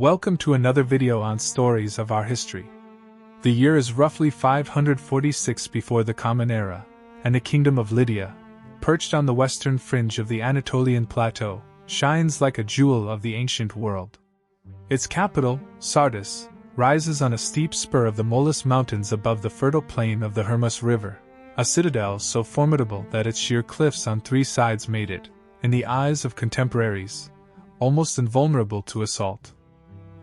Welcome to another video on stories of our history. The year is roughly 546 before the Common Era, and the kingdom of Lydia, perched on the western fringe of the Anatolian plateau, shines like a jewel of the ancient world. Its capital, Sardis, rises on a steep spur of the Molus Mountains above the fertile plain of the Hermus River, a citadel so formidable that its sheer cliffs on three sides made it, in the eyes of contemporaries, almost invulnerable to assault.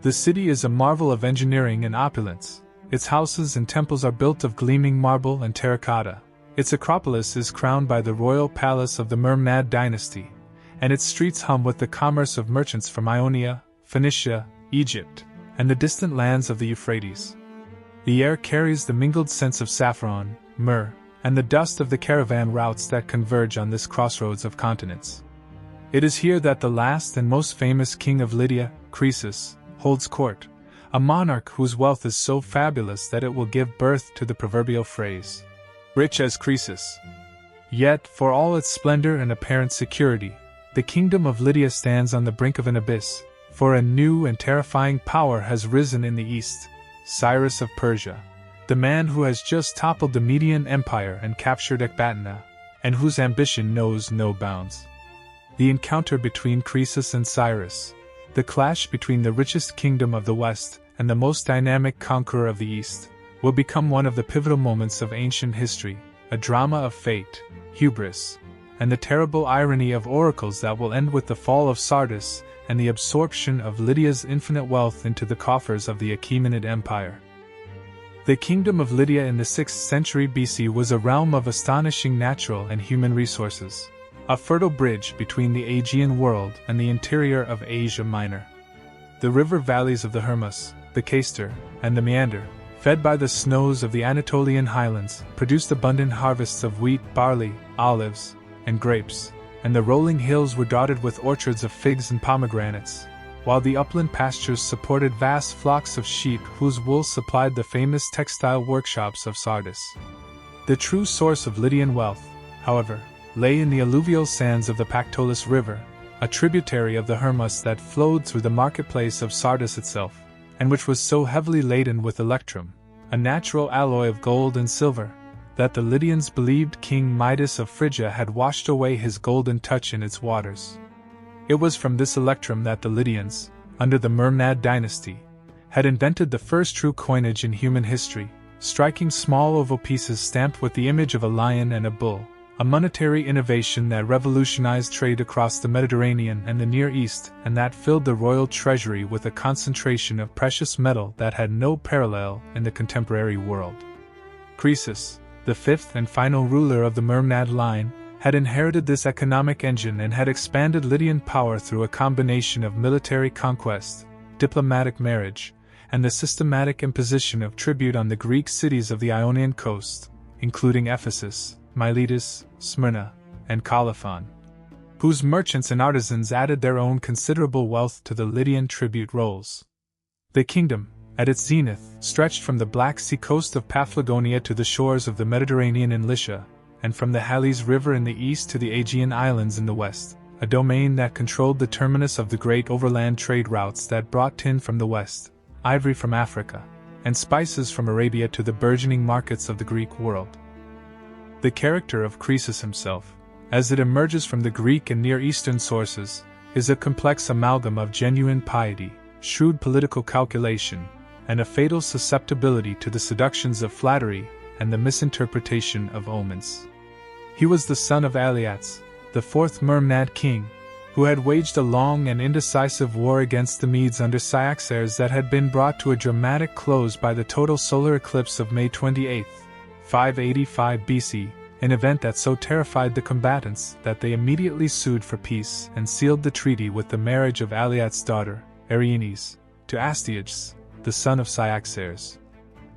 The city is a marvel of engineering and opulence. Its houses and temples are built of gleaming marble and terracotta. Its acropolis is crowned by the royal palace of the Mermnad dynasty, and its streets hum with the commerce of merchants from Ionia, Phoenicia, Egypt, and the distant lands of the Euphrates. The air carries the mingled scents of saffron, myrrh, and the dust of the caravan routes that converge on this crossroads of continents. It is here that the last and most famous king of Lydia, Croesus, holds court, a monarch whose wealth is so fabulous that it will give birth to the proverbial phrase, "Rich as Croesus." Yet, for all its splendor and apparent security, the kingdom of Lydia stands on the brink of an abyss, for a new and terrifying power has risen in the east, Cyrus of Persia, the man who has just toppled the Median Empire and captured Ecbatana, and whose ambition knows no bounds. The encounter between Croesus and Cyrus, the clash between the richest kingdom of the West and the most dynamic conqueror of the East, will become one of the pivotal moments of ancient history, a drama of fate, hubris, and the terrible irony of oracles that will end with the fall of Sardis and the absorption of Lydia's infinite wealth into the coffers of the Achaemenid Empire. The kingdom of Lydia in the 6th century BC was a realm of astonishing natural and human resources, a fertile bridge between the Aegean world and the interior of Asia Minor. The river valleys of the Hermus, the Cayster, and the Meander, fed by the snows of the Anatolian highlands, produced abundant harvests of wheat, barley, olives, and grapes, and the rolling hills were dotted with orchards of figs and pomegranates, while the upland pastures supported vast flocks of sheep whose wool supplied the famous textile workshops of Sardis. The true source of Lydian wealth, however, lay in the alluvial sands of the Pactolus River, a tributary of the Hermus that flowed through the marketplace of Sardis itself, and which was so heavily laden with Electrum, a natural alloy of gold and silver, that the Lydians believed King Midas of Phrygia had washed away his golden touch in its waters. It was from this Electrum that the Lydians, under the Mermnad dynasty, had invented the first true coinage in human history, striking small oval pieces stamped with the image of a lion and a bull, a monetary innovation that revolutionized trade across the Mediterranean and the Near East, and that filled the royal treasury with a concentration of precious metal that had no parallel in the contemporary world. Croesus, the fifth and final ruler of the Mermnad line, had inherited this economic engine and had expanded Lydian power through a combination of military conquest, diplomatic marriage, and the systematic imposition of tribute on the Greek cities of the Ionian coast, including Ephesus, Miletus, Smyrna, and Colophon, whose merchants and artisans added their own considerable wealth to the Lydian tribute rolls. The kingdom, at its zenith, stretched from the Black Sea coast of Paphlagonia to the shores of the Mediterranean in Lycia, and from the Halys River in the east to the Aegean Islands in the west, a domain that controlled the terminus of the great overland trade routes that brought tin from the west, ivory from Africa, and spices from Arabia to the burgeoning markets of the Greek world. The character of Croesus himself, as it emerges from the Greek and Near Eastern sources, is a complex amalgam of genuine piety, shrewd political calculation, and a fatal susceptibility to the seductions of flattery and the misinterpretation of omens. He was the son of Aliats, the fourth Mermnad king, who had waged a long and indecisive war against the Medes under Cyaxares that had been brought to a dramatic close by the total solar eclipse of May 28, 585 BC, an event that so terrified the combatants that they immediately sued for peace and sealed the treaty with the marriage of Aliat's daughter, Arienes, to Astyages, the son of Cyaxares.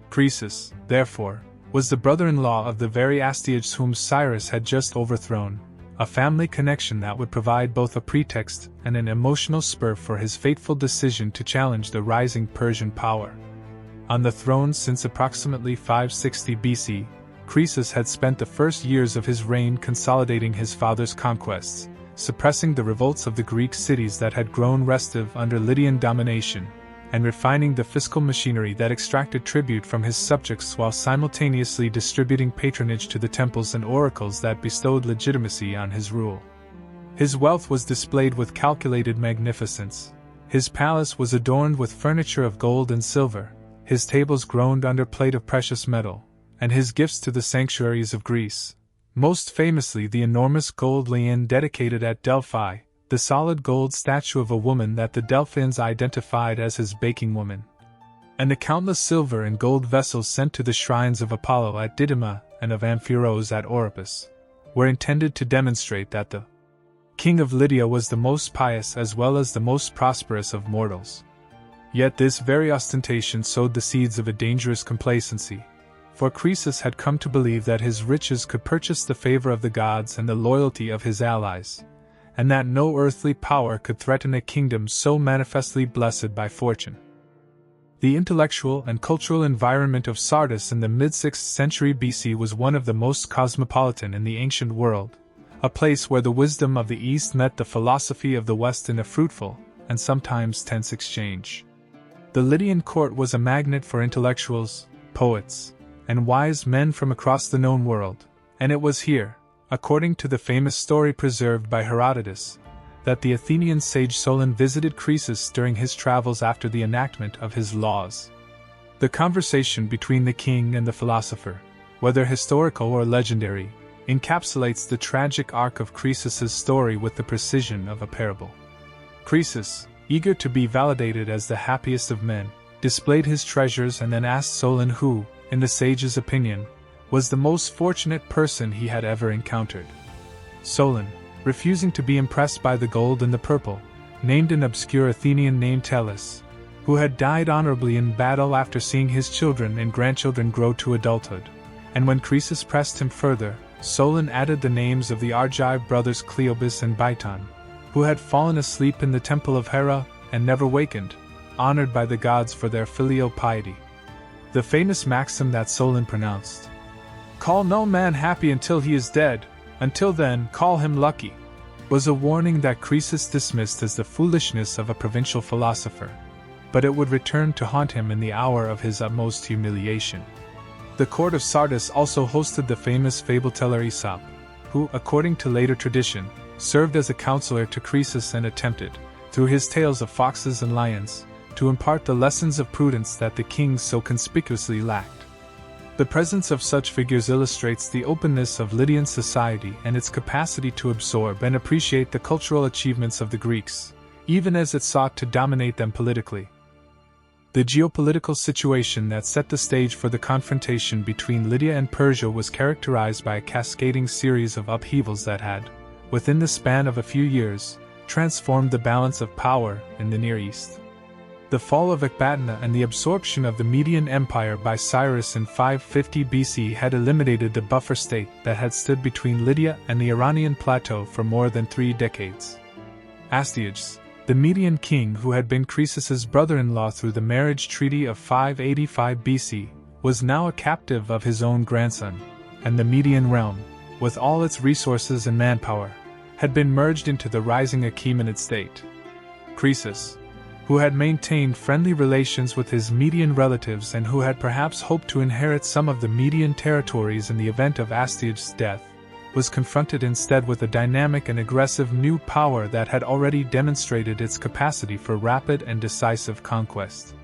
Croesus, therefore, was the brother-in-law of the very Astyages whom Cyrus had just overthrown, a family connection that would provide both a pretext and an emotional spur for his fateful decision to challenge the rising Persian power. On the throne since approximately 560 BC, Croesus had spent the first years of his reign consolidating his father's conquests, suppressing the revolts of the Greek cities that had grown restive under Lydian domination, and refining the fiscal machinery that extracted tribute from his subjects while simultaneously distributing patronage to the temples and oracles that bestowed legitimacy on his rule. His wealth was displayed with calculated magnificence. His palace was adorned with furniture of gold and silver, his tables groaned under plate of precious metal, and his gifts to the sanctuaries of Greece, most famously the enormous gold lion dedicated at Delphi, the solid gold statue of a woman that the Delphians identified as his baking woman, and the countless silver and gold vessels sent to the shrines of Apollo at Didyma and of Amphiros at Oropus, were intended to demonstrate that the king of Lydia was the most pious as well as the most prosperous of mortals. Yet this very ostentation sowed the seeds of a dangerous complacency, for Croesus had come to believe that his riches could purchase the favor of the gods and the loyalty of his allies, and that no earthly power could threaten a kingdom so manifestly blessed by fortune. The intellectual and cultural environment of Sardis in the mid-6th century BC was one of the most cosmopolitan in the ancient world, a place where the wisdom of the East met the philosophy of the West in a fruitful, and sometimes tense exchange. The Lydian court was a magnet for intellectuals, poets, and wise men from across the known world, and it was here, according to the famous story preserved by Herodotus, that the Athenian sage Solon visited Croesus during his travels after the enactment of his laws. The conversation between the king and the philosopher, whether historical or legendary, encapsulates the tragic arc of Croesus's story with the precision of a parable. Croesus, eager to be validated as the happiest of men, displayed his treasures and then asked Solon who, in the sage's opinion, was the most fortunate person he had ever encountered. Solon, refusing to be impressed by the gold and the purple, named an obscure Athenian named Tellus, who had died honorably in battle after seeing his children and grandchildren grow to adulthood, and when Croesus pressed him further, Solon added the names of the Argive brothers Cleobis and Biton, who had fallen asleep in the temple of Hera and never wakened, honored by the gods for their filial piety. The famous maxim that Solon pronounced, "Call no man happy until he is dead, until then call him lucky," was a warning that Croesus dismissed as the foolishness of a provincial philosopher, but it would return to haunt him in the hour of his utmost humiliation. The court of Sardis also hosted the famous fable-teller Aesop, who, according to later tradition, served as a counselor to Croesus and attempted, through his tales of foxes and lions, to impart the lessons of prudence that the kings so conspicuously lacked. The presence of such figures illustrates the openness of Lydian society and its capacity to absorb and appreciate the cultural achievements of the Greeks, even as it sought to dominate them politically. The geopolitical situation that set the stage for the confrontation between Lydia and Persia was characterized by a cascading series of upheavals that had, within the span of a few years, transformed the balance of power in the Near East. The fall of Ecbatana and the absorption of the Median Empire by Cyrus in 550 BC had eliminated the buffer state that had stood between Lydia and the Iranian plateau for more than 3 decades. Astyages, the Median king who had been Croesus's brother-in-law through the marriage treaty of 585 BC, was now a captive of his own grandson, and the Median realm, with all its resources and manpower, had been merged into the rising Achaemenid state. Croesus, who had maintained friendly relations with his Median relatives and who had perhaps hoped to inherit some of the Median territories in the event of Astyages' death, was confronted instead with a dynamic and aggressive new power that had already demonstrated its capacity for rapid and decisive conquest.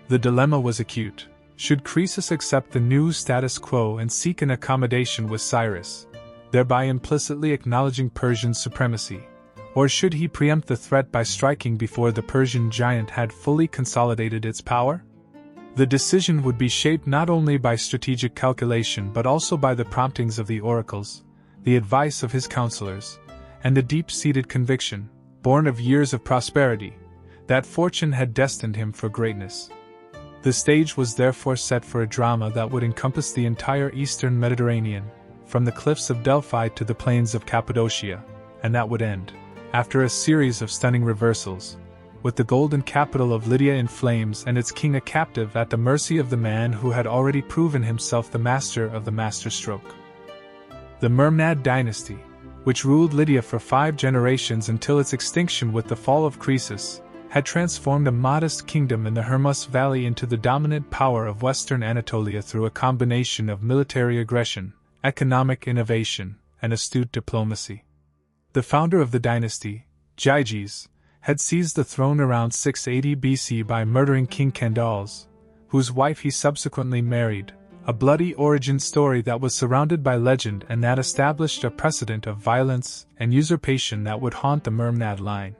The dilemma was acute. Should Croesus accept the new status quo and seek an accommodation with Cyrus, thereby implicitly acknowledging Persian supremacy? Or should he preempt the threat by striking before the Persian giant had fully consolidated its power? The decision would be shaped not only by strategic calculation but also by the promptings of the oracles, the advice of his counselors, and the deep-seated conviction, born of years of prosperity, that fortune had destined him for greatness. The stage was therefore set for a drama that would encompass the entire eastern Mediterranean, from the cliffs of Delphi to the plains of Cappadocia, and that would end, after a series of stunning reversals, with the golden capital of Lydia in flames and its king a captive at the mercy of the man who had already proven himself the master of the masterstroke. The Mermnad dynasty, which ruled Lydia for 5 generations until its extinction with the fall of Croesus, had transformed a modest kingdom in the Hermus Valley into the dominant power of Western Anatolia through a combination of military aggression, economic innovation, and astute diplomacy. The founder of the dynasty, Gyges, had seized the throne around 680 BC by murdering King Candaules, whose wife he subsequently married, a bloody origin story that was surrounded by legend and that established a precedent of violence and usurpation that would haunt the Mermnad line.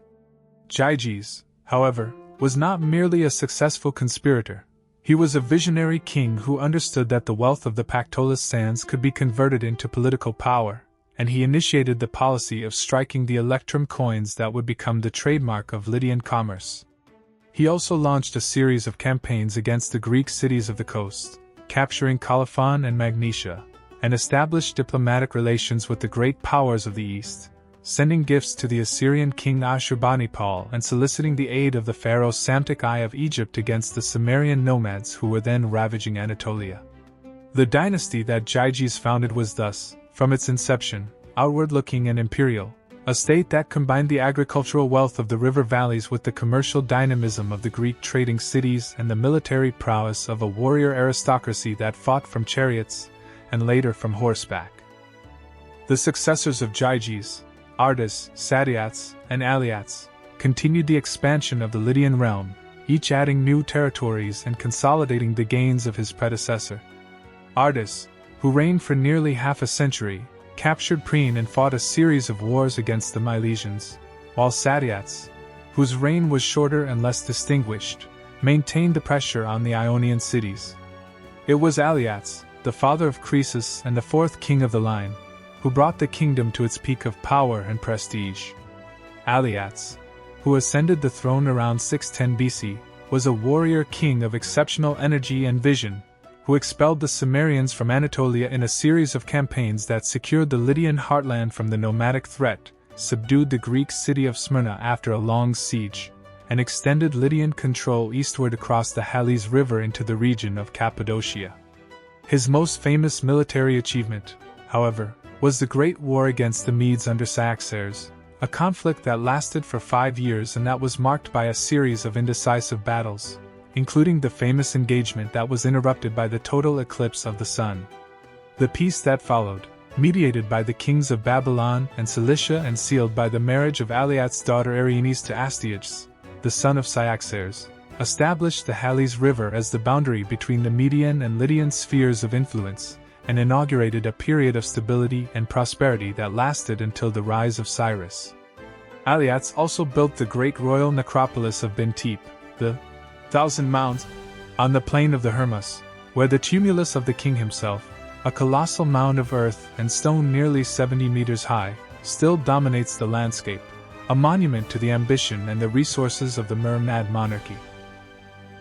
Gyges, however, was not merely a successful conspirator. He was a visionary king who understood that the wealth of the Pactolus sands could be converted into political power, and he initiated the policy of striking the Electrum coins that would become the trademark of Lydian commerce. He also launched a series of campaigns against the Greek cities of the coast, capturing Colophon and Magnesia, and established diplomatic relations with the great powers of the East, sending gifts to the Assyrian king Ashurbanipal and soliciting the aid of the pharaoh Psamtik I of Egypt against the Cimmerian nomads who were then ravaging Anatolia. The dynasty that Gyges founded was thus, from its inception, outward-looking and imperial, a state that combined the agricultural wealth of the river valleys with the commercial dynamism of the Greek trading cities and the military prowess of a warrior aristocracy that fought from chariots, and later from horseback. The successors of Gyges, Sardis, Sadeats, and Aliats, continued the expansion of the Lydian realm, each adding new territories and consolidating the gains of his predecessor. Sardis, who reigned for nearly half a century, captured Priene and fought a series of wars against the Milesians, while Sadeats, whose reign was shorter and less distinguished, maintained the pressure on the Ionian cities. It was Aliats, the father of Croesus and the fourth king of the line, who brought the kingdom to its peak of power and prestige. Aliats, who ascended the throne around 610 BC, was a warrior king of exceptional energy and vision, who expelled the Cimmerians from Anatolia in a series of campaigns that secured the Lydian heartland from the nomadic threat, subdued the Greek city of Smyrna after a long siege, and extended Lydian control eastward across the Halys River into the region of Cappadocia. His most famous military achievement, however, was the Great War against the Medes under Cyaxares, a conflict that lasted for 5 years and that was marked by a series of indecisive battles, including the famous engagement that was interrupted by the total eclipse of the sun. The peace that followed, mediated by the kings of Babylon and Cilicia and sealed by the marriage of Aliat's daughter Arienes to Astyages, the son of Cyaxares, established the Halys River as the boundary between the Median and Lydian spheres of influence, and inaugurated a period of stability and prosperity that lasted until the rise of Cyrus. Aliats also built the great royal necropolis of Bintip, the 1,000 Mounds, on the plain of the Hermus, where the tumulus of the king himself, a colossal mound of earth and stone nearly 70 meters high, still dominates the landscape, a monument to the ambition and the resources of the Mermnad monarchy.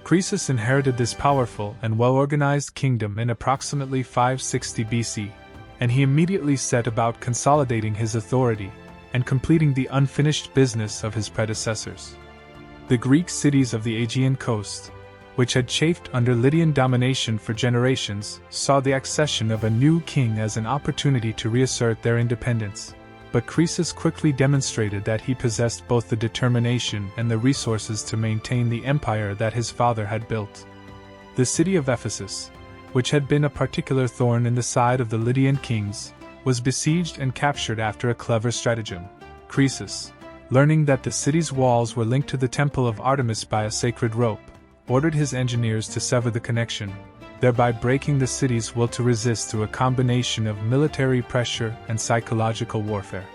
Croesus inherited this powerful and well-organized kingdom in approximately 560 BC, and he immediately set about consolidating his authority and completing the unfinished business of his predecessors. The Greek cities of the Aegean coast, which had chafed under Lydian domination for generations, saw the accession of a new king as an opportunity to reassert their independence. But Croesus quickly demonstrated that he possessed both the determination and the resources to maintain the empire that his father had built. The city of Ephesus, which had been a particular thorn in the side of the Lydian kings, was besieged and captured after a clever stratagem. Croesus, learning that the city's walls were linked to the temple of Artemis by a sacred rope, ordered his engineers to sever the connection, thereby breaking the city's will to resist through a combination of military pressure and psychological warfare.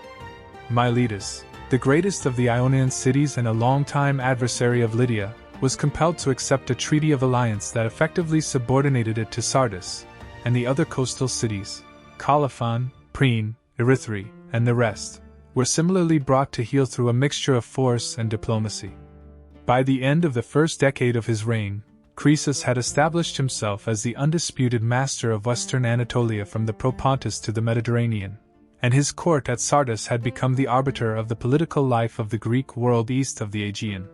Miletus, the greatest of the Ionian cities and a longtime adversary of Lydia, was compelled to accept a treaty of alliance that effectively subordinated it to Sardis, and the other coastal cities, Colophon, Priene, Erythrae, and the rest, were similarly brought to heel through a mixture of force and diplomacy. By the end of the first decade of his reign, Croesus had established himself as the undisputed master of western Anatolia from the Propontis to the Mediterranean, and his court at Sardis had become the arbiter of the political life of the Greek world east of the Aegean.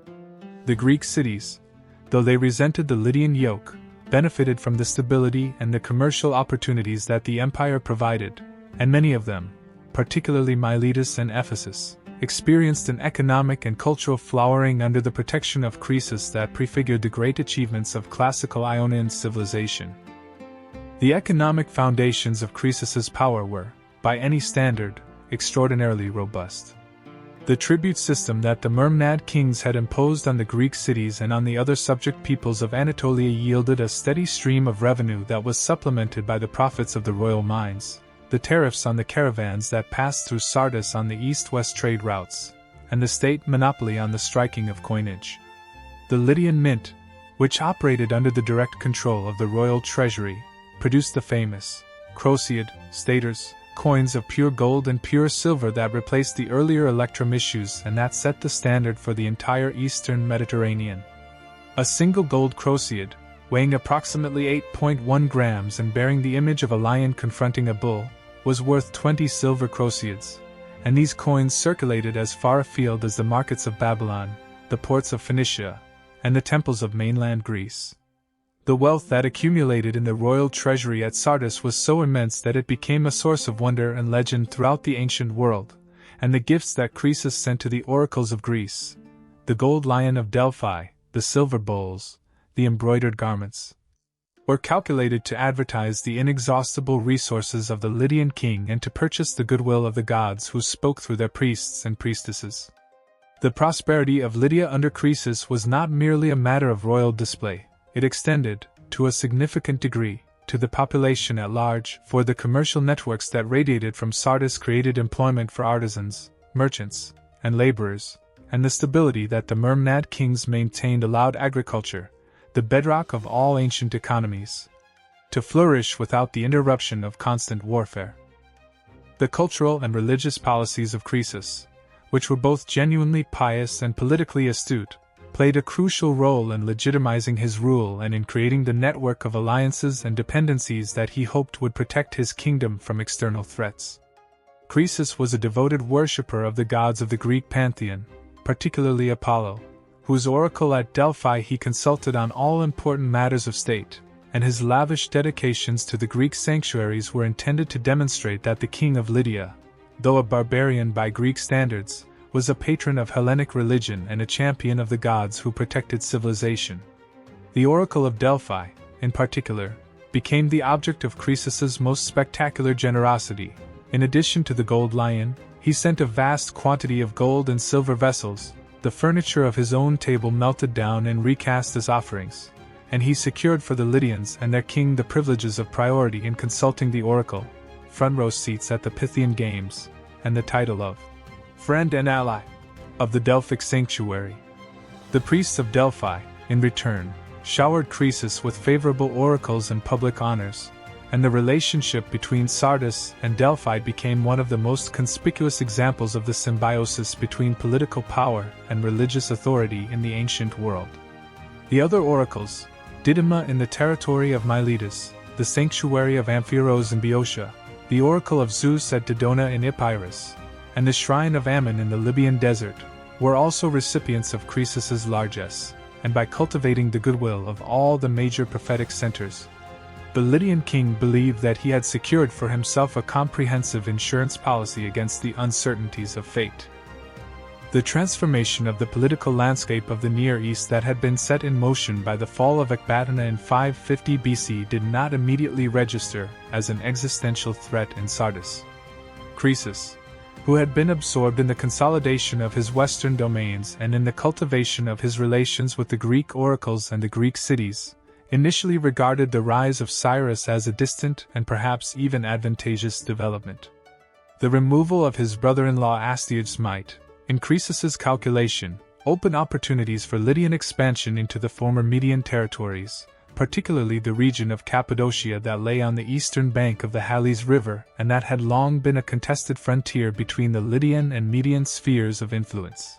The Greek cities, though they resented the Lydian yoke, benefited from the stability and the commercial opportunities that the empire provided, and many of them, particularly Miletus and Ephesus, experienced an economic and cultural flowering under the protection of Croesus that prefigured the great achievements of classical Ionian civilization. The economic foundations of Croesus's power were, by any standard, extraordinarily robust. The tribute system that the Mermnad kings had imposed on the Greek cities and on the other subject peoples of Anatolia yielded a steady stream of revenue that was supplemented by the profits of the royal mines, the tariffs on the caravans that passed through Sardis on the east-west trade routes, and the state monopoly on the striking of coinage. The Lydian mint, which operated under the direct control of the royal treasury, produced the famous Croesus staters, coins of pure gold and pure silver that replaced the earlier Electrum issues and that set the standard for the entire eastern Mediterranean. A single gold Croesus, weighing approximately 8.1 grams and bearing the image of a lion confronting a bull, was worth 20 silver Croesus, and these coins circulated as far afield as the markets of Babylon, the ports of Phoenicia, and the temples of mainland Greece. The wealth that accumulated in the royal treasury at Sardis was so immense that it became a source of wonder and legend throughout the ancient world, and the gifts that Croesus sent to the oracles of Greece, the gold lion of Delphi, the silver bowls, the embroidered garments, were calculated to advertise the inexhaustible resources of the Lydian king and to purchase the goodwill of the gods who spoke through their priests and priestesses. The prosperity of Lydia under Croesus was not merely a matter of royal display. It extended, to a significant degree, to the population at large, for the commercial networks that radiated from Sardis created employment for artisans, merchants, and laborers, and the stability that the Mermnad kings maintained allowed agriculture, the bedrock of all ancient economies, to flourish without the interruption of constant warfare. The cultural and religious policies of Croesus, which were both genuinely pious and politically astute, played a crucial role in legitimizing his rule and in creating the network of alliances and dependencies that he hoped would protect his kingdom from external threats. Croesus was a devoted worshipper of the gods of the Greek pantheon, particularly Apollo, whose oracle at Delphi he consulted on all important matters of state, and his lavish dedications to the Greek sanctuaries were intended to demonstrate that the king of Lydia, though a barbarian by Greek standards, was a patron of Hellenic religion and a champion of the gods who protected civilization. The oracle of Delphi, in particular, became the object of Croesus's most spectacular generosity. In addition to the gold lion, he sent a vast quantity of gold and silver vessels, the furniture of his own table melted down and recast as offerings, and he secured for the Lydians and their king the privileges of priority in consulting the oracle, front-row seats at the Pythian Games, and the title of friend and ally of the Delphic sanctuary. The priests of Delphi, in return, showered Croesus with favorable oracles and public honors, and the relationship between Sardis and Delphi became one of the most conspicuous examples of the symbiosis between political power and religious authority in the ancient world. The other oracles, Didyma in the territory of Miletus, the sanctuary of Amphiros in Boeotia, the oracle of Zeus at Dodona in Epirus, and the shrine of Ammon in the Libyan desert, were also recipients of Croesus's largesse, and by cultivating the goodwill of all the major prophetic centers, the Lydian king believed that he had secured for himself a comprehensive insurance policy against the uncertainties of fate. The transformation of the political landscape of the Near East that had been set in motion by the fall of Ecbatana in 550 BC did not immediately register as an existential threat in Sardis. Croesus, who had been absorbed in the consolidation of his western domains and in the cultivation of his relations with the Greek oracles and the Greek cities, initially regarded the rise of Cyrus as a distant and perhaps even advantageous development. The removal of his brother-in-law Astyages might, in Croesus's calculation, open opportunities for Lydian expansion into the former Median territories, particularly the region of Cappadocia that lay on the eastern bank of the Halys River and that had long been a contested frontier between the Lydian and Median spheres of influence.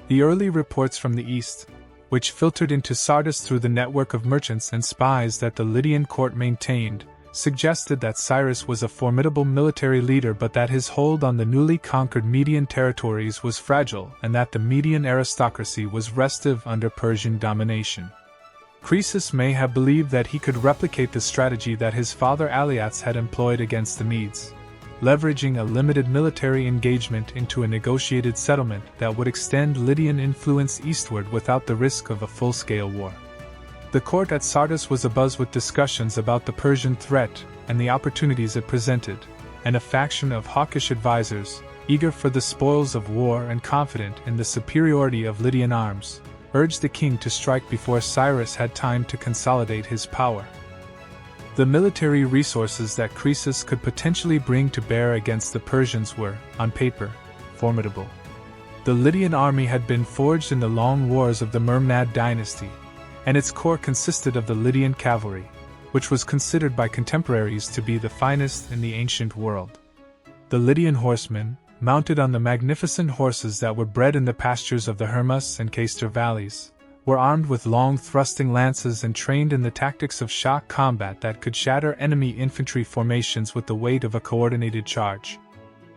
The early reports from the east, which filtered into Sardis through the network of merchants and spies that the Lydian court maintained, suggested that Cyrus was a formidable military leader but that his hold on the newly conquered Median territories was fragile and that the Median aristocracy was restive under Persian domination. Croesus may have believed that he could replicate the strategy that his father Alyattes had employed against the Medes, leveraging a limited military engagement into a negotiated settlement that would extend Lydian influence eastward without the risk of a full-scale war. The court at Sardis was abuzz with discussions about the Persian threat and the opportunities it presented, and a faction of hawkish advisors, eager for the spoils of war and confident in the superiority of Lydian arms, urged the king to strike before Cyrus had time to consolidate his power. The military resources that Croesus could potentially bring to bear against the Persians were, on paper, formidable. The Lydian army had been forged in the long wars of the Myrmidid dynasty, and its core consisted of the Lydian cavalry, which was considered by contemporaries to be the finest in the ancient world. The Lydian horsemen, mounted on the magnificent horses that were bred in the pastures of the Hermus and Caister valleys, were armed with long thrusting lances and trained in the tactics of shock combat that could shatter enemy infantry formations with the weight of a coordinated charge.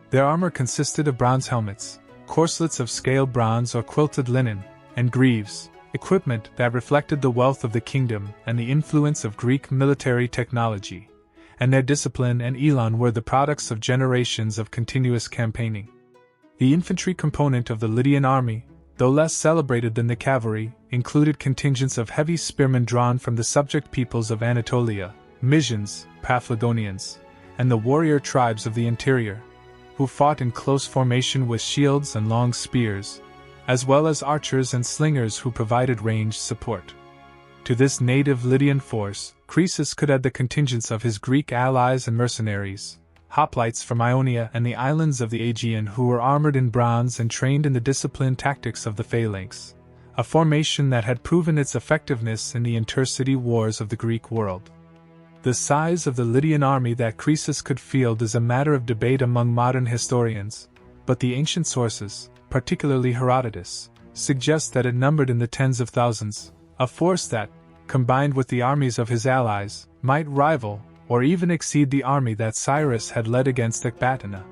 Their armor consisted of bronze helmets, corselets of scaled bronze or quilted linen, and greaves, equipment that reflected the wealth of the kingdom and the influence of Greek military technology, and their discipline and elan were the products of generations of continuous campaigning. The infantry component of the Lydian army, though less celebrated than the cavalry, included contingents of heavy spearmen drawn from the subject peoples of Anatolia, Mysians, Paphlagonians, and the warrior tribes of the interior, who fought in close formation with shields and long spears, as well as archers and slingers who provided ranged support. To this native Lydian force, Croesus could add the contingents of his Greek allies and mercenaries, hoplites from Ionia and the islands of the Aegean who were armored in bronze and trained in the disciplined tactics of the phalanx, a formation that had proven its effectiveness in the intercity wars of the Greek world. The size of the Lydian army that Croesus could field is a matter of debate among modern historians, but the ancient sources, particularly Herodotus, suggest that it numbered in the tens of thousands, a force that, combined with the armies of his allies, might rival or even exceed the army that Cyrus had led against Ecbatana.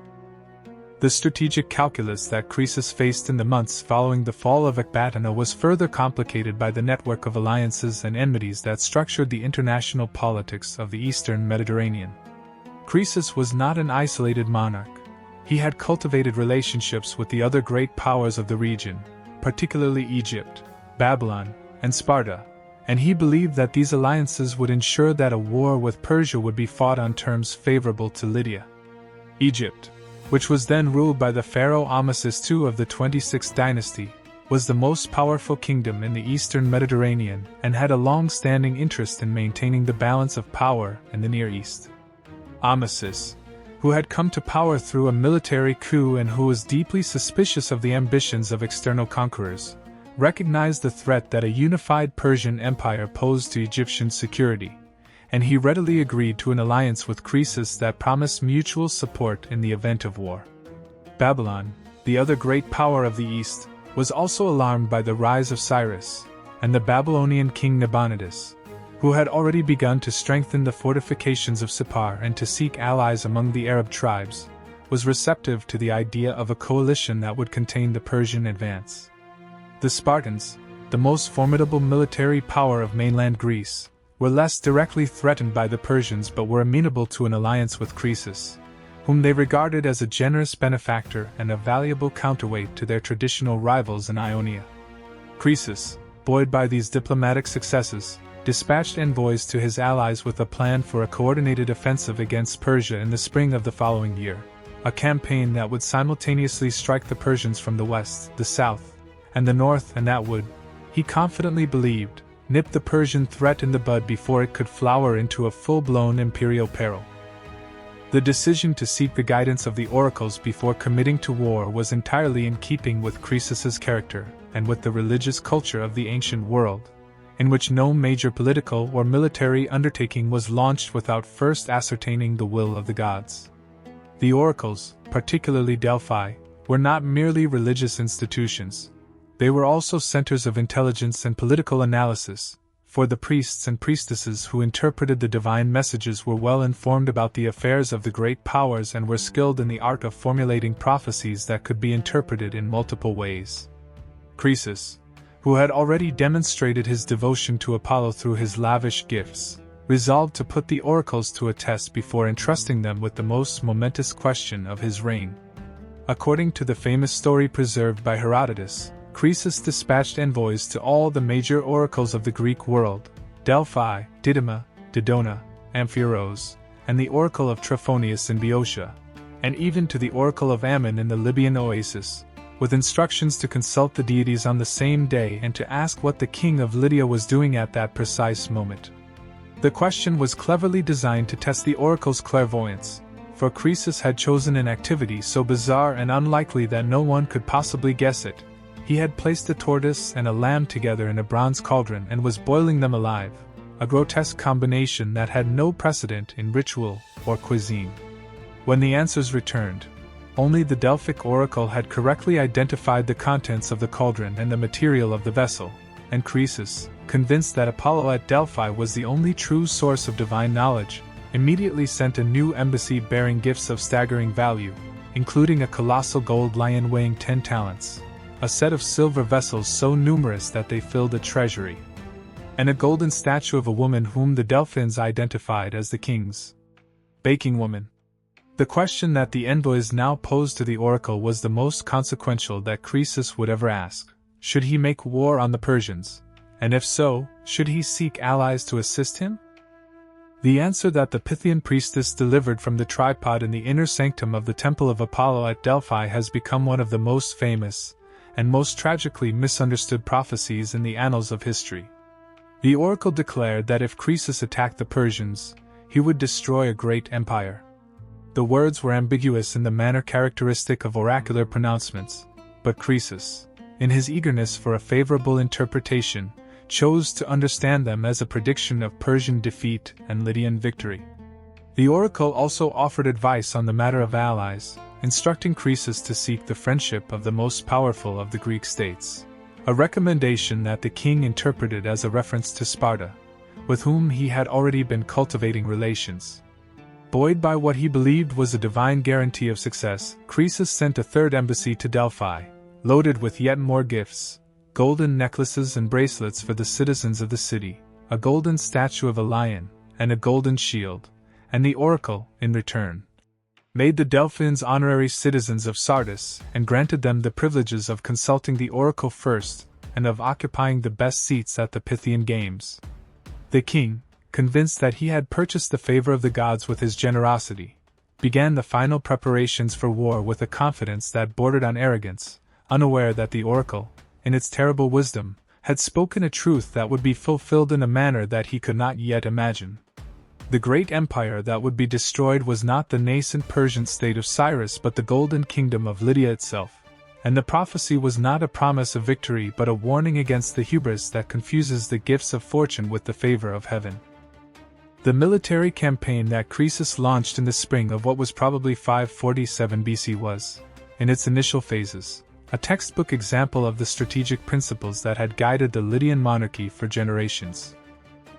The strategic calculus that Croesus faced in the months following the fall of Ecbatana was further complicated by the network of alliances and enmities that structured the international politics of the eastern Mediterranean. Croesus was not an isolated monarch. He had cultivated relationships with the other great powers of the region, particularly Egypt, Babylon, and Sparta, and he believed that these alliances would ensure that a war with Persia would be fought on terms favorable to Lydia. Egypt, which was then ruled by the pharaoh Amasis II of the 26th dynasty, was the most powerful kingdom in the eastern Mediterranean and had a long-standing interest in maintaining the balance of power in the Near East. Amasis, who had come to power through a military coup and who was deeply suspicious of the ambitions of external conquerors, recognized the threat that a unified Persian empire posed to Egyptian security, and he readily agreed to an alliance with Croesus that promised mutual support in the event of war. Babylon, the other great power of the East, was also alarmed by the rise of Cyrus, and the Babylonian king Nabonidus, who had already begun to strengthen the fortifications of Sippar and to seek allies among the Arab tribes, was receptive to the idea of a coalition that would contain the Persian advance. The Spartans, the most formidable military power of mainland Greece, were less directly threatened by the Persians but were amenable to an alliance with Croesus, whom they regarded as a generous benefactor and a valuable counterweight to their traditional rivals in Ionia. Croesus, buoyed by these diplomatic successes, dispatched envoys to his allies with a plan for a coordinated offensive against Persia in the spring of the following year, a campaign that would simultaneously strike the Persians from the west, the south, and the north, and that would, he confidently believed, nip the Persian threat in the bud before it could flower into a full-blown imperial peril. The decision to seek the guidance of the oracles before committing to war was entirely in keeping with Croesus's character and with the religious culture of the ancient world, in which no major political or military undertaking was launched without first ascertaining the will of the gods. The oracles, particularly Delphi, were not merely religious institutions. They were also centers of intelligence and political analysis, for the priests and priestesses who interpreted the divine messages were well informed about the affairs of the great powers and were skilled in the art of formulating prophecies that could be interpreted in multiple ways. Croesus, who had already demonstrated his devotion to Apollo through his lavish gifts, resolved to put the oracles to a test before entrusting them with the most momentous question of his reign. According to the famous story preserved by Herodotus, Croesus dispatched envoys to all the major oracles of the Greek world, Delphi, Didyma, Dodona, Amphiaraos, and the oracle of Trophonius in Boeotia, and even to the oracle of Ammon in the Libyan oasis, with instructions to consult the deities on the same day and to ask what the king of Lydia was doing at that precise moment. The question was cleverly designed to test the oracle's clairvoyance, for Croesus had chosen an activity so bizarre and unlikely that no one could possibly guess it. He had placed a tortoise and a lamb together in a bronze cauldron and was boiling them alive, a grotesque combination that had no precedent in ritual or cuisine. When the answers returned, only the Delphic oracle had correctly identified the contents of the cauldron and the material of the vessel, and Croesus, convinced that Apollo at Delphi was the only true source of divine knowledge, immediately sent a new embassy bearing gifts of staggering value, including a colossal gold lion weighing 10 talents, a set of silver vessels so numerous that they filled a treasury, and a golden statue of a woman whom the Delphians identified as the king's baking woman. The question that the envoys now posed to the oracle was the most consequential that Croesus would ever ask. Should he make war on the Persians? And if so, should he seek allies to assist him? The answer that the Pythian priestess delivered from the tripod in the inner sanctum of the Temple of Apollo at Delphi has become one of the most famous and most tragically misunderstood prophecies in the annals of history. The oracle declared that if Croesus attacked the Persians, he would destroy a great empire. The words were ambiguous in the manner characteristic of oracular pronouncements, but Croesus, in his eagerness for a favorable interpretation, chose to understand them as a prediction of Persian defeat and Lydian victory. The oracle also offered advice on the matter of allies, instructing Croesus to seek the friendship of the most powerful of the Greek states, a recommendation that the king interpreted as a reference to Sparta, with whom he had already been cultivating relations. Buoyed by what he believed was a divine guarantee of success, Croesus sent a third embassy to Delphi, loaded with yet more gifts, golden necklaces and bracelets for the citizens of the city, a golden statue of a lion, and a golden shield, and the oracle, in return, made the Delphians honorary citizens of Sardis and granted them the privileges of consulting the oracle first and of occupying the best seats at the Pythian games. The king, convinced that he had purchased the favor of the gods with his generosity, began the final preparations for war with a confidence that bordered on arrogance, unaware that the oracle, in its terrible wisdom, had spoken a truth that would be fulfilled in a manner that he could not yet imagine. The great empire that would be destroyed was not the nascent Persian state of Cyrus but the golden kingdom of Lydia itself, and the prophecy was not a promise of victory but a warning against the hubris that confuses the gifts of fortune with the favor of heaven. The military campaign that Croesus launched in the spring of what was probably 547 BC was, in its initial phases, a textbook example of the strategic principles that had guided the Lydian monarchy for generations.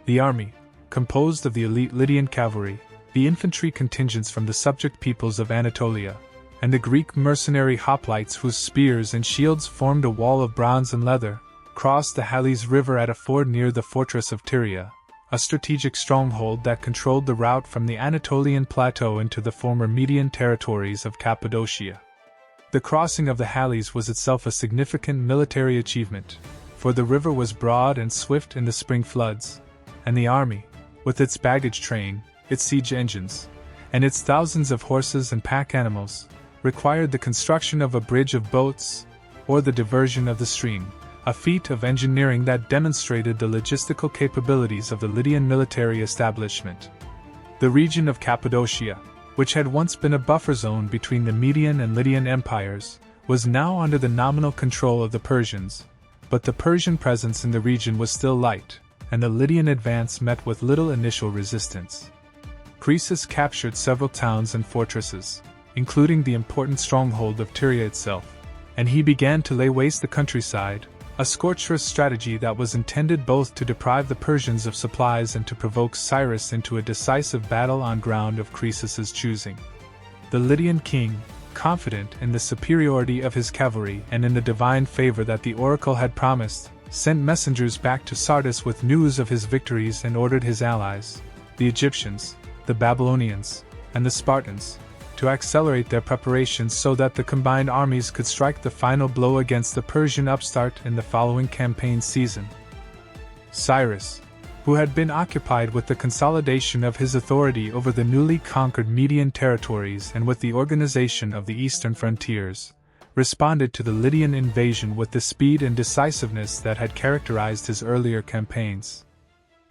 The army, composed of the elite Lydian cavalry, the infantry contingents from the subject peoples of Anatolia, and the Greek mercenary hoplites whose spears and shields formed a wall of bronze and leather, crossed the Halys River at a ford near the fortress of Pteria, a strategic stronghold that controlled the route from the Anatolian plateau into the former Median territories of Cappadocia. The crossing of the Halys was itself a significant military achievement, for the river was broad and swift in the spring floods, and the army, with its baggage train, its siege engines, and its thousands of horses and pack animals, required the construction of a bridge of boats, or the diversion of the stream, a feat of engineering that demonstrated the logistical capabilities of the Lydian military establishment. The region of Cappadocia, which had once been a buffer zone between the Median and Lydian empires, was now under the nominal control of the Persians, but the Persian presence in the region was still light, and the Lydian advance met with little initial resistance. Croesus captured several towns and fortresses, including the important stronghold of Pteria itself, and he began to lay waste the countryside, a scorcherous strategy that was intended both to deprive the Persians of supplies and to provoke Cyrus into a decisive battle on ground of Croesus's choosing. The Lydian king, confident in the superiority of his cavalry and in the divine favor that the oracle had promised, sent messengers back to Sardis with news of his victories and ordered his allies, the Egyptians, the Babylonians, and the Spartans, to accelerate their preparations so that the combined armies could strike the final blow against the Persian upstart in the following campaign season. Cyrus, who had been occupied with the consolidation of his authority over the newly conquered Median territories and with the organization of the eastern frontiers, responded to the Lydian invasion with the speed and decisiveness that had characterized his earlier campaigns.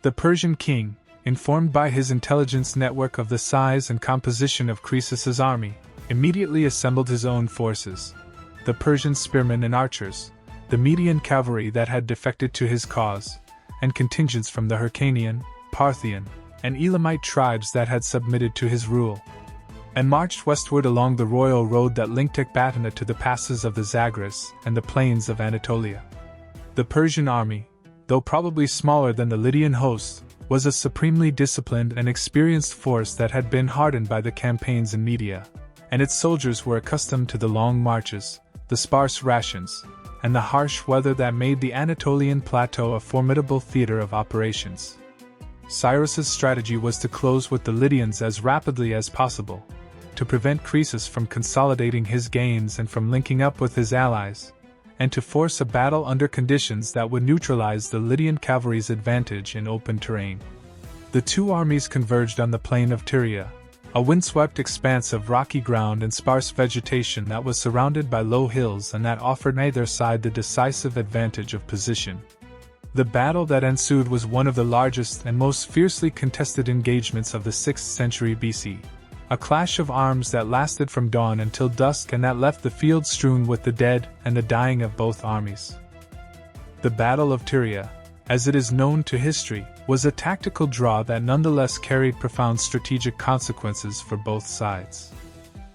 The Persian king, informed by his intelligence network of the size and composition of Croesus's army, immediately assembled his own forces, the Persian spearmen and archers, the Median cavalry that had defected to his cause, and contingents from the Hyrcanian, Parthian, and Elamite tribes that had submitted to his rule, and marched westward along the royal road that linked Ecbatana to the passes of the Zagros and the plains of Anatolia. The Persian army, though probably smaller than the Lydian host, was a supremely disciplined and experienced force that had been hardened by the campaigns in Media, and its soldiers were accustomed to the long marches, the sparse rations, and the harsh weather that made the Anatolian plateau a formidable theater of operations. Cyrus's strategy was to close with the Lydians as rapidly as possible, to prevent Croesus from consolidating his gains and from linking up with his allies, and to force a battle under conditions that would neutralize the Lydian cavalry's advantage in open terrain. The two armies converged on the plain of Pteria, a windswept expanse of rocky ground and sparse vegetation that was surrounded by low hills and that offered neither side the decisive advantage of position. The battle that ensued was one of the largest and most fiercely contested engagements of the 6th century BC, a clash of arms that lasted from dawn until dusk and that left the field strewn with the dead and the dying of both armies. The Battle of Pteria, as it is known to history, was a tactical draw that nonetheless carried profound strategic consequences for both sides.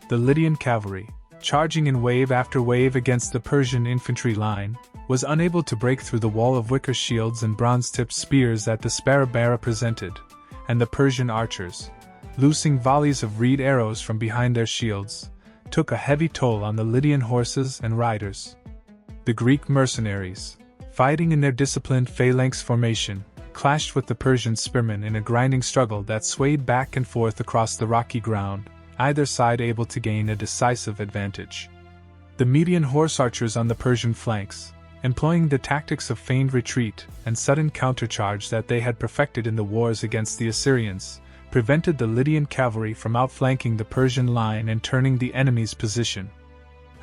The Lydian cavalry, charging in wave after wave against the Persian infantry line, was unable to break through the wall of wicker shields and bronze-tipped spears that the sparabara presented, and the Persian archers, loosing volleys of reed arrows from behind their shields, took a heavy toll on the Lydian horses and riders. The Greek mercenaries, fighting in their disciplined phalanx formation, clashed with the Persian spearmen in a grinding struggle that swayed back and forth across the rocky ground, either side able to gain a decisive advantage. The Median horse archers on the Persian flanks, employing the tactics of feigned retreat and sudden countercharge that they had perfected in the wars against the Assyrians, prevented the Lydian cavalry from outflanking the Persian line and turning the enemy's position.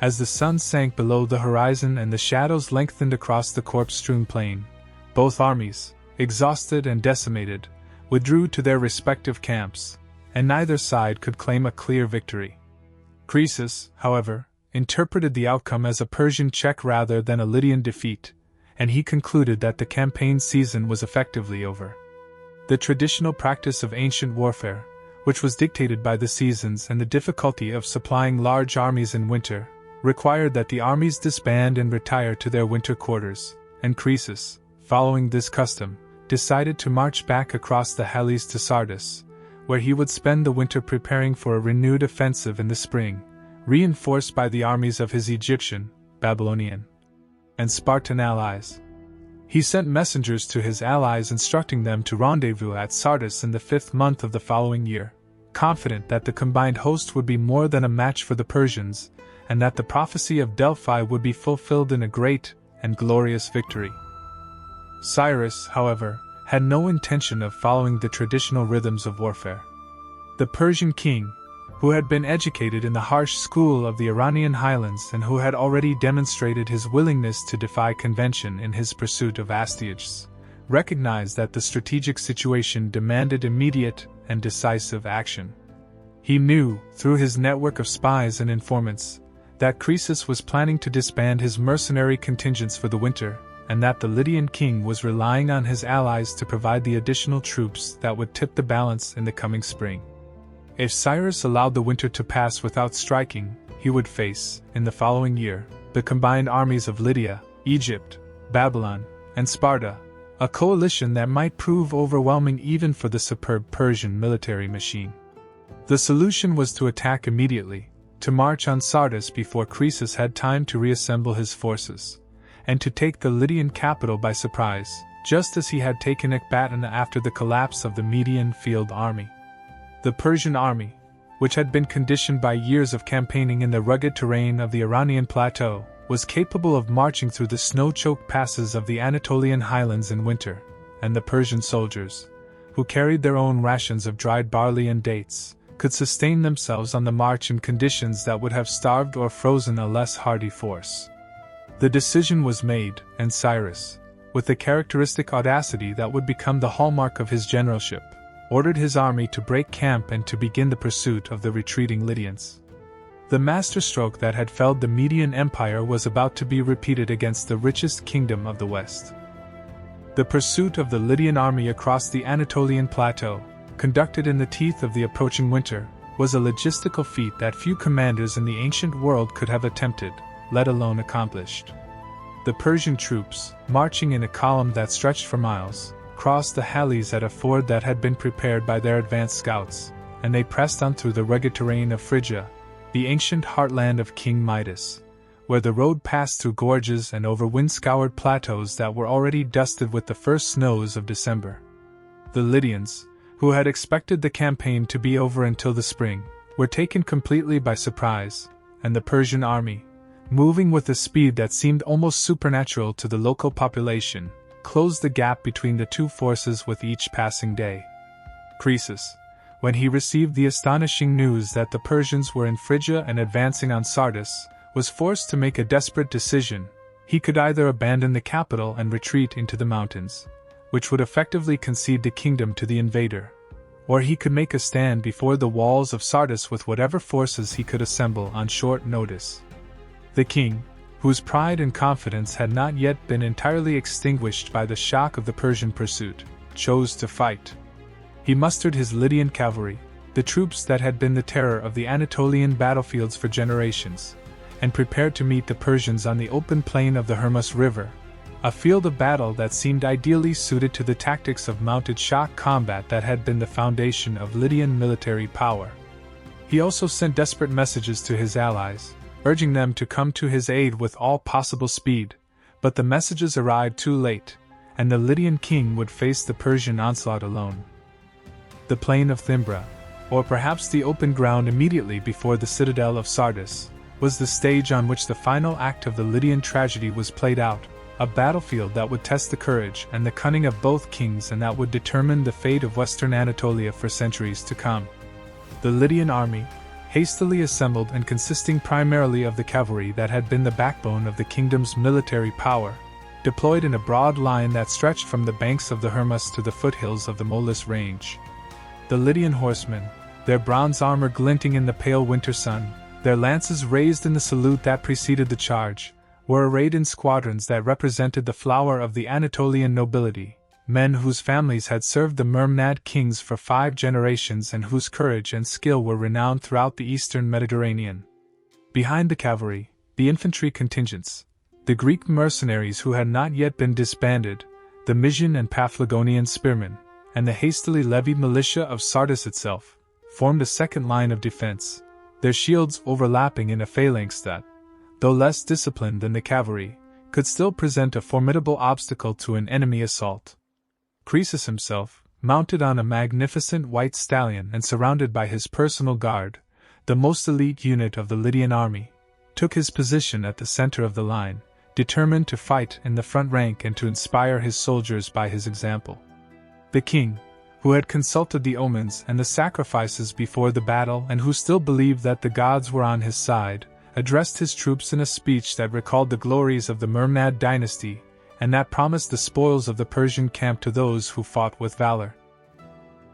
As the sun sank below the horizon and the shadows lengthened across the corpse-strewn plain, both armies, exhausted and decimated, withdrew to their respective camps, and neither side could claim a clear victory. Croesus, however, interpreted the outcome as a Persian check rather than a Lydian defeat, and he concluded that the campaign season was effectively over. The traditional practice of ancient warfare, which was dictated by the seasons and the difficulty of supplying large armies in winter, required that the armies disband and retire to their winter quarters, and Croesus, following this custom, decided to march back across the Halys to Sardis, where he would spend the winter preparing for a renewed offensive in the spring, reinforced by the armies of his Egyptian, Babylonian, and Spartan allies. He sent messengers to his allies instructing them to rendezvous at Sardis in the 5th month of the following year, confident that the combined host would be more than a match for the Persians, and that the prophecy of Delphi would be fulfilled in a great and glorious victory. Cyrus, however, had no intention of following the traditional rhythms of warfare. The Persian king, who had been educated in the harsh school of the Iranian highlands and who had already demonstrated his willingness to defy convention in his pursuit of Astyages, recognized that the strategic situation demanded immediate and decisive action. He knew, through his network of spies and informants, that Croesus was planning to disband his mercenary contingents for the winter, and that the Lydian king was relying on his allies to provide the additional troops that would tip the balance in the coming spring. If Cyrus allowed the winter to pass without striking, he would face, in the following year, the combined armies of Lydia, Egypt, Babylon, and Sparta, a coalition that might prove overwhelming even for the superb Persian military machine. The solution was to attack immediately, to march on Sardis before Croesus had time to reassemble his forces, and to take the Lydian capital by surprise, just as he had taken Ecbatana after the collapse of the Median field army. The Persian army, which had been conditioned by years of campaigning in the rugged terrain of the Iranian plateau, was capable of marching through the snow-choked passes of the Anatolian highlands in winter, and the Persian soldiers, who carried their own rations of dried barley and dates, could sustain themselves on the march in conditions that would have starved or frozen a less hardy force. The decision was made, and Cyrus, with the characteristic audacity that would become the hallmark of his generalship, ordered his army to break camp and to begin the pursuit of the retreating Lydians. The masterstroke that had felled the Median Empire was about to be repeated against the richest kingdom of the West. The pursuit of the Lydian army across the Anatolian plateau, conducted in the teeth of the approaching winter, was a logistical feat that few commanders in the ancient world could have attempted, let alone accomplished. The Persian troops, marching in a column that stretched for miles, crossed the Halys at a ford that had been prepared by their advanced scouts, and they pressed on through the rugged terrain of Phrygia, the ancient heartland of King Midas, where the road passed through gorges and over wind-scoured plateaus that were already dusted with the first snows of December. The Lydians, who had expected the campaign to be over until the spring, were taken completely by surprise, and the Persian army, moving with a speed that seemed almost supernatural to the local population, closed the gap between the two forces with each passing day. Croesus, when he received the astonishing news that the Persians were in Phrygia and advancing on Sardis, was forced to make a desperate decision. He could either abandon the capital and retreat into the mountains, which would effectively concede the kingdom to the invader, or he could make a stand before the walls of Sardis with whatever forces he could assemble on short notice. The king, whose pride and confidence had not yet been entirely extinguished by the shock of the Persian pursuit, chose to fight. He mustered his Lydian cavalry, the troops that had been the terror of the Anatolian battlefields for generations, and prepared to meet the Persians on the open plain of the Hermus River, a field of battle that seemed ideally suited to the tactics of mounted shock combat that had been the foundation of Lydian military power. He also sent desperate messages to his allies, urging them to come to his aid with all possible speed, but the messages arrived too late, and the Lydian king would face the Persian onslaught alone. The plain of Thymbra, or perhaps the open ground immediately before the citadel of Sardis, was the stage on which the final act of the Lydian tragedy was played out, a battlefield that would test the courage and the cunning of both kings and that would determine the fate of Western Anatolia for centuries to come. The Lydian army, hastily assembled and consisting primarily of the cavalry that had been the backbone of the kingdom's military power, deployed in a broad line that stretched from the banks of the Hermus to the foothills of the Molis range. The Lydian horsemen, their bronze armor glinting in the pale winter sun, their lances raised in the salute that preceded the charge, were arrayed in squadrons that represented the flower of the Anatolian nobility, men whose families had served the Mermnad kings for 5 generations and whose courage and skill were renowned throughout the eastern Mediterranean. Behind the cavalry, the infantry contingents, the Greek mercenaries who had not yet been disbanded, the Mysian and Paphlagonian spearmen, and the hastily levied militia of Sardis itself, formed a second line of defense, their shields overlapping in a phalanx that, though less disciplined than the cavalry, could still present a formidable obstacle to an enemy assault. Croesus himself, mounted on a magnificent white stallion and surrounded by his personal guard, the most elite unit of the Lydian army, took his position at the center of the line, determined to fight in the front rank and to inspire his soldiers by his example. The king, who had consulted the omens and the sacrifices before the battle and who still believed that the gods were on his side, addressed his troops in a speech that recalled the glories of the Mermnad dynasty, and that promised the spoils of the Persian camp to those who fought with valor.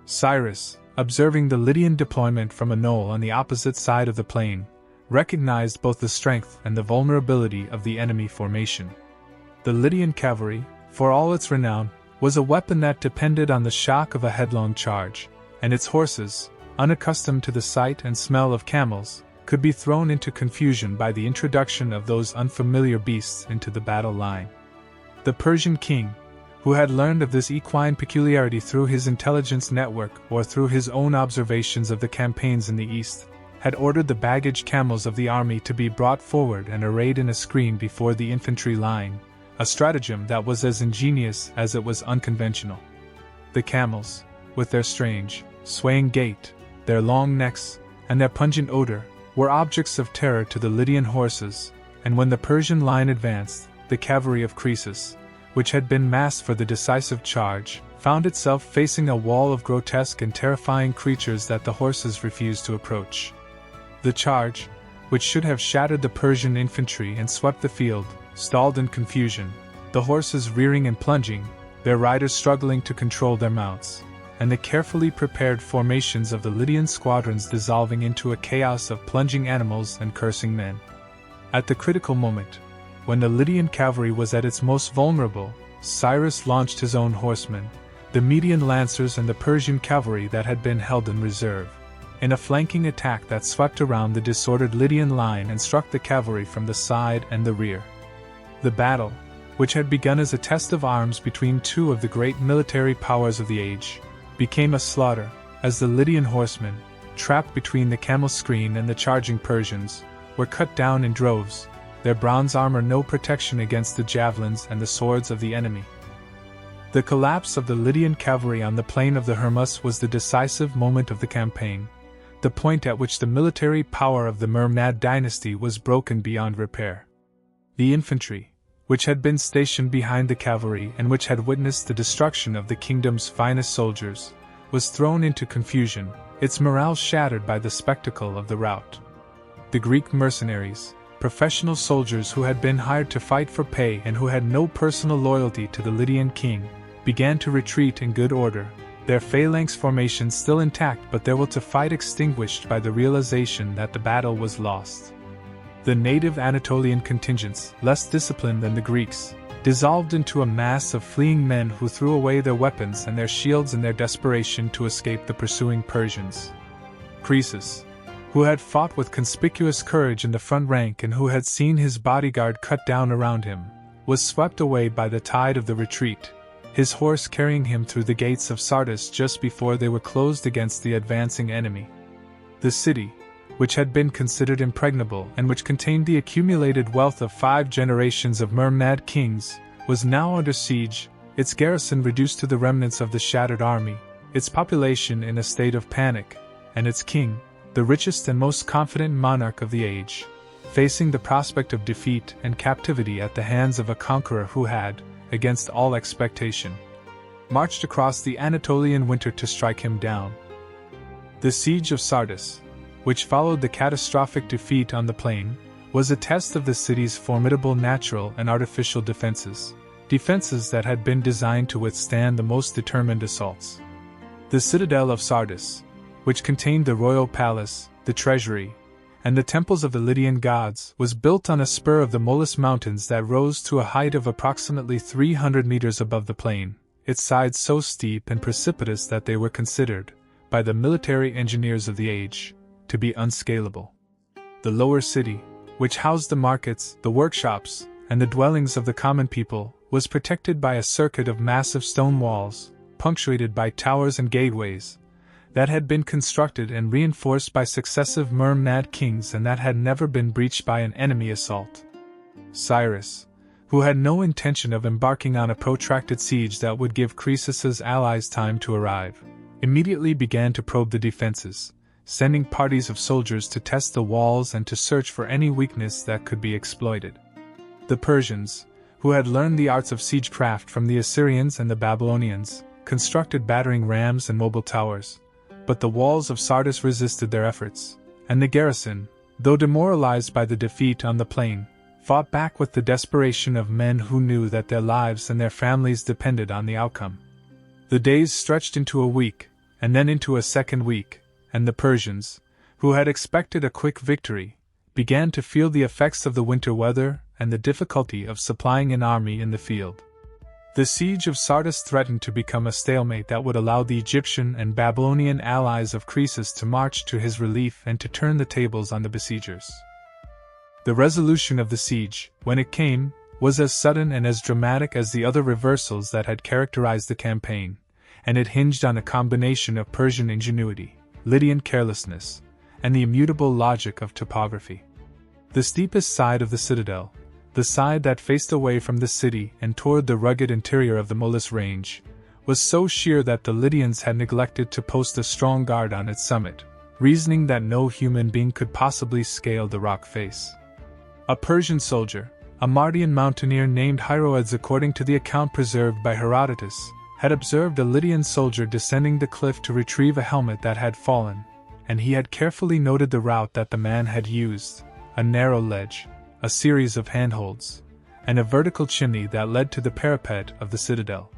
Cyrus, observing the Lydian deployment from a knoll on the opposite side of the plain, recognized both the strength and the vulnerability of the enemy formation. The Lydian cavalry, for all its renown, was a weapon that depended on the shock of a headlong charge, and its horses, unaccustomed to the sight and smell of camels, could be thrown into confusion by the introduction of those unfamiliar beasts into the battle line. The Persian king, who had learned of this equine peculiarity through his intelligence network or through his own observations of the campaigns in the east, had ordered the baggage camels of the army to be brought forward and arrayed in a screen before the infantry line, a stratagem that was as ingenious as it was unconventional. The camels, with their strange, swaying gait, their long necks, and their pungent odor, were objects of terror to the Lydian horses, and when the Persian line advanced, the cavalry of Croesus, which had been massed for the decisive charge, found itself facing a wall of grotesque and terrifying creatures that the horses refused to approach. The charge, which should have shattered the Persian infantry and swept the field, stalled in confusion, the horses rearing and plunging, their riders struggling to control their mounts, and the carefully prepared formations of the Lydian squadrons dissolving into a chaos of plunging animals and cursing men. At the critical moment, when the Lydian cavalry was at its most vulnerable, Cyrus launched his own horsemen, the Median lancers and the Persian cavalry that had been held in reserve, in a flanking attack that swept around the disordered Lydian line and struck the cavalry from the side and the rear. The battle, which had begun as a test of arms between two of the great military powers of the age, became a slaughter, as the Lydian horsemen, trapped between the camel screen and the charging Persians, were cut down in droves, their bronze armor no protection against the javelins and the swords of the enemy. The collapse of the Lydian cavalry on the plain of the Hermus was the decisive moment of the campaign, the point at which the military power of the Mermnad dynasty was broken beyond repair. The infantry, which had been stationed behind the cavalry and which had witnessed the destruction of the kingdom's finest soldiers, was thrown into confusion, its morale shattered by the spectacle of the rout. The Greek mercenaries, professional soldiers who had been hired to fight for pay and who had no personal loyalty to the Lydian king, began to retreat in good order, their phalanx formation still intact but their will to fight extinguished by the realization that the battle was lost. The native Anatolian contingents, less disciplined than the Greeks, dissolved into a mass of fleeing men who threw away their weapons and their shields in their desperation to escape the pursuing Persians. Croesus, who had fought with conspicuous courage in the front rank and who had seen his bodyguard cut down around him, was swept away by the tide of the retreat, his horse carrying him through the gates of Sardis just before they were closed against the advancing enemy. The city, which had been considered impregnable and which contained the accumulated wealth of 5 generations of Mermnad kings, was now under siege, its garrison reduced to the remnants of the shattered army, its population in a state of panic, and its king, the richest and most confident monarch of the age, facing the prospect of defeat and captivity at the hands of a conqueror who had, against all expectation, marched across the Anatolian winter to strike him down. The siege of Sardis, which followed the catastrophic defeat on the plain, was a test of the city's formidable natural and artificial defenses that had been designed to withstand the most determined assaults. The Citadel of Sardis, which contained the royal palace, the treasury, and the temples of the Lydian gods, was built on a spur of the Molus Mountains that rose to a height of approximately 300 meters above the plain, its sides so steep and precipitous that they were considered, by the military engineers of the age, to be unscalable. The lower city, which housed the markets, the workshops, and the dwellings of the common people, was protected by a circuit of massive stone walls, punctuated by towers and gateways, that had been constructed and reinforced by successive Mermnad kings and that had never been breached by an enemy assault. Cyrus, who had no intention of embarking on a protracted siege that would give Croesus's allies time to arrive, immediately began to probe the defenses, sending parties of soldiers to test the walls and to search for any weakness that could be exploited. The Persians, who had learned the arts of siegecraft from the Assyrians and the Babylonians, constructed battering rams and mobile towers, but the walls of Sardis resisted their efforts, and the garrison, though demoralized by the defeat on the plain, fought back with the desperation of men who knew that their lives and their families depended on the outcome. The days stretched into a week, and then into a second week, and the Persians, who had expected a quick victory, began to feel the effects of the winter weather and the difficulty of supplying an army in the field. The siege of Sardis threatened to become a stalemate that would allow the Egyptian and Babylonian allies of Croesus to march to his relief and to turn the tables on the besiegers. The resolution of the siege, when it came, was as sudden and as dramatic as the other reversals that had characterized the campaign, and it hinged on a combination of Persian ingenuity, Lydian carelessness, and the immutable logic of topography. The steepest side of the citadel, The side that faced away from the city and toward the rugged interior of the Molus range was so sheer that the Lydians had neglected to post a strong guard on its summit, reasoning that no human being could possibly scale the rock face. A Persian soldier, a Mardian mountaineer named Hieroedes, according to the account preserved by Herodotus, had observed a Lydian soldier descending the cliff to retrieve a helmet that had fallen, and he had carefully noted the route that the man had used: a narrow ledge, a series of handholds, and a vertical chimney that led to the parapet of the citadel.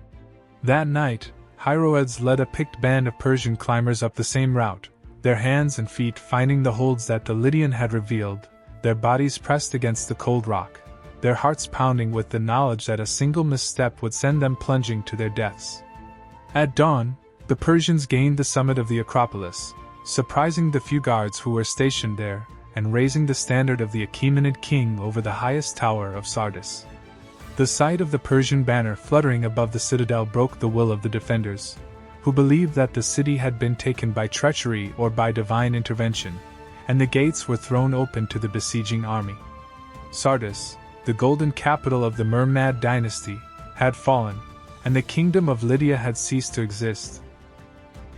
That night, Hieroedes led a picked band of Persian climbers up the same route, their hands and feet finding the holds that the Lydian had revealed, their bodies pressed against the cold rock, their hearts pounding with the knowledge that a single misstep would send them plunging to their deaths. At dawn, the Persians gained the summit of the Acropolis, surprising the few guards who were stationed there, and raising the standard of the Achaemenid king over the highest tower of Sardis. The sight of the Persian banner fluttering above the citadel broke the will of the defenders, who believed that the city had been taken by treachery or by divine intervention, and the gates were thrown open to the besieging army. Sardis, the golden capital of the Mermnad dynasty, had fallen, and the kingdom of Lydia had ceased to exist.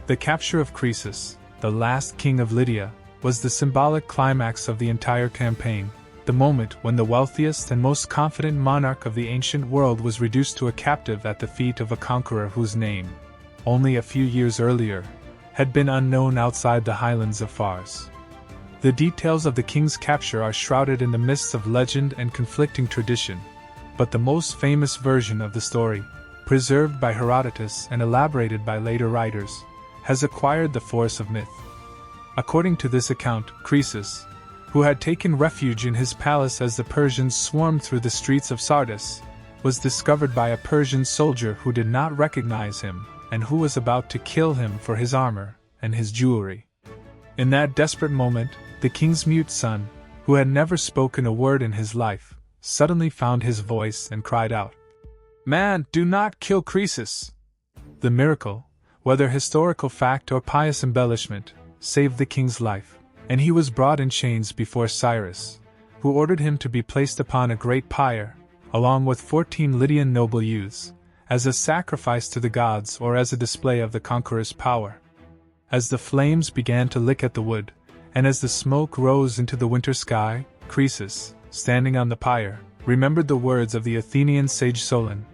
The capture of Croesus, the last king of Lydia, was the symbolic climax of the entire campaign, the moment when the wealthiest and most confident monarch of the ancient world was reduced to a captive at the feet of a conqueror whose name, only a few years earlier, had been unknown outside the highlands of Fars. The details of the king's capture are shrouded in the mists of legend and conflicting tradition, but the most famous version of the story, preserved by Herodotus and elaborated by later writers, has acquired the force of myth. According to this account, Croesus, who had taken refuge in his palace as the Persians swarmed through the streets of Sardis, was discovered by a Persian soldier who did not recognize him, and who was about to kill him for his armor and his jewelry. In that desperate moment, the king's mute son, who had never spoken a word in his life, suddenly found his voice and cried out, "Man, do not kill Croesus!" The miracle, whether historical fact or pious embellishment, saved the king's life, and he was brought in chains before Cyrus, who ordered him to be placed upon a great pyre, along with 14 Lydian noble youths, as a sacrifice to the gods or as a display of the conqueror's power. As the flames began to lick at the wood, and as the smoke rose into the winter sky, Croesus, standing on the pyre, remembered the words of the Athenian sage Solon,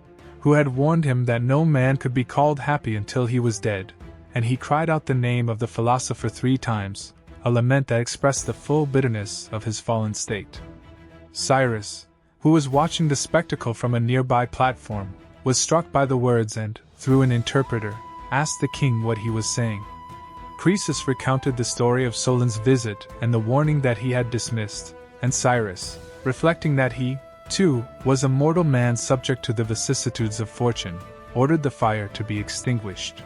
who had warned him that no man could be called happy until he was dead, and he cried out the name of the philosopher 3 times, a lament that expressed the full bitterness of his fallen state. Cyrus, who was watching the spectacle from a nearby platform, was struck by the words and, through an interpreter, asked the king what he was saying. Croesus recounted the story of Solon's visit and the warning that he had dismissed, and Cyrus, reflecting that he, too, was a mortal man subject to the vicissitudes of fortune, ordered the fire to be extinguished.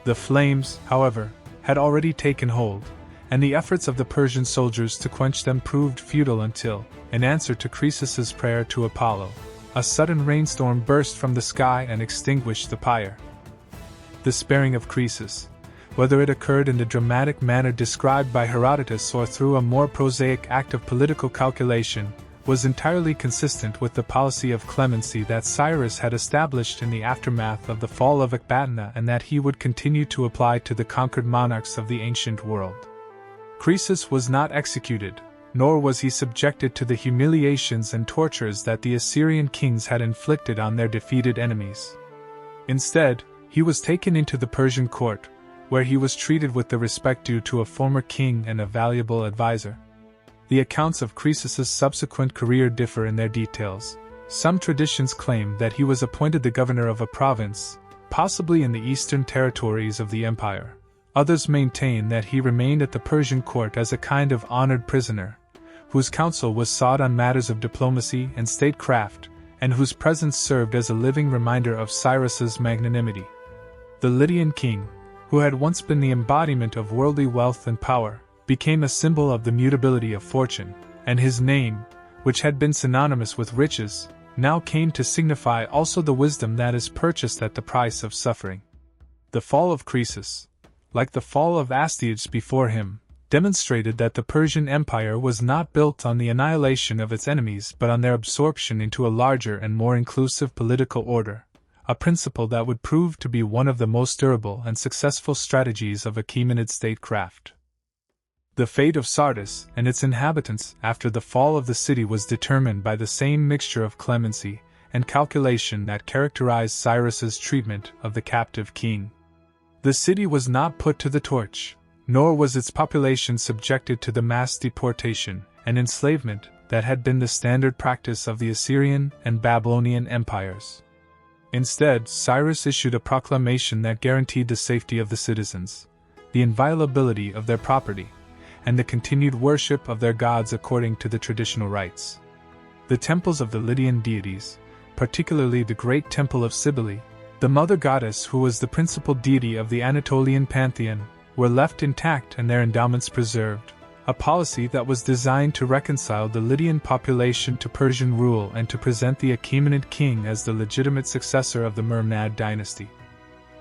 The flames, however, had already taken hold, and the efforts of the Persian soldiers to quench them proved futile until, in answer to Croesus's prayer to Apollo, a sudden rainstorm burst from the sky and extinguished the pyre. The sparing of Croesus, whether it occurred in the dramatic manner described by Herodotus or through a more prosaic act of political calculation, was entirely consistent with the policy of clemency that Cyrus had established in the aftermath of the fall of Ecbatana and that he would continue to apply to the conquered monarchs of the ancient world. Croesus was not executed, nor was he subjected to the humiliations and tortures that the Assyrian kings had inflicted on their defeated enemies. Instead, he was taken into the Persian court, where he was treated with the respect due to a former king and a valuable advisor. The accounts of Croesus's subsequent career differ in their details. Some traditions claim that he was appointed the governor of a province, possibly in the eastern territories of the empire. Others maintain that he remained at the Persian court as a kind of honored prisoner, whose counsel was sought on matters of diplomacy and statecraft, and whose presence served as a living reminder of Cyrus's magnanimity. The Lydian king, who had once been the embodiment of worldly wealth and power, became a symbol of the mutability of fortune, and his name, which had been synonymous with riches, now came to signify also the wisdom that is purchased at the price of suffering. The fall of Croesus, like the fall of Astyages before him, demonstrated that the Persian Empire was not built on the annihilation of its enemies but on their absorption into a larger and more inclusive political order, a principle that would prove to be one of the most durable and successful strategies of Achaemenid statecraft. The fate of Sardis and its inhabitants after the fall of the city was determined by the same mixture of clemency and calculation that characterized Cyrus's treatment of the captive king. The city was not put to the torch, nor was its population subjected to the mass deportation and enslavement that had been the standard practice of the Assyrian and Babylonian empires. Instead, Cyrus issued a proclamation that guaranteed the safety of the citizens, the inviolability of their property, and the continued worship of their gods according to the traditional rites. The temples of the Lydian deities, particularly the great temple of Cybele, the mother goddess who was the principal deity of the Anatolian pantheon, were left intact and their endowments preserved, a policy that was designed to reconcile the Lydian population to Persian rule and to present the Achaemenid king as the legitimate successor of the Mermnad dynasty.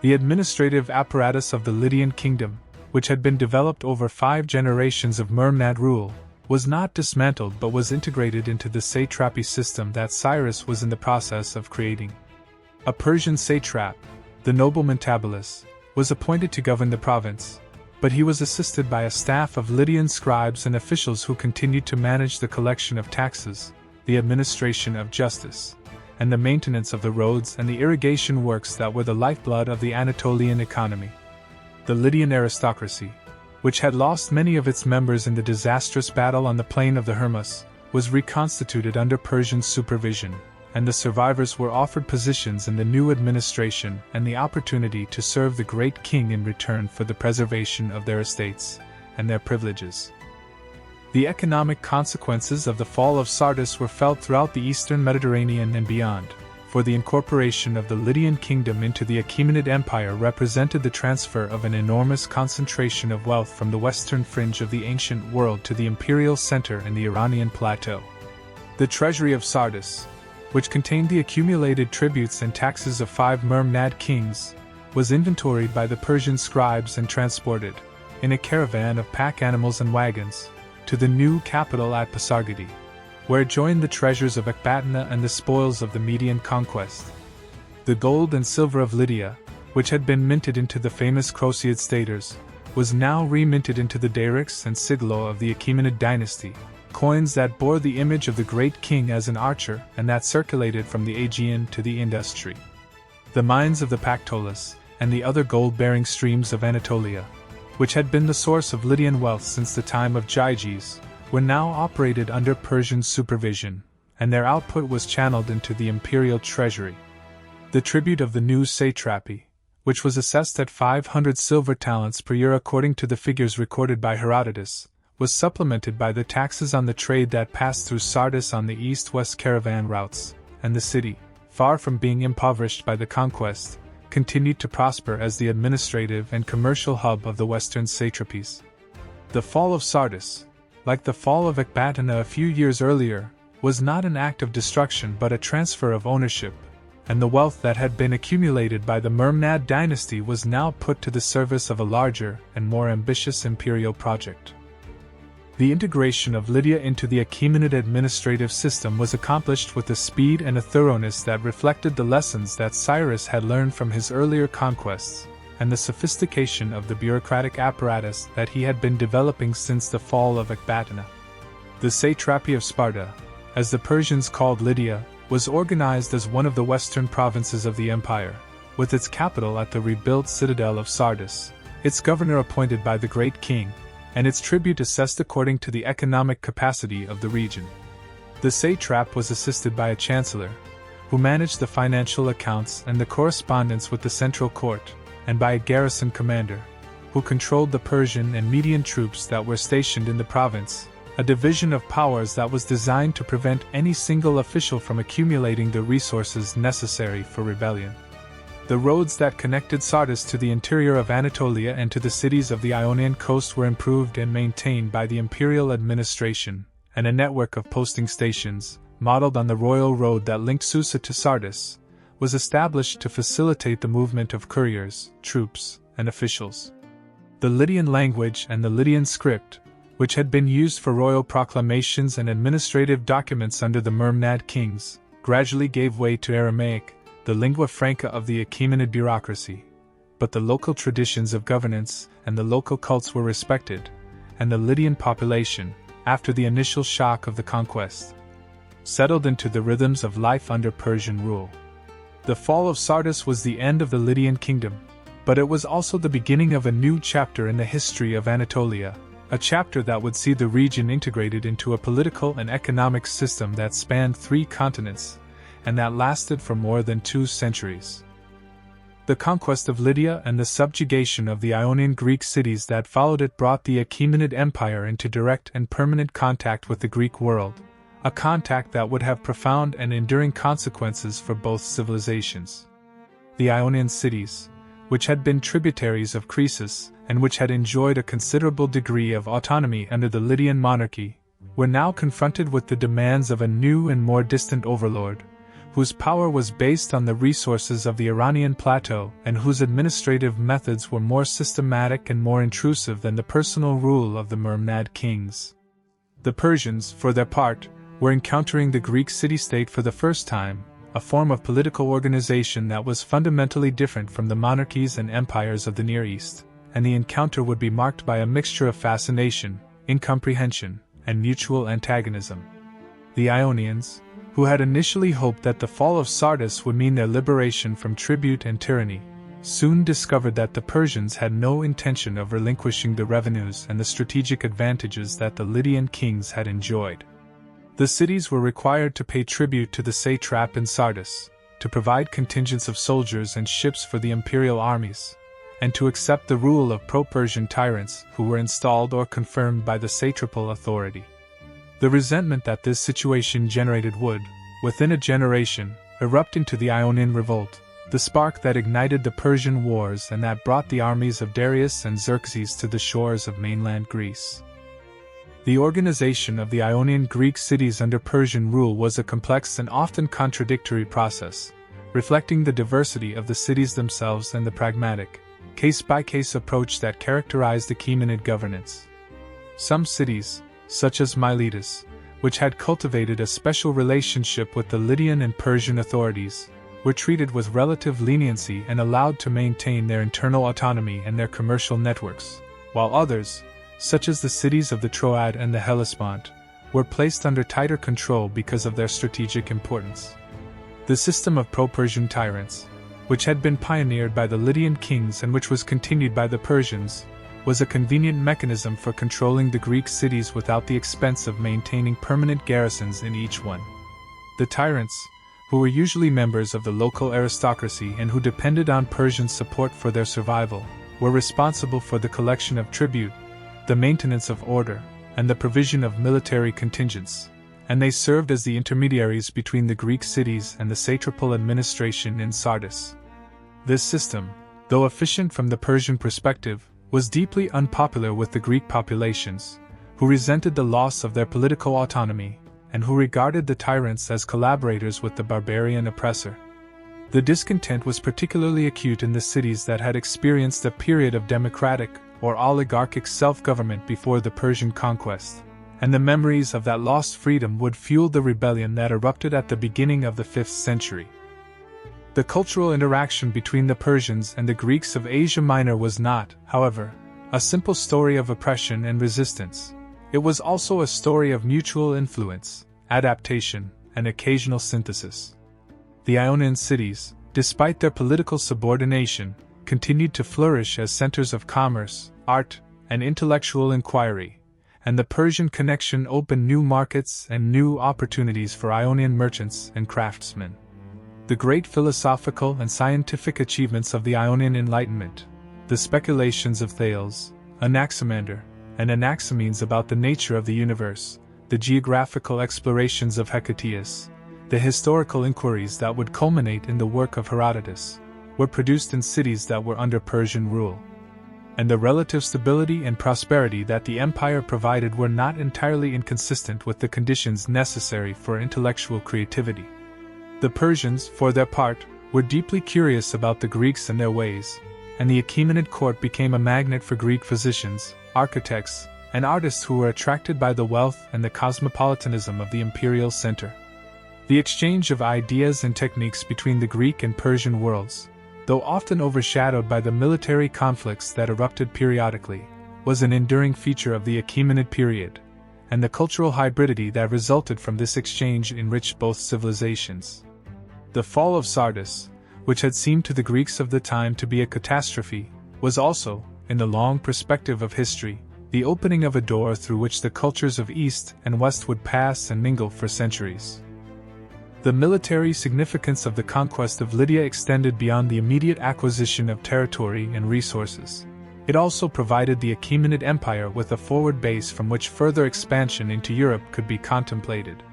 The administrative apparatus of the Lydian kingdom, which had been developed over 5 generations of Mermnad rule, was not dismantled but was integrated into the satrapy system that Cyrus was in the process of creating. A Persian satrap, the nobleman Tabalus, was appointed to govern the province, but he was assisted by a staff of Lydian scribes and officials who continued to manage the collection of taxes, the administration of justice, and the maintenance of the roads and the irrigation works that were the lifeblood of the Anatolian economy. The Lydian aristocracy, which had lost many of its members in the disastrous battle on the plain of the Hermus, was reconstituted under Persian supervision, and the survivors were offered positions in the new administration and the opportunity to serve the great king in return for the preservation of their estates and their privileges. The economic consequences of the fall of Sardis were felt throughout the eastern Mediterranean and beyond, for the incorporation of the Lydian kingdom into the Achaemenid Empire represented the transfer of an enormous concentration of wealth from the western fringe of the ancient world to the imperial center in the Iranian plateau. The treasury of Sardis, which contained the accumulated tributes and taxes of 5 Mermnad kings, was inventoried by the Persian scribes and transported, in a caravan of pack animals and wagons, to the new capital at Pasargadae, where it joined the treasures of Ecbatana and the spoils of the Median conquest. The gold and silver of Lydia, which had been minted into the famous Croesus staters, was now reminted into the darics and sigillo of the Achaemenid dynasty, coins that bore the image of the great king as an archer and that circulated from the Aegean to the Indus. The mines of the Pactolus and the other gold-bearing streams of Anatolia, which had been the source of Lydian wealth since the time of Gyges, were now operated under Persian supervision, and their output was channeled into the imperial treasury. The tribute of the new satrapy, which was assessed at 500 silver talents per year according to the figures recorded by Herodotus, was supplemented by the taxes on the trade that passed through Sardis on the east-west caravan routes, and the city, far from being impoverished by the conquest, continued to prosper as the administrative and commercial hub of the western satrapies. The fall of Sardis, like the fall of Ecbatana a few years earlier, was not an act of destruction but a transfer of ownership, and the wealth that had been accumulated by the Mermnad dynasty was now put to the service of a larger and more ambitious imperial project. The integration of Lydia into the Achaemenid administrative system was accomplished with a speed and a thoroughness that reflected the lessons that Cyrus had learned from his earlier conquests, and the sophistication of the bureaucratic apparatus that he had been developing since the fall of Ecbatana. The satrapy of Sparta, as the Persians called Lydia, was organized as one of the western provinces of the empire, with its capital at the rebuilt citadel of Sardis, its governor appointed by the great king, and its tribute assessed according to the economic capacity of the region. The satrap was assisted by a chancellor, who managed the financial accounts and the correspondence with the central court, and by a garrison commander, who controlled the Persian and Median troops that were stationed in the province, a division of powers that was designed to prevent any single official from accumulating the resources necessary for rebellion. The roads that connected Sardis to the interior of Anatolia and to the cities of the Ionian coast were improved and maintained by the imperial administration, and a network of posting stations, modeled on the royal road that linked Susa to Sardis, was established to facilitate the movement of couriers, troops, and officials. The Lydian language and the Lydian script, which had been used for royal proclamations and administrative documents under the Myrmnad kings, gradually gave way to Aramaic, the lingua franca of the Achaemenid bureaucracy. But the local traditions of governance and the local cults were respected, and the Lydian population, after the initial shock of the conquest, settled into the rhythms of life under Persian rule. The fall of Sardis was the end of the Lydian kingdom, but it was also the beginning of a new chapter in the history of Anatolia, a chapter that would see the region integrated into a political and economic system that spanned 3 continents, and that lasted for more than 2 centuries. The conquest of Lydia and the subjugation of the Ionian Greek cities that followed it brought the Achaemenid Empire into direct and permanent contact with the Greek world, a contact that would have profound and enduring consequences for both civilizations. The Ionian cities, which had been tributaries of Croesus and which had enjoyed a considerable degree of autonomy under the Lydian monarchy, were now confronted with the demands of a new and more distant overlord, whose power was based on the resources of the Iranian plateau and whose administrative methods were more systematic and more intrusive than the personal rule of the Myrmnad kings. The Persians, for their part, were encountering the Greek city-state for the first time, a form of political organization that was fundamentally different from the monarchies and empires of the Near East, and the encounter would be marked by a mixture of fascination, incomprehension, and mutual antagonism. The Ionians, who had initially hoped that the fall of Sardis would mean their liberation from tribute and tyranny, soon discovered that the Persians had no intention of relinquishing the revenues and the strategic advantages that the Lydian kings had enjoyed. The cities were required to pay tribute to the satrap in Sardis, to provide contingents of soldiers and ships for the imperial armies, and to accept the rule of pro-Persian tyrants who were installed or confirmed by the satrapal authority. The resentment that this situation generated would, within a generation, erupt into the Ionian revolt, the spark that ignited the Persian wars and that brought the armies of Darius and Xerxes to the shores of mainland Greece. The organization of the Ionian Greek cities under Persian rule was a complex and often contradictory process, reflecting the diversity of the cities themselves and the pragmatic, case-by-case approach that characterized Achaemenid governance. Some cities, such as Miletus, which had cultivated a special relationship with the Lydian and Persian authorities, were treated with relative leniency and allowed to maintain their internal autonomy and their commercial networks, while others, such as the cities of the Troad and the Hellespont, were placed under tighter control because of their strategic importance. The system of pro-Persian tyrants, which had been pioneered by the Lydian kings and which was continued by the Persians, was a convenient mechanism for controlling the Greek cities without the expense of maintaining permanent garrisons in each one. The tyrants, who were usually members of the local aristocracy and who depended on Persian support for their survival, were responsible for the collection of tribute, the maintenance of order, and the provision of military contingents, and they served as the intermediaries between the Greek cities and the satrapal administration in Sardis. This system, though efficient from the Persian perspective, was deeply unpopular with the Greek populations, who resented the loss of their political autonomy, and who regarded the tyrants as collaborators with the barbarian oppressor. The discontent was particularly acute in the cities that had experienced a period of democratic or oligarchic self-government before the Persian conquest, and the memories of that lost freedom would fuel the rebellion that erupted at the beginning of the 5th century. The cultural interaction between the Persians and the Greeks of Asia Minor was not, however, a simple story of oppression and resistance. It was also a story of mutual influence, adaptation, and occasional synthesis. The Ionian cities, despite their political subordination, continued to flourish as centers of commerce, art, and intellectual inquiry, and the Persian connection opened new markets and new opportunities for Ionian merchants and craftsmen. The great philosophical and scientific achievements of the Ionian Enlightenment, the speculations of Thales, Anaximander, and Anaximenes about the nature of the universe, the geographical explorations of Hecataeus, the historical inquiries that would culminate in the work of Herodotus, were produced in cities that were under Persian rule. And the relative stability and prosperity that the empire provided were not entirely inconsistent with the conditions necessary for intellectual creativity. The Persians, for their part, were deeply curious about the Greeks and their ways, and the Achaemenid court became a magnet for Greek physicians, architects, and artists who were attracted by the wealth and the cosmopolitanism of the imperial center. The exchange of ideas and techniques between the Greek and Persian worlds, though often overshadowed by the military conflicts that erupted periodically, was an enduring feature of the Achaemenid period, and the cultural hybridity that resulted from this exchange enriched both civilizations. The fall of Sardis, which had seemed to the Greeks of the time to be a catastrophe, was also, in the long perspective of history, the opening of a door through which the cultures of East and West would pass and mingle for centuries. The military significance of the conquest of Lydia extended beyond the immediate acquisition of territory and resources. It also provided the Achaemenid Empire with a forward base from which further expansion into Europe could be contemplated.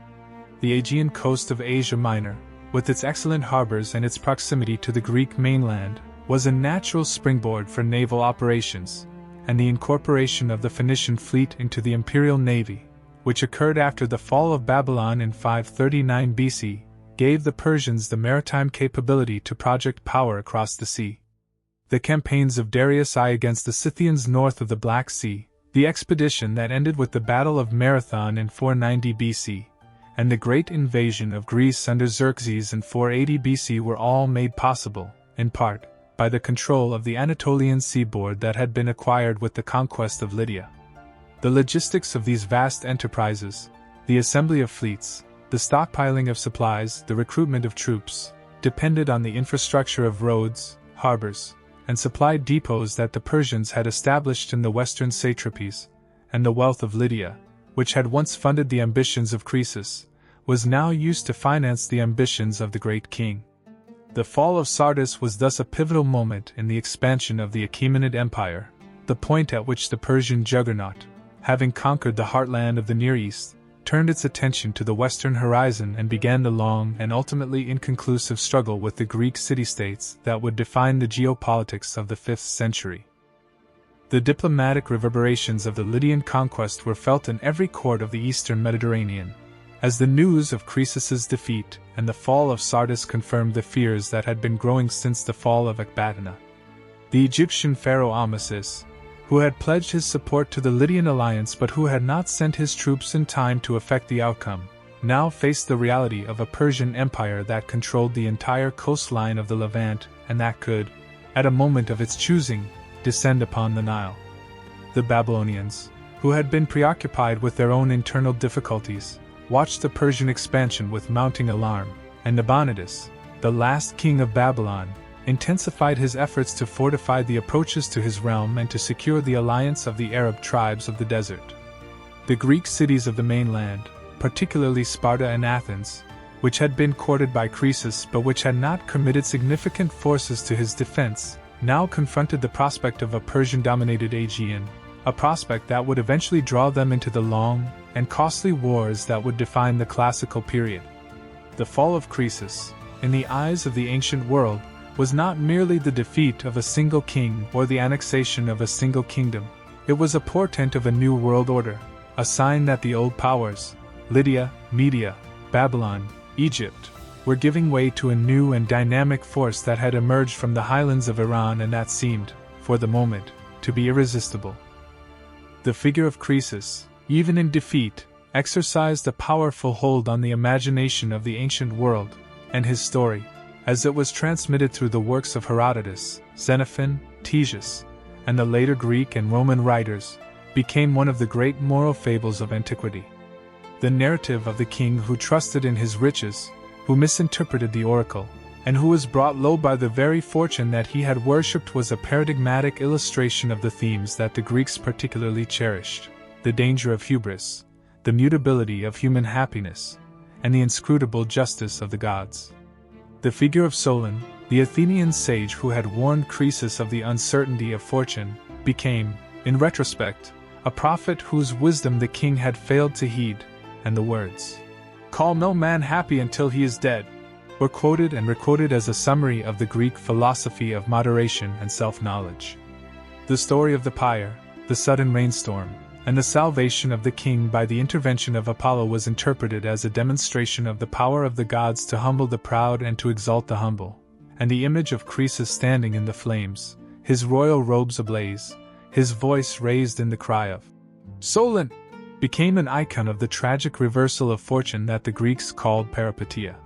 The Aegean coast of Asia Minor, with its excellent harbors and its proximity to the Greek mainland, was a natural springboard for naval operations, and the incorporation of the Phoenician fleet into the imperial navy, which occurred after the fall of Babylon in 539 BC, gave the Persians the maritime capability to project power across the sea. The campaigns of Darius I against the Scythians north of the Black Sea, the expedition that ended with the Battle of Marathon in 490 BC, and the great invasion of Greece under Xerxes in 480 BC were all made possible, in part, by the control of the Anatolian seaboard that had been acquired with the conquest of Lydia. The logistics of these vast enterprises, the assembly of fleets, the stockpiling of supplies, the recruitment of troops, depended on the infrastructure of roads, harbors, and supply depots that the Persians had established in the western satrapies, and the wealth of Lydia, which had once funded the ambitions of Croesus, was now used to finance the ambitions of the great king. The fall of Sardis was thus a pivotal moment in the expansion of the Achaemenid Empire, the point at which the Persian juggernaut, having conquered the heartland of the Near East, turned its attention to the western horizon and began the long and ultimately inconclusive struggle with the Greek city-states that would define the geopolitics of the 5th century. The diplomatic reverberations of the Lydian conquest were felt in every court of the eastern Mediterranean, as the news of Croesus's defeat and the fall of Sardis confirmed the fears that had been growing since the fall of Ecbatana. The Egyptian pharaoh Amasis, who had pledged his support to the Lydian alliance but who had not sent his troops in time to effect the outcome, now faced the reality of a Persian empire that controlled the entire coastline of the Levant and that could, at a moment of its choosing, descend upon the Nile. The Babylonians, who had been preoccupied with their own internal difficulties, watched the Persian expansion with mounting alarm, and Nabonidus, the last king of Babylon, intensified his efforts to fortify the approaches to his realm and to secure the alliance of the Arab tribes of the desert. The Greek cities of the mainland, particularly Sparta and Athens, which had been courted by Croesus but which had not committed significant forces to his defense, now confronted the prospect of a Persian-dominated Aegean, a prospect that would eventually draw them into the long and costly wars that would define the classical period. The fall of Croesus, in the eyes of the ancient world, was not merely the defeat of a single king or the annexation of a single kingdom. It was a portent of a new world order, a sign that the old powers, Lydia, Media, Babylon, Egypt, were giving way to a new and dynamic force that had emerged from the highlands of Iran and that seemed, for the moment, to be irresistible. The figure of Croesus, even in defeat, exercised a powerful hold on the imagination of the ancient world, and his story, as it was transmitted through the works of Herodotus, Xenophon, Ctesias, and the later Greek and Roman writers, became one of the great moral fables of antiquity. The narrative of the king who trusted in his riches, who misinterpreted the oracle, and who was brought low by the very fortune that he had worshipped was a paradigmatic illustration of the themes that the Greeks particularly cherished: the danger of hubris, the mutability of human happiness, and the inscrutable justice of the gods. The figure of Solon, the Athenian sage who had warned Croesus of the uncertainty of fortune, became, in retrospect, a prophet whose wisdom the king had failed to heed, and the words, "Call no man happy until he is dead," were quoted and requoted as a summary of the Greek philosophy of moderation and self-knowledge. The story of the Pyre, the sudden rainstorm, and the salvation of the king by the intervention of Apollo was interpreted as a demonstration of the power of the gods to humble the proud and to exalt the humble, and the image of Croesus standing in the flames, his royal robes ablaze, his voice raised in the cry of Solon became an icon of the tragic reversal of fortune that the Greeks called peripeteia.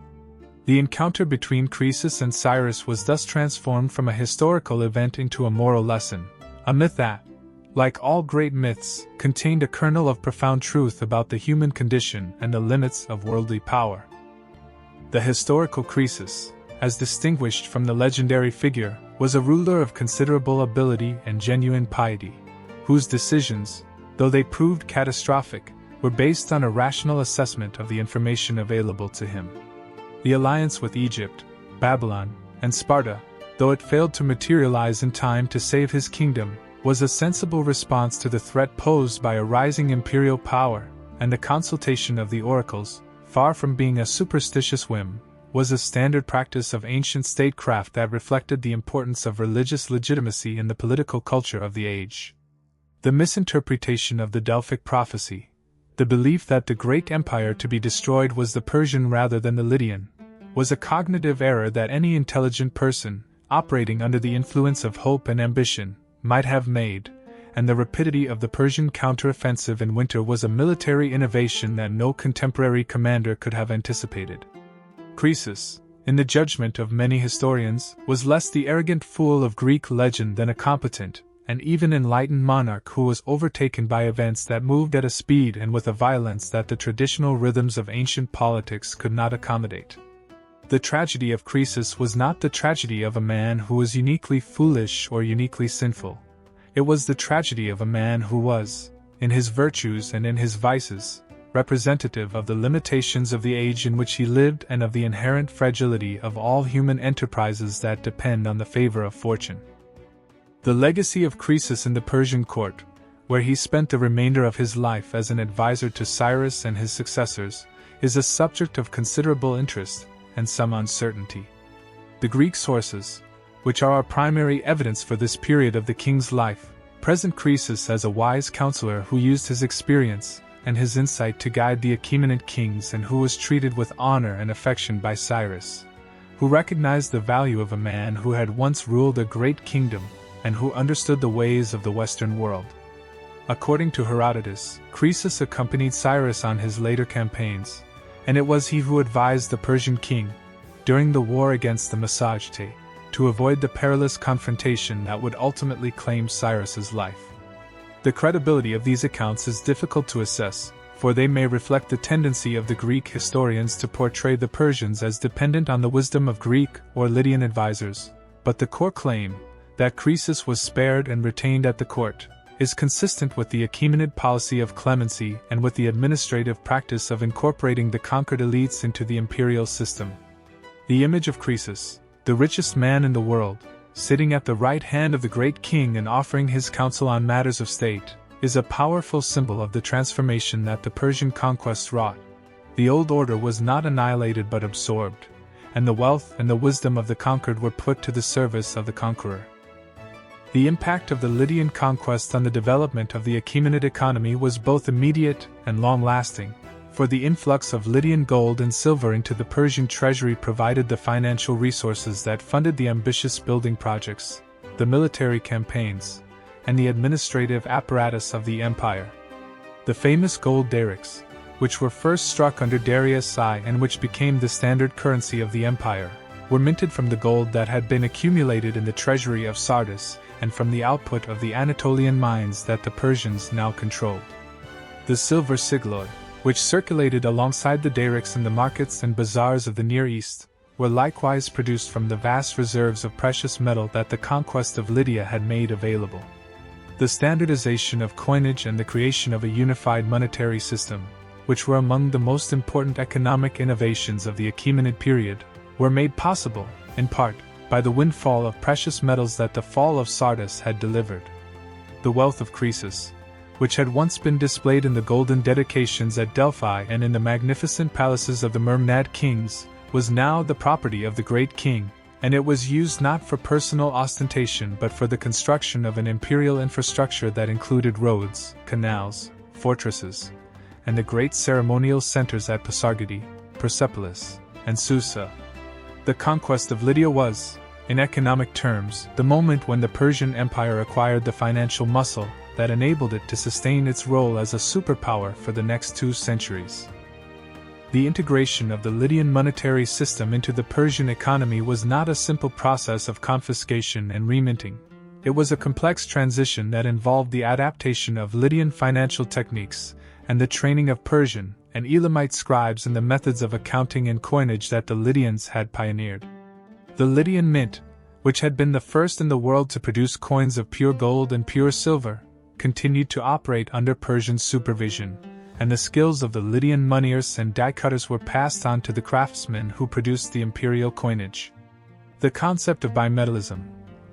The encounter between Croesus and Cyrus was thus transformed from a historical event into a moral lesson, a myth that, like all great myths, contained a kernel of profound truth about the human condition and the limits of worldly power. The historical Croesus, as distinguished from the legendary figure, was a ruler of considerable ability and genuine piety, whose decisions, though they proved catastrophic, were based on a rational assessment of the information available to him. The alliance with Egypt, Babylon, and Sparta, though it failed to materialize in time to save his kingdom, was a sensible response to the threat posed by a rising imperial power, and the consultation of the oracles, far from being a superstitious whim, was a standard practice of ancient statecraft that reflected the importance of religious legitimacy in the political culture of the age. The misinterpretation of the Delphic prophecy, the belief that the great empire to be destroyed was the Persian rather than the Lydian, was a cognitive error that any intelligent person, operating under the influence of hope and ambition, might have made, and the rapidity of the Persian counteroffensive in winter was a military innovation that no contemporary commander could have anticipated. Croesus, in the judgment of many historians, was less the arrogant fool of Greek legend than a competent, and even enlightened monarch who was overtaken by events that moved at a speed and with a violence that the traditional rhythms of ancient politics could not accommodate. The tragedy of Croesus was not the tragedy of a man who was uniquely foolish or uniquely sinful. It was the tragedy of a man who was, in his virtues and in his vices, representative of the limitations of the age in which he lived and of the inherent fragility of all human enterprises that depend on the favor of fortune. The legacy of Croesus in the Persian court, where he spent the remainder of his life as an advisor to Cyrus and his successors, is a subject of considerable interest and some uncertainty. The Greek sources, which are our primary evidence for this period of the king's life, present Croesus as a wise counselor who used his experience and his insight to guide the Achaemenid kings and who was treated with honor and affection by Cyrus, who recognized the value of a man who had once ruled a great kingdom and who understood the ways of the Western world. According to Herodotus, Croesus accompanied Cyrus on his later campaigns, and it was he who advised the Persian king, during the war against the Masterstroke, to avoid the perilous confrontation that would ultimately claim Cyrus's life. The credibility of these accounts is difficult to assess, for they may reflect the tendency of the Greek historians to portray the Persians as dependent on the wisdom of Greek or Lydian advisors, but the core claim, that Croesus was spared and retained at the court, is consistent with the Achaemenid policy of clemency and with the administrative practice of incorporating the conquered elites into the imperial system. The image of Croesus, the richest man in the world, sitting at the right hand of the great king and offering his counsel on matters of state, is a powerful symbol of the transformation that the Persian conquest wrought. The old order was not annihilated but absorbed, and the wealth and the wisdom of the conquered were put to the service of the conqueror. The impact of the Lydian conquest on the development of the Achaemenid economy was both immediate and long-lasting, for the influx of Lydian gold and silver into the Persian treasury provided the financial resources that funded the ambitious building projects, the military campaigns, and the administrative apparatus of the empire. The famous gold darics, which were first struck under Darius I and which became the standard currency of the empire, were minted from the gold that had been accumulated in the treasury of Sardis and from the output of the Anatolian mines that the Persians now controlled. The silver sigilloi, which circulated alongside the darics in the markets and bazaars of the Near East, were likewise produced from the vast reserves of precious metal that the conquest of Lydia had made available. The standardization of coinage and the creation of a unified monetary system, which were among the most important economic innovations of the Achaemenid period, were made possible, in part, by the windfall of precious metals that the fall of Sardis had delivered. The wealth of Croesus, which had once been displayed in the golden dedications at Delphi and in the magnificent palaces of the Mermnad kings, was now the property of the great king, and it was used not for personal ostentation but for the construction of an imperial infrastructure that included roads, canals, fortresses, and the great ceremonial centers at Pasargadae, Persepolis, and Susa. The conquest of Lydia was, in economic terms, the moment when the Persian Empire acquired the financial muscle that enabled it to sustain its role as a superpower for the next 2 centuries. The integration of the Lydian monetary system into the Persian economy was not a simple process of confiscation and reminting. It was a complex transition that involved the adaptation of Lydian financial techniques and the training of Persian and Elamite scribes in the methods of accounting and coinage that the Lydians had pioneered. The Lydian mint, which had been the first in the world to produce coins of pure gold and pure silver, continued to operate under Persian supervision, and the skills of the Lydian moneyers and die-cutters were passed on to the craftsmen who produced the imperial coinage. The concept of bimetallism,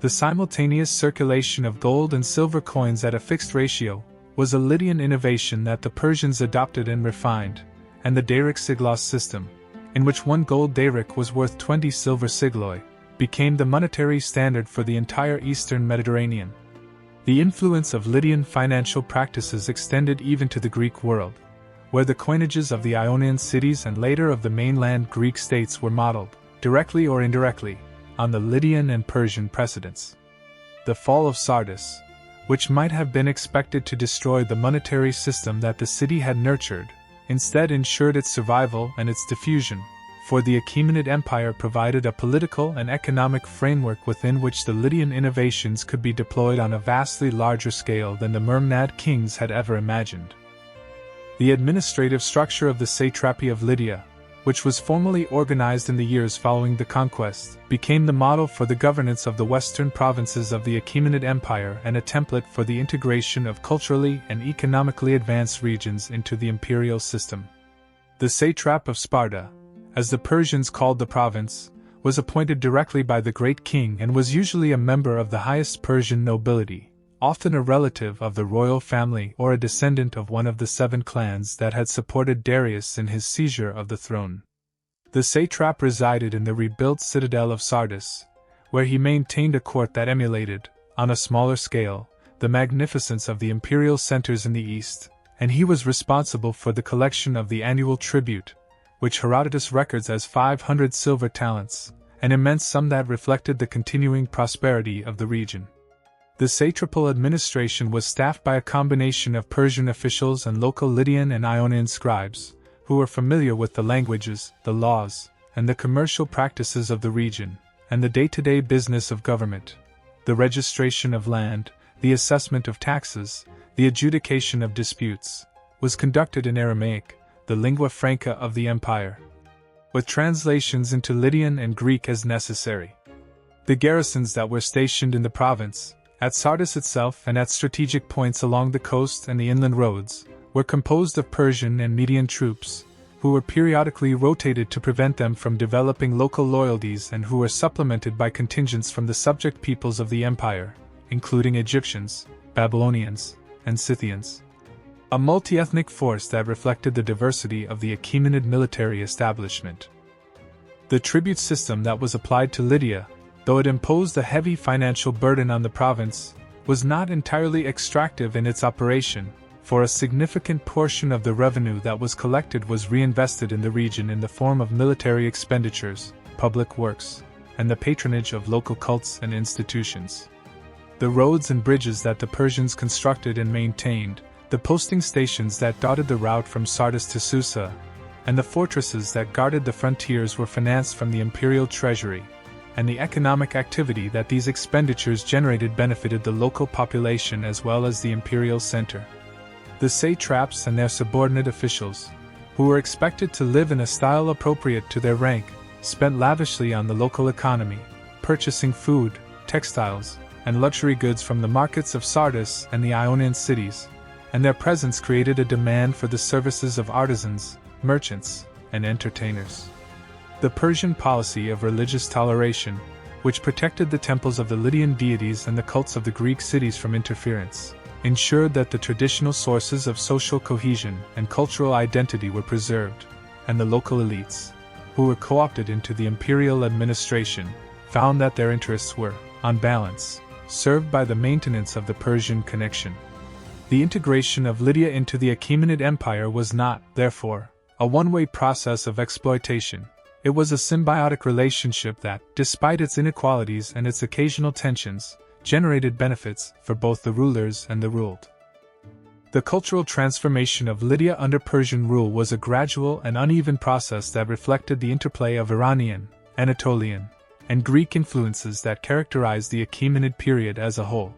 the simultaneous circulation of gold and silver coins at a fixed ratio, was a Lydian innovation that the Persians adopted and refined, and the dairic siglos system, in which 1 gold dairic was worth 20 silver sigloi, became the monetary standard for the entire eastern Mediterranean. The influence of Lydian financial practices extended even to the Greek world, where the coinages of the Ionian cities and later of the mainland Greek states were modeled, directly or indirectly, on the Lydian and Persian precedents. The fall of Sardis, which might have been expected to destroy the monetary system that the city had nurtured, instead ensured its survival and its diffusion, for the Achaemenid Empire provided a political and economic framework within which the Lydian innovations could be deployed on a vastly larger scale than the Mermnad kings had ever imagined. The administrative structure of the satrapy of Lydia, which was formally organized in the years following the conquest, became the model for the governance of the western provinces of the Achaemenid Empire and a template for the integration of culturally and economically advanced regions into the imperial system. The satrap of Sparta, as the Persians called the province, was appointed directly by the great king and was usually a member of the highest Persian nobility, often a relative of the royal family or a descendant of one of the 7 clans that had supported Darius in his seizure of the throne. The satrap resided in the rebuilt Citadel of Sardis, where he maintained a court that emulated, on a smaller scale, the magnificence of the imperial centers in the east, and he was responsible for the collection of the annual tribute, which Herodotus records as 500 silver talents, an immense sum that reflected the continuing prosperity of the region. The satrapal administration was staffed by a combination of Persian officials and local Lydian and Ionian scribes, who were familiar with the languages, the laws, and the commercial practices of the region, and the day-to-day business of government. The registration of land, the assessment of taxes, the adjudication of disputes, was conducted in Aramaic, the lingua franca of the empire, with translations into Lydian and Greek as necessary. The garrisons that were stationed in the province, at Sardis itself and at strategic points along the coast and the inland roads, were composed of Persian and Median troops, who were periodically rotated to prevent them from developing local loyalties and who were supplemented by contingents from the subject peoples of the empire, including Egyptians, Babylonians, and Scythians. A multi-ethnic force that reflected the diversity of the Achaemenid military establishment. The tribute system that was applied to Lydia, though it imposed a heavy financial burden on the province, was not entirely extractive in its operation, for a significant portion of the revenue that was collected was reinvested in the region in the form of military expenditures, public works, and the patronage of local cults and institutions. The roads and bridges that the Persians constructed and maintained, the posting stations that dotted the route from Sardis to Susa, and the fortresses that guarded the frontiers were financed from the imperial treasury, and the economic activity that these expenditures generated benefited the local population as well as the imperial center. The satraps and their subordinate officials, who were expected to live in a style appropriate to their rank, spent lavishly on the local economy, purchasing food, textiles, and luxury goods from the markets of Sardis and the Ionian cities, and their presence created a demand for the services of artisans, merchants, and entertainers. The Persian policy of religious toleration, which protected the temples of the Lydian deities and the cults of the Greek cities from interference, ensured that the traditional sources of social cohesion and cultural identity were preserved, and the local elites, who were co-opted into the imperial administration, found that their interests were, on balance, served by the maintenance of the Persian connection. The integration of Lydia into the Achaemenid Empire was not, therefore, a one-way process of exploitation. It was a symbiotic relationship that, despite its inequalities and its occasional tensions, generated benefits for both the rulers and the ruled. The cultural transformation of Lydia under Persian rule was a gradual and uneven process that reflected the interplay of Iranian, Anatolian, and Greek influences that characterized the Achaemenid period as a whole.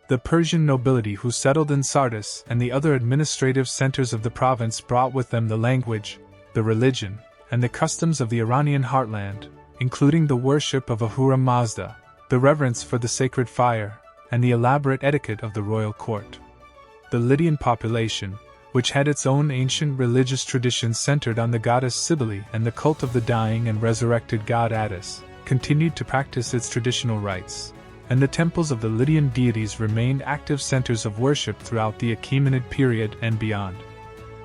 The Persian nobility who settled in Sardis and the other administrative centers of the province brought with them the language, the religion, and the customs of the Iranian heartland, including the worship of Ahura Mazda, the reverence for the sacred fire, and the elaborate etiquette of the royal court. The Lydian population, which had its own ancient religious traditions centered on the goddess Cybele and the cult of the dying and resurrected god Attis, continued to practice its traditional rites, and the temples of the Lydian deities remained active centers of worship throughout the Achaemenid period and beyond.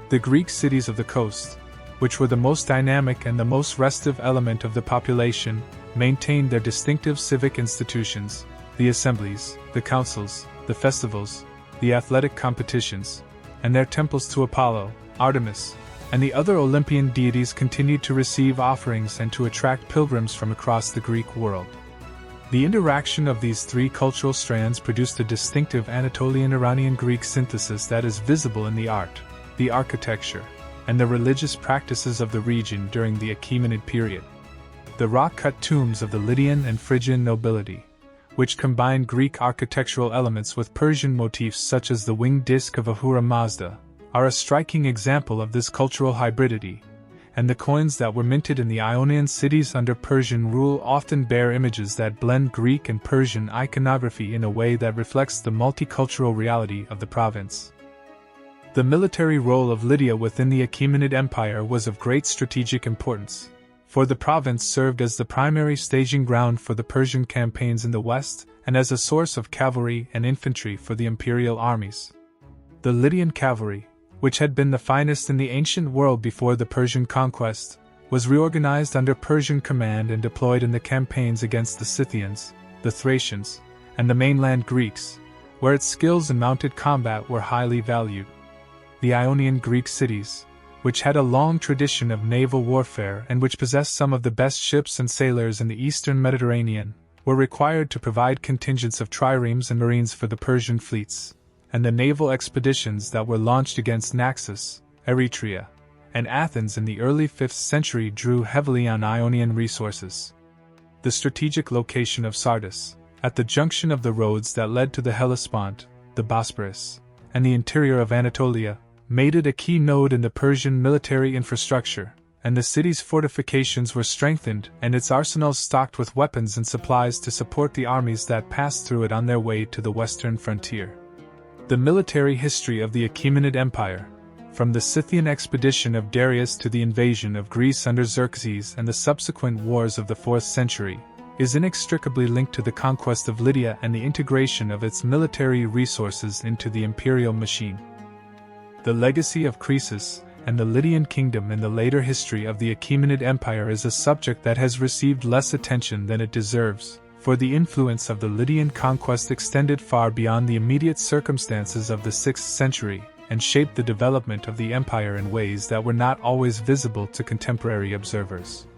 The Greek cities of the coast, which were the most dynamic and the most restive element of the population, maintained their distinctive civic institutions, the assemblies, the councils, the festivals, the athletic competitions, and their temples to Apollo, Artemis, and the other Olympian deities continued to receive offerings and to attract pilgrims from across the Greek world. The interaction of these three cultural strands produced a distinctive Anatolian-Iranian-Greek synthesis that is visible in the art, the architecture, and the religious practices of the region during the Achaemenid period. The rock-cut tombs of the Lydian and Phrygian nobility, which combined Greek architectural elements with Persian motifs such as the winged disk of Ahura Mazda, are a striking example of this cultural hybridity, and the coins that were minted in the Ionian cities under Persian rule often bear images that blend Greek and Persian iconography in a way that reflects the multicultural reality of the province. The military role of Lydia within the Achaemenid Empire was of great strategic importance, for the province served as the primary staging ground for the Persian campaigns in the west and as a source of cavalry and infantry for the imperial armies. The Lydian cavalry, which had been the finest in the ancient world before the Persian conquest, was reorganized under Persian command and deployed in the campaigns against the Scythians, the Thracians, and the mainland Greeks, where its skills in mounted combat were highly valued. The Ionian Greek cities, which had a long tradition of naval warfare and which possessed some of the best ships and sailors in the eastern Mediterranean, were required to provide contingents of triremes and marines for the Persian fleets, and the naval expeditions that were launched against Naxos, Eretria, and Athens in the early 5th century drew heavily on Ionian resources. The strategic location of Sardis, at the junction of the roads that led to the Hellespont, the Bosporus, and the interior of Anatolia, made it a key node in the Persian military infrastructure, and the city's fortifications were strengthened and its arsenals stocked with weapons and supplies to support the armies that passed through it on their way to the western frontier. The military history of the Achaemenid Empire, from the Scythian expedition of Darius to the invasion of Greece under Xerxes and the subsequent wars of the 4th century, is inextricably linked to the conquest of Lydia and the integration of its military resources into the imperial machine. The legacy of Croesus and the Lydian kingdom in the later history of the Achaemenid Empire is a subject that has received less attention than it deserves, for the influence of the Lydian conquest extended far beyond the immediate circumstances of the 6th century, and shaped the development of the empire in ways that were not always visible to contemporary observers.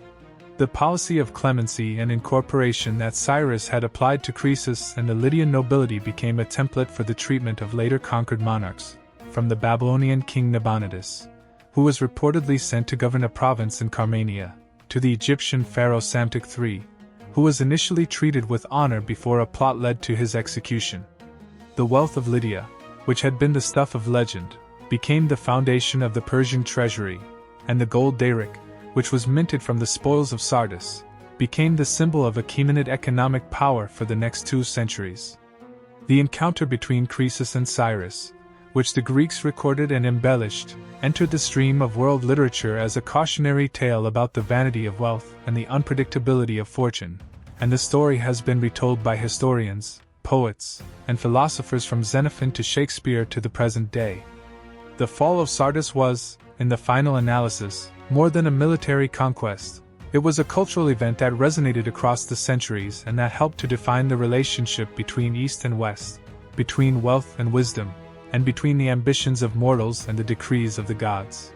The policy of clemency and incorporation that Cyrus had applied to Croesus and the Lydian nobility became a template for the treatment of later conquered monarchs, from the Babylonian king Nabonidus, who was reportedly sent to govern a province in Carmania, to the Egyptian pharaoh Psamtik III, who was initially treated with honor before a plot led to his execution. The wealth of Lydia, which had been the stuff of legend, became the foundation of the Persian treasury, and the gold daric, which was minted from the spoils of Sardis, became the symbol of Achaemenid economic power for the next 2 centuries. The encounter between Croesus and Cyrus, which the Greeks recorded and embellished, entered the stream of world literature as a cautionary tale about the vanity of wealth and the unpredictability of fortune, and the story has been retold by historians, poets, and philosophers from Xenophon to Shakespeare to the present day. The fall of Sardis was, in the final analysis, more than a military conquest. It was a cultural event that resonated across the centuries and that helped to define the relationship between East and West, between wealth and wisdom, and between the ambitions of mortals and the decrees of the gods.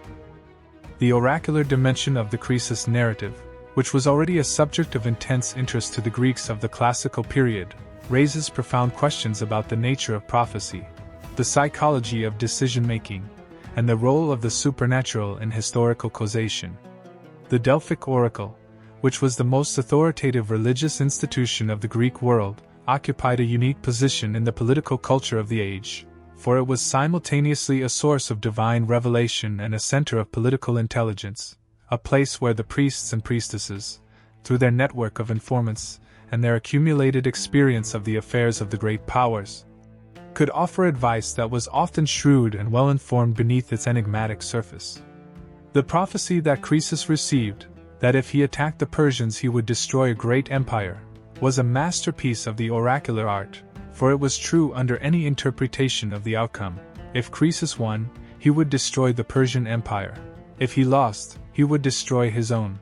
The oracular dimension of the Croesus narrative, which was already a subject of intense interest to the Greeks of the classical period, raises profound questions about the nature of prophecy, the psychology of decision-making, and the role of the supernatural in historical causation. The Delphic oracle, which was the most authoritative religious institution of the Greek world, occupied a unique position in the political culture of the age, for it was simultaneously a source of divine revelation and a center of political intelligence, a place where the priests and priestesses, through their network of informants and their accumulated experience of the affairs of the great powers, could offer advice that was often shrewd and well-informed beneath its enigmatic surface. The prophecy that Croesus received, that if he attacked the Persians he would destroy a great empire, was a masterpiece of the oracular art, for it was true under any interpretation of the outcome. If Croesus won, he would destroy the Persian Empire. If he lost, he would destroy his own.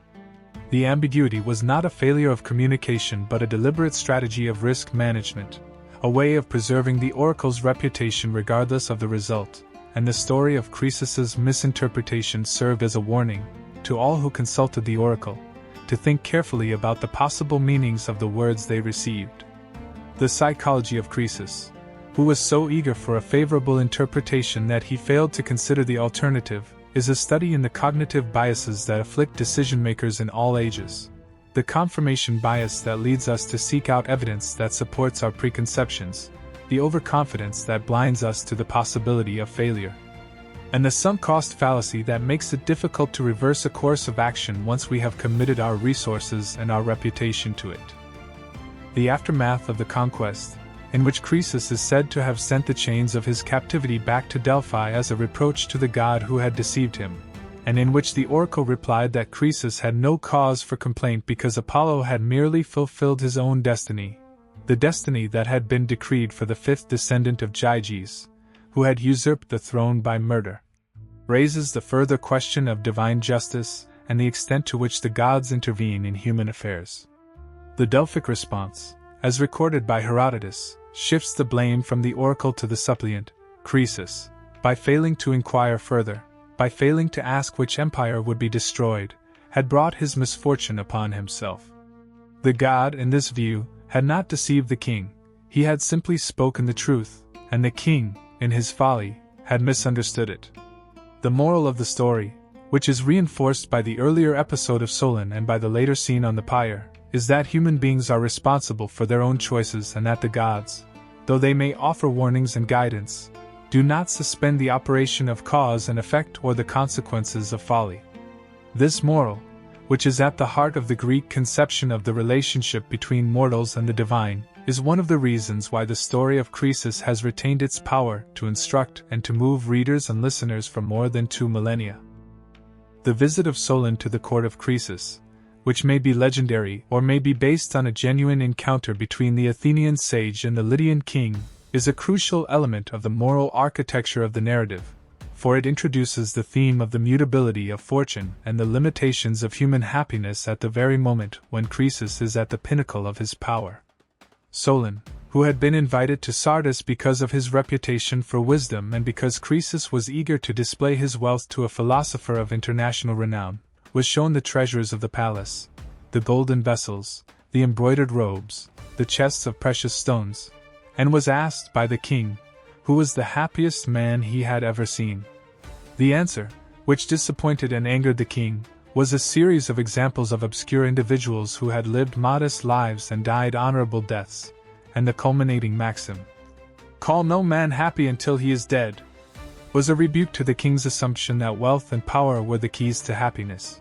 The ambiguity was not a failure of communication but a deliberate strategy of risk management, a way of preserving the oracle's reputation regardless of the result, and the story of Croesus's misinterpretation served as a warning to all who consulted the oracle, to think carefully about the possible meanings of the words they received. The psychology of Croesus, who was so eager for a favorable interpretation that he failed to consider the alternative, is a study in the cognitive biases that afflict decision-makers in all ages. The confirmation bias that leads us to seek out evidence that supports our preconceptions, the overconfidence that blinds us to the possibility of failure, and the sunk cost fallacy that makes it difficult to reverse a course of action once we have committed our resources and our reputation to it. The aftermath of the conquest, in which Croesus is said to have sent the chains of his captivity back to Delphi as a reproach to the god who had deceived him, and in which the oracle replied that Croesus had no cause for complaint because Apollo had merely fulfilled his own destiny, the destiny that had been decreed for the fifth descendant of Gyges, who had usurped the throne by murder, raises the further question of divine justice and the extent to which the gods intervene in human affairs. The Delphic response, as recorded by Herodotus, shifts the blame from the oracle to the suppliant, Croesus, by failing to inquire further, by failing to ask which empire would be destroyed, had brought his misfortune upon himself. The god, in this view, had not deceived the king, he had simply spoken the truth, and the king, in his folly, had misunderstood it. The moral of the story, which is reinforced by the earlier episode of Solon and by the later scene on the Pyre, is that human beings are responsible for their own choices and that the gods, though they may offer warnings and guidance, do not suspend the operation of cause and effect or the consequences of folly. This moral, which is at the heart of the Greek conception of the relationship between mortals and the divine, is one of the reasons why the story of Croesus has retained its power to instruct and to move readers and listeners for more than 2 millennia. The visit of Solon to the court of Croesus, which may be legendary or may be based on a genuine encounter between the Athenian sage and the Lydian king, is a crucial element of the moral architecture of the narrative, for it introduces the theme of the mutability of fortune and the limitations of human happiness at the very moment when Croesus is at the pinnacle of his power. Solon, who had been invited to Sardis because of his reputation for wisdom and because Croesus was eager to display his wealth to a philosopher of international renown, was shown the treasures of the palace, the golden vessels, the embroidered robes, the chests of precious stones, and was asked by the king, who was the happiest man he had ever seen. The answer, which disappointed and angered the king, was a series of examples of obscure individuals who had lived modest lives and died honorable deaths, and the culminating maxim, "Call no man happy until he is dead," was a rebuke to the king's assumption that wealth and power were the keys to happiness.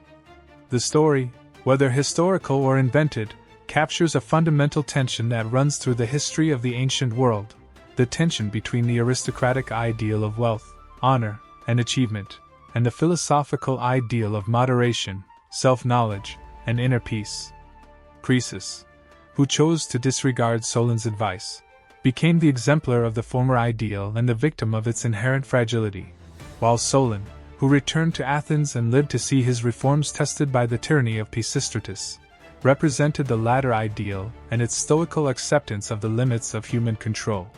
The story, whether historical or invented, captures a fundamental tension that runs through the history of the ancient world, the tension between the aristocratic ideal of wealth, honor, and achievement, and the philosophical ideal of moderation, self-knowledge, and inner peace. Croesus, who chose to disregard Solon's advice, became the exemplar of the former ideal and the victim of its inherent fragility, while Solon, who returned to Athens and lived to see his reforms tested by the tyranny of Pisistratus, represented the latter ideal and its stoical acceptance of the limits of human control.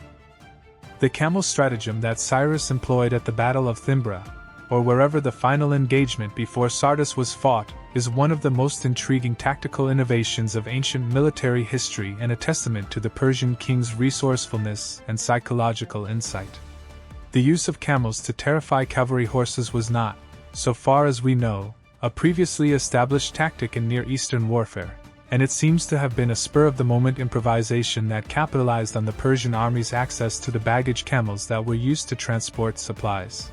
The camel stratagem that Cyrus employed at the Battle of Thymbra, or wherever the final engagement before Sardis was fought, is one of the most intriguing tactical innovations of ancient military history and a testament to the Persian king's resourcefulness and psychological insight. The use of camels to terrify cavalry horses was not, so far as we know, a previously established tactic in Near Eastern warfare, and it seems to have been a spur-of-the-moment improvisation that capitalized on the Persian army's access to the baggage camels that were used to transport supplies.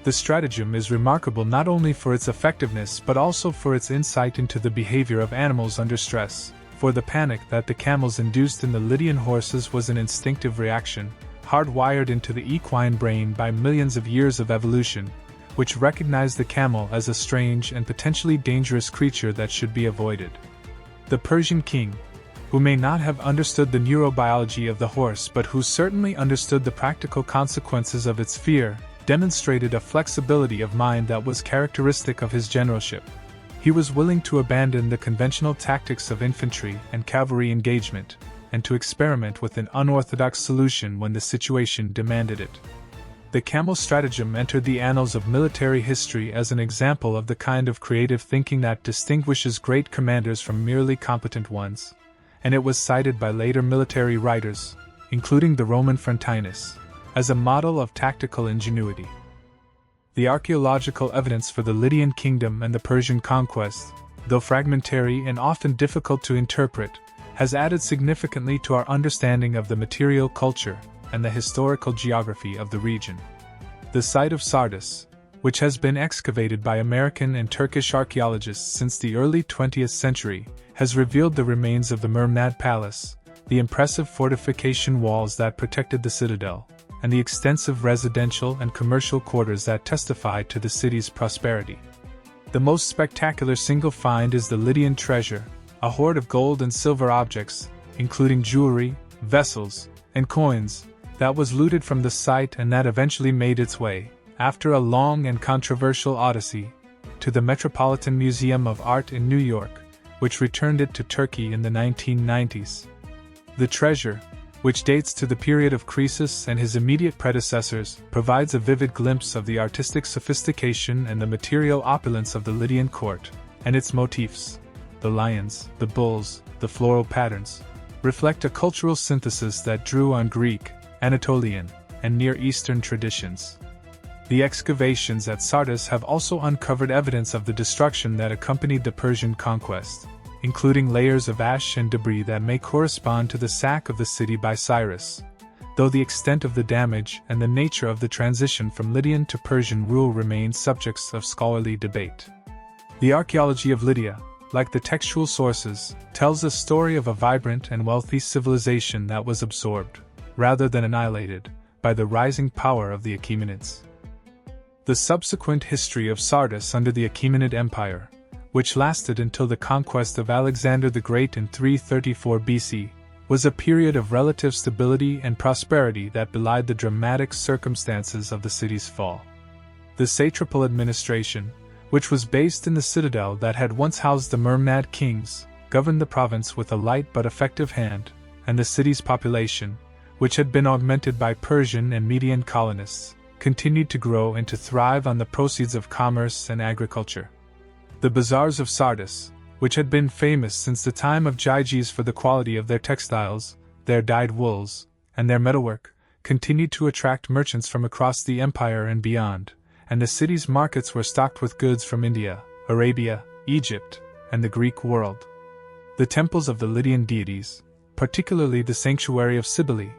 The stratagem is remarkable not only for its effectiveness but also for its insight into the behavior of animals under stress, for the panic that the camels induced in the Lydian horses was an instinctive reaction, hardwired into the equine brain by millions of years of evolution, which recognized the camel as a strange and potentially dangerous creature that should be avoided. The Persian king, who may not have understood the neurobiology of the horse but who certainly understood the practical consequences of its fear, demonstrated a flexibility of mind that was characteristic of his generalship. He was willing to abandon the conventional tactics of infantry and cavalry engagement, and to experiment with an unorthodox solution when the situation demanded it. The camel stratagem entered the annals of military history as an example of the kind of creative thinking that distinguishes great commanders from merely competent ones, and it was cited by later military writers, including the Roman Frontinus, as a model of tactical ingenuity. The archaeological evidence for the Lydian kingdom and the Persian conquest, though fragmentary and often difficult to interpret, has added significantly to our understanding of the material culture and the historical geography of the region. The site of Sardis, which has been excavated by American and Turkish archaeologists since the early 20th century, has revealed the remains of the Mermnad Palace, the impressive fortification walls that protected the citadel, and the extensive residential and commercial quarters that testified to the city's prosperity. The most spectacular single find is the Lydian treasure, a hoard of gold and silver objects, including jewelry, vessels, and coins, that was looted from the site and that eventually made its way, after a long and controversial odyssey, to the Metropolitan Museum of Art in New York, which returned it to Turkey in the 1990s. The treasure, which dates to the period of Croesus and his immediate predecessors, provides a vivid glimpse of the artistic sophistication and the material opulence of the Lydian court, and its motifs, the lions, the bulls, the floral patterns, reflect a cultural synthesis that drew on Greek, Anatolian, and Near Eastern traditions. The excavations at Sardis have also uncovered evidence of the destruction that accompanied the Persian conquest, including layers of ash and debris that may correspond to the sack of the city by Cyrus, though the extent of the damage and the nature of the transition from Lydian to Persian rule remain subjects of scholarly debate. The archaeology of Lydia, like the textual sources, tells a story of a vibrant and wealthy civilization that was absorbed, rather than annihilated, by the rising power of the Achaemenids. The subsequent history of Sardis under the Achaemenid Empire, which lasted until the conquest of Alexander the Great in 334 BC, was a period of relative stability and prosperity that belied the dramatic circumstances of the city's fall. The satrapal administration, which was based in the citadel that had once housed the Mermnad kings, governed the province with a light but effective hand, and the city's population, which had been augmented by Persian and Median colonists, continued to grow and to thrive on the proceeds of commerce and agriculture. The bazaars of Sardis, which had been famous since the time of Gyges for the quality of their textiles, their dyed wools, and their metalwork, continued to attract merchants from across the empire and beyond, and the city's markets were stocked with goods from India, Arabia, Egypt, and the Greek world. The temples of the Lydian deities, particularly the sanctuary of Cybele,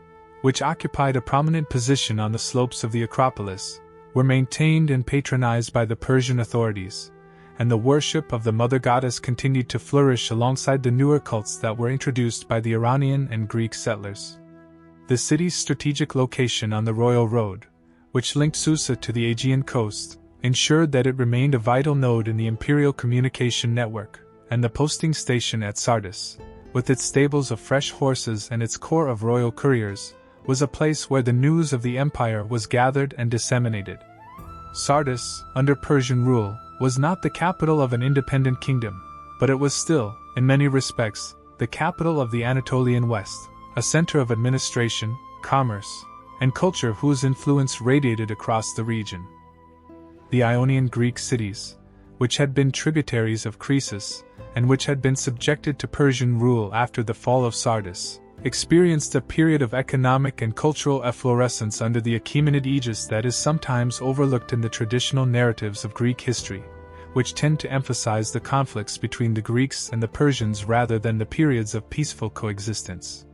which occupied a prominent position on the slopes of the Acropolis, were maintained and patronized by the Persian authorities, and the worship of the mother goddess continued to flourish alongside the newer cults that were introduced by the Iranian and Greek settlers. The city's strategic location on the Royal Road, which linked Susa to the Aegean coast, ensured that it remained a vital node in the imperial communication network, and the posting station at Sardis, with its stables of fresh horses and its corps of royal couriers, was a place where the news of the empire was gathered and disseminated. Sardis, under Persian rule, was not the capital of an independent kingdom, but it was still, in many respects, the capital of the Anatolian West, a center of administration, commerce, and culture whose influence radiated across the region. The Ionian Greek cities, which had been tributaries of Croesus, and which had been subjected to Persian rule after the fall of Sardis, experienced a period of economic and cultural efflorescence under the Achaemenid aegis that is sometimes overlooked in the traditional narratives of Greek history, which tend to emphasize the conflicts between the Greeks and the Persians rather than the periods of peaceful coexistence.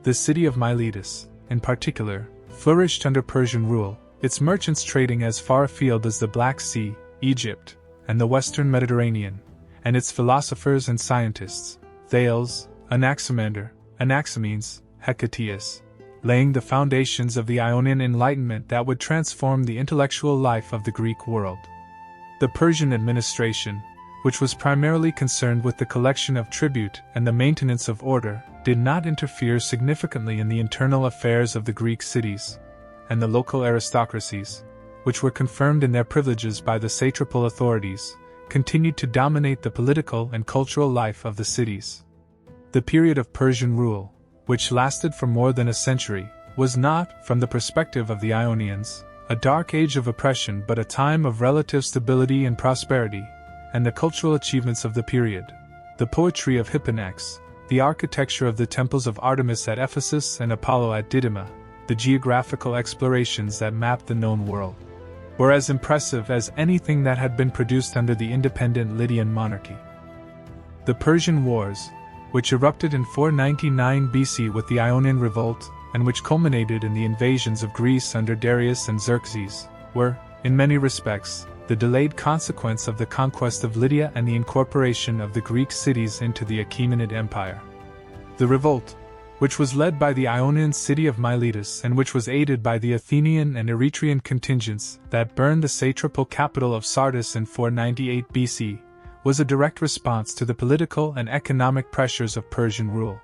The city of Miletus, in particular, flourished under Persian rule, its merchants trading as far afield as the Black Sea, Egypt, and the Western Mediterranean, and its philosophers and scientists, Thales, Anaximander, Anaximenes, Hecataeus, laying the foundations of the Ionian Enlightenment that would transform the intellectual life of the Greek world. The Persian administration, which was primarily concerned with the collection of tribute and the maintenance of order, did not interfere significantly in the internal affairs of the Greek cities, and the local aristocracies, which were confirmed in their privileges by the satrapal authorities, continued to dominate the political and cultural life of the cities. The period of Persian rule, which lasted for more than a century, was not, from the perspective of the Ionians, a dark age of oppression but a time of relative stability and prosperity, and the cultural achievements of the period, the poetry of Hipponax, the architecture of the temples of Artemis at Ephesus and Apollo at Didyma, the geographical explorations that mapped the known world, were as impressive as anything that had been produced under the independent Lydian monarchy. The Persian Wars, which erupted in 499 BC with the Ionian Revolt, and which culminated in the invasions of Greece under Darius and Xerxes, were, in many respects, the delayed consequence of the conquest of Lydia and the incorporation of the Greek cities into the Achaemenid Empire. The revolt, which was led by the Ionian city of Miletus and which was aided by the Athenian and Eretrian contingents that burned the satrapal capital of Sardis in 498 BC, was a direct response to the political and economic pressures of Persian rule.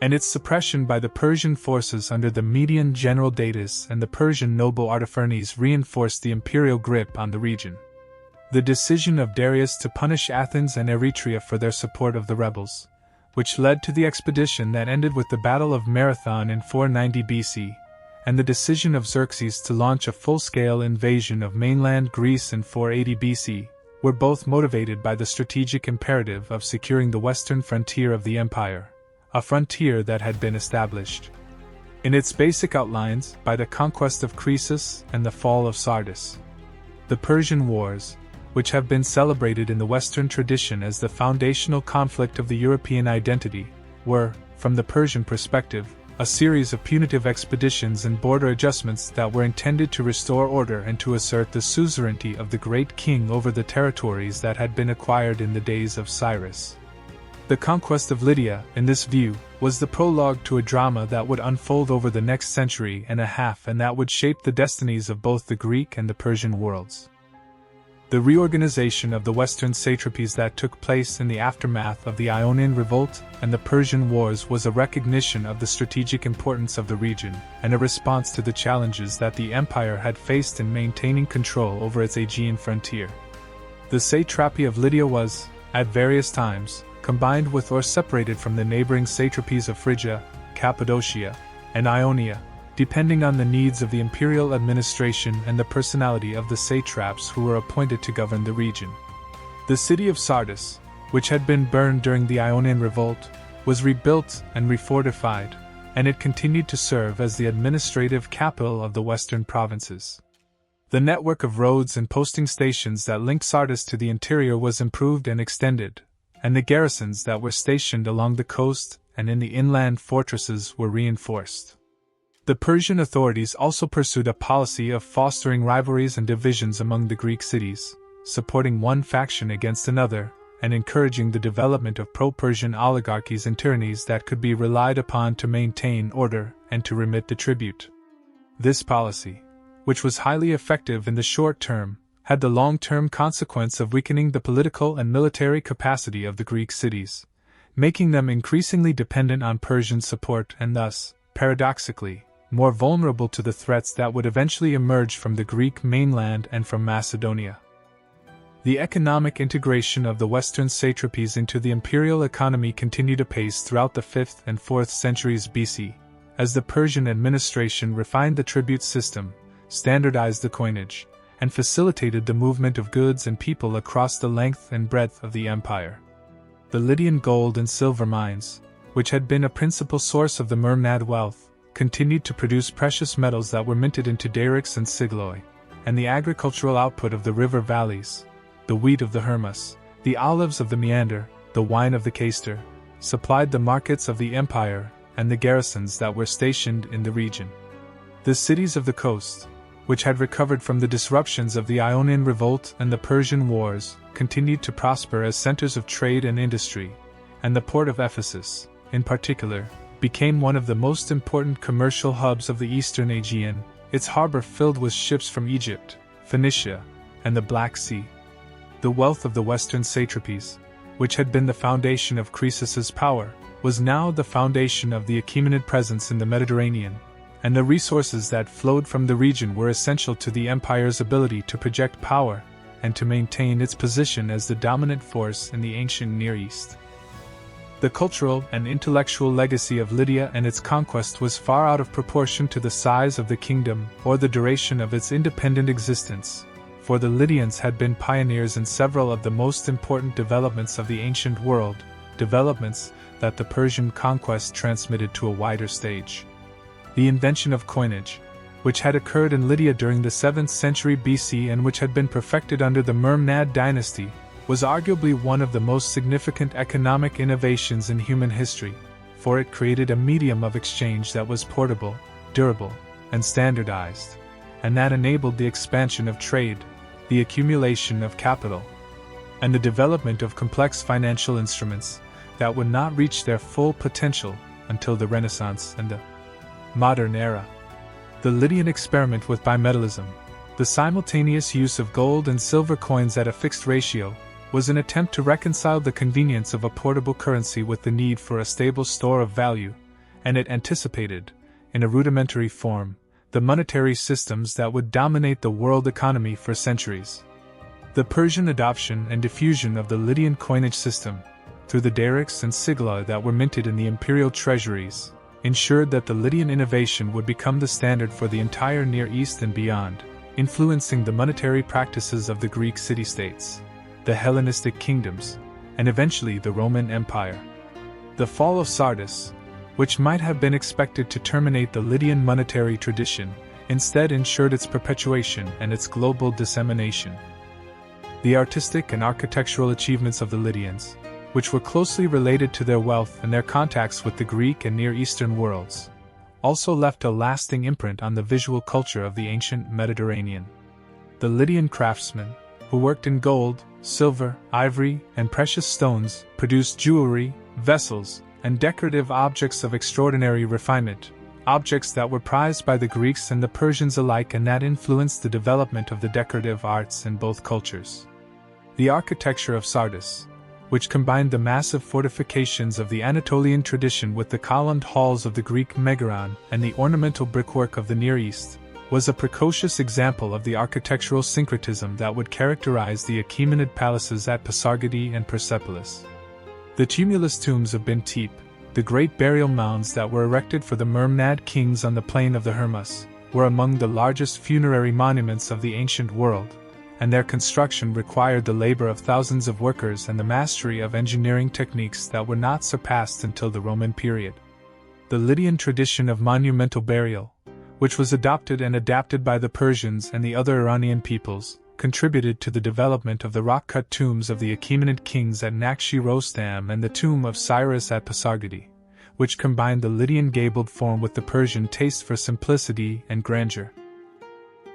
And its suppression by the Persian forces under the Median general Datis and the Persian noble Artaphernes reinforced the imperial grip on the region. The decision of Darius to punish Athens and Eretria for their support of the rebels, which led to the expedition that ended with the Battle of Marathon in 490 BC, and the decision of Xerxes to launch a full-scale invasion of mainland Greece in 480 BC, were both motivated by the strategic imperative of securing the western frontier of the empire, a frontier that had been established, in its basic outlines, by the conquest of Croesus and the fall of Sardis. The Persian Wars, which have been celebrated in the Western tradition as the foundational conflict of the European identity, were, from the Persian perspective, a series of punitive expeditions and border adjustments that were intended to restore order and to assert the suzerainty of the great king over the territories that had been acquired in the days of Cyrus. The conquest of Lydia, in this view, was the prologue to a drama that would unfold over the next century and a half and that would shape the destinies of both the Greek and the Persian worlds. The reorganization of the Western satrapies that took place in the aftermath of the Ionian Revolt and the Persian Wars was a recognition of the strategic importance of the region and a response to the challenges that the empire had faced in maintaining control over its Aegean frontier. The satrapy of Lydia was, at various times, combined with or separated from the neighboring satrapies of Phrygia, Cappadocia, and Ionia, depending on the needs of the imperial administration and the personality of the satraps who were appointed to govern the region. The city of Sardis, which had been burned during the Ionian Revolt, was rebuilt and refortified, and it continued to serve as the administrative capital of the western provinces. The network of roads and posting stations that linked Sardis to the interior was improved and extended, and the garrisons that were stationed along the coast and in the inland fortresses were reinforced. The Persian authorities also pursued a policy of fostering rivalries and divisions among the Greek cities, supporting one faction against another, and encouraging the development of pro-Persian oligarchies and tyrannies that could be relied upon to maintain order and to remit the tribute. This policy, which was highly effective in the short term, had the long-term consequence of weakening the political and military capacity of the Greek cities, making them increasingly dependent on Persian support and thus, paradoxically, more vulnerable to the threats that would eventually emerge from the Greek mainland and from Macedonia. The economic integration of the Western satrapies into the imperial economy continued apace throughout the 5th and 4th centuries BC, as the Persian administration refined the tribute system, standardized the coinage, and facilitated the movement of goods and people across the length and breadth of the empire. The Lydian gold and silver mines, which had been a principal source of the Mermnad wealth, continued to produce precious metals that were minted into darics and sigloi, and the agricultural output of the river valleys, the wheat of the Hermus, the olives of the Meander, the wine of the Caister, supplied the markets of the empire and the garrisons that were stationed in the region. The cities of the coast, which had recovered from the disruptions of the Ionian revolt and the Persian wars, continued to prosper as centers of trade and industry, and the port of Ephesus, in particular, became one of the most important commercial hubs of the eastern Aegean, its harbor filled with ships from Egypt, Phoenicia, and the Black Sea. The wealth of the western satrapies, which had been the foundation of Croesus's power, was now the foundation of the Achaemenid presence in the Mediterranean, and the resources that flowed from the region were essential to the empire's ability to project power and to maintain its position as the dominant force in the ancient Near East. The cultural and intellectual legacy of Lydia and its conquest was far out of proportion to the size of the kingdom or the duration of its independent existence, for the Lydians had been pioneers in several of the most important developments of the ancient world, developments that the Persian conquest transmitted to a wider stage. The invention of coinage, which had occurred in Lydia during the 7th century BC and which had been perfected under the Mermnad dynasty, was arguably one of the most significant economic innovations in human history, for it created a medium of exchange that was portable, durable, and standardized, and that enabled the expansion of trade, the accumulation of capital, and the development of complex financial instruments that would not reach their full potential until the Renaissance and the modern era. The Lydian experiment with bimetallism, the simultaneous use of gold and silver coins at a fixed ratio, was an attempt to reconcile the convenience of a portable currency with the need for a stable store of value, and it anticipated, in a rudimentary form, the monetary systems that would dominate the world economy for centuries. The Persian adoption and diffusion of the Lydian coinage system, through the darics and sigloi that were minted in the imperial treasuries, ensured that the Lydian innovation would become the standard for the entire Near East and beyond, influencing the monetary practices of the Greek city-states, the Hellenistic kingdoms, and eventually the Roman Empire. The fall of Sardis, which might have been expected to terminate the Lydian monetary tradition, instead ensured its perpetuation and its global dissemination. The artistic and architectural achievements of the Lydians, which were closely related to their wealth and their contacts with the Greek and Near Eastern worlds, also left a lasting imprint on the visual culture of the ancient Mediterranean. The Lydian craftsmen, who worked in gold, silver, ivory, and precious stones, produced jewelry, vessels, and decorative objects of extraordinary refinement, objects that were prized by the Greeks and the Persians alike and that influenced the development of the decorative arts in both cultures. The architecture of Sardis, which combined the massive fortifications of the Anatolian tradition with the columned halls of the Greek Megaron and the ornamental brickwork of the Near East, was a precocious example of the architectural syncretism that would characterize the Achaemenid palaces at Pasargadae and Persepolis. The tumulus tombs of Bintip, the great burial mounds that were erected for the Mermnad kings on the plain of the Hermus, were among the largest funerary monuments of the ancient world, and their construction required the labor of thousands of workers and the mastery of engineering techniques that were not surpassed until the Roman period. The Lydian tradition of monumental burial, which was adopted and adapted by the Persians and the other Iranian peoples, contributed to the development of the rock-cut tombs of the Achaemenid kings at Nakhchi-Rostam and the tomb of Cyrus at Pasargadae, which combined the Lydian gabled form with the Persian taste for simplicity and grandeur.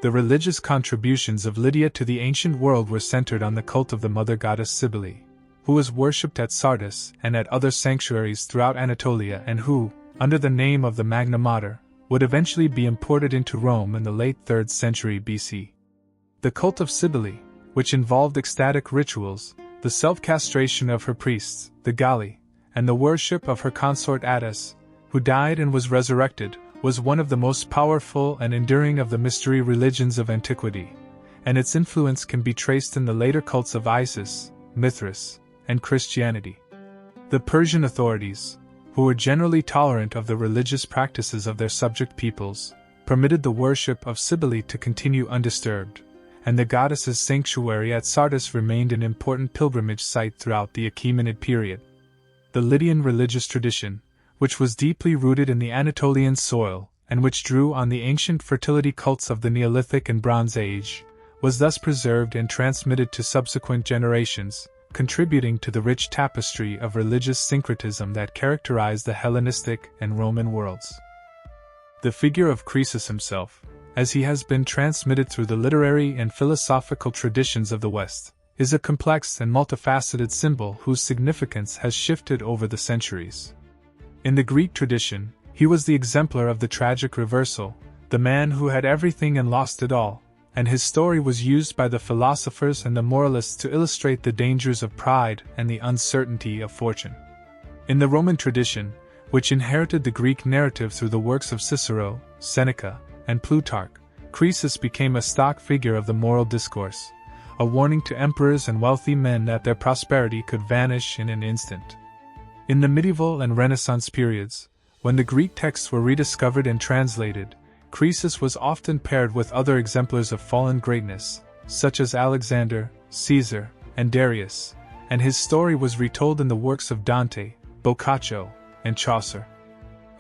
The religious contributions of Lydia to the ancient world were centered on the cult of the mother goddess Cybele, who was worshipped at Sardis and at other sanctuaries throughout Anatolia and who, under the name of the Magna Mater, would eventually be imported into Rome in the late 3rd century BC. The cult of Cybele, which involved ecstatic rituals, the self-castration of her priests, the Galli, and the worship of her consort Attis, who died and was resurrected, was one of the most powerful and enduring of the mystery religions of antiquity, and its influence can be traced in the later cults of Isis, Mithras, and Christianity. The Persian authorities, who were generally tolerant of the religious practices of their subject peoples, permitted the worship of Cybele to continue undisturbed, and the goddess's sanctuary at Sardis remained an important pilgrimage site throughout the Achaemenid period. The Lydian religious tradition, which was deeply rooted in the Anatolian soil, and which drew on the ancient fertility cults of the Neolithic and Bronze Age, was thus preserved and transmitted to subsequent generations, contributing to the rich tapestry of religious syncretism that characterized the Hellenistic and Roman worlds. The figure of Croesus himself, as he has been transmitted through the literary and philosophical traditions of the West, is a complex and multifaceted symbol whose significance has shifted over the centuries. In the Greek tradition, he was the exemplar of the tragic reversal, the man who had everything and lost it all, and his story was used by the philosophers and the moralists to illustrate the dangers of pride and the uncertainty of fortune. In the Roman tradition, which inherited the Greek narrative through the works of Cicero, Seneca, and Plutarch, Croesus became a stock figure of the moral discourse, a warning to emperors and wealthy men that their prosperity could vanish in an instant. In the medieval and Renaissance periods, when the Greek texts were rediscovered and translated, Croesus was often paired with other exemplars of fallen greatness, such as Alexander, Caesar, and Darius, and his story was retold in the works of Dante, Boccaccio, and Chaucer.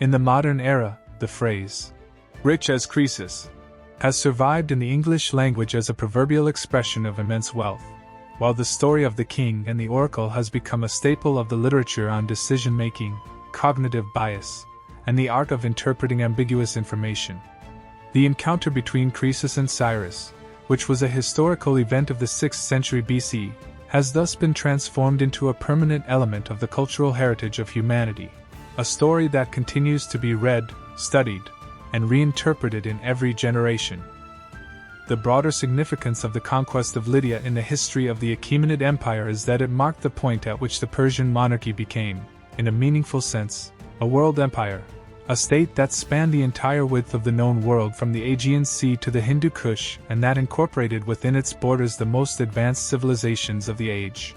In the modern era, the phrase, "rich as Croesus," has survived in the English language as a proverbial expression of immense wealth, while the story of the king and the oracle has become a staple of the literature on decision-making, cognitive bias, and the art of interpreting ambiguous information. The encounter between Croesus and Cyrus, which was a historical event of the 6th century BC, has thus been transformed into a permanent element of the cultural heritage of humanity, a story that continues to be read, studied, and reinterpreted in every generation. The broader significance of the conquest of Lydia in the history of the Achaemenid Empire is that it marked the point at which the Persian monarchy became, in a meaningful sense, a world empire, a state that spanned the entire width of the known world from the Aegean Sea to the Hindu Kush and that incorporated within its borders the most advanced civilizations of the age.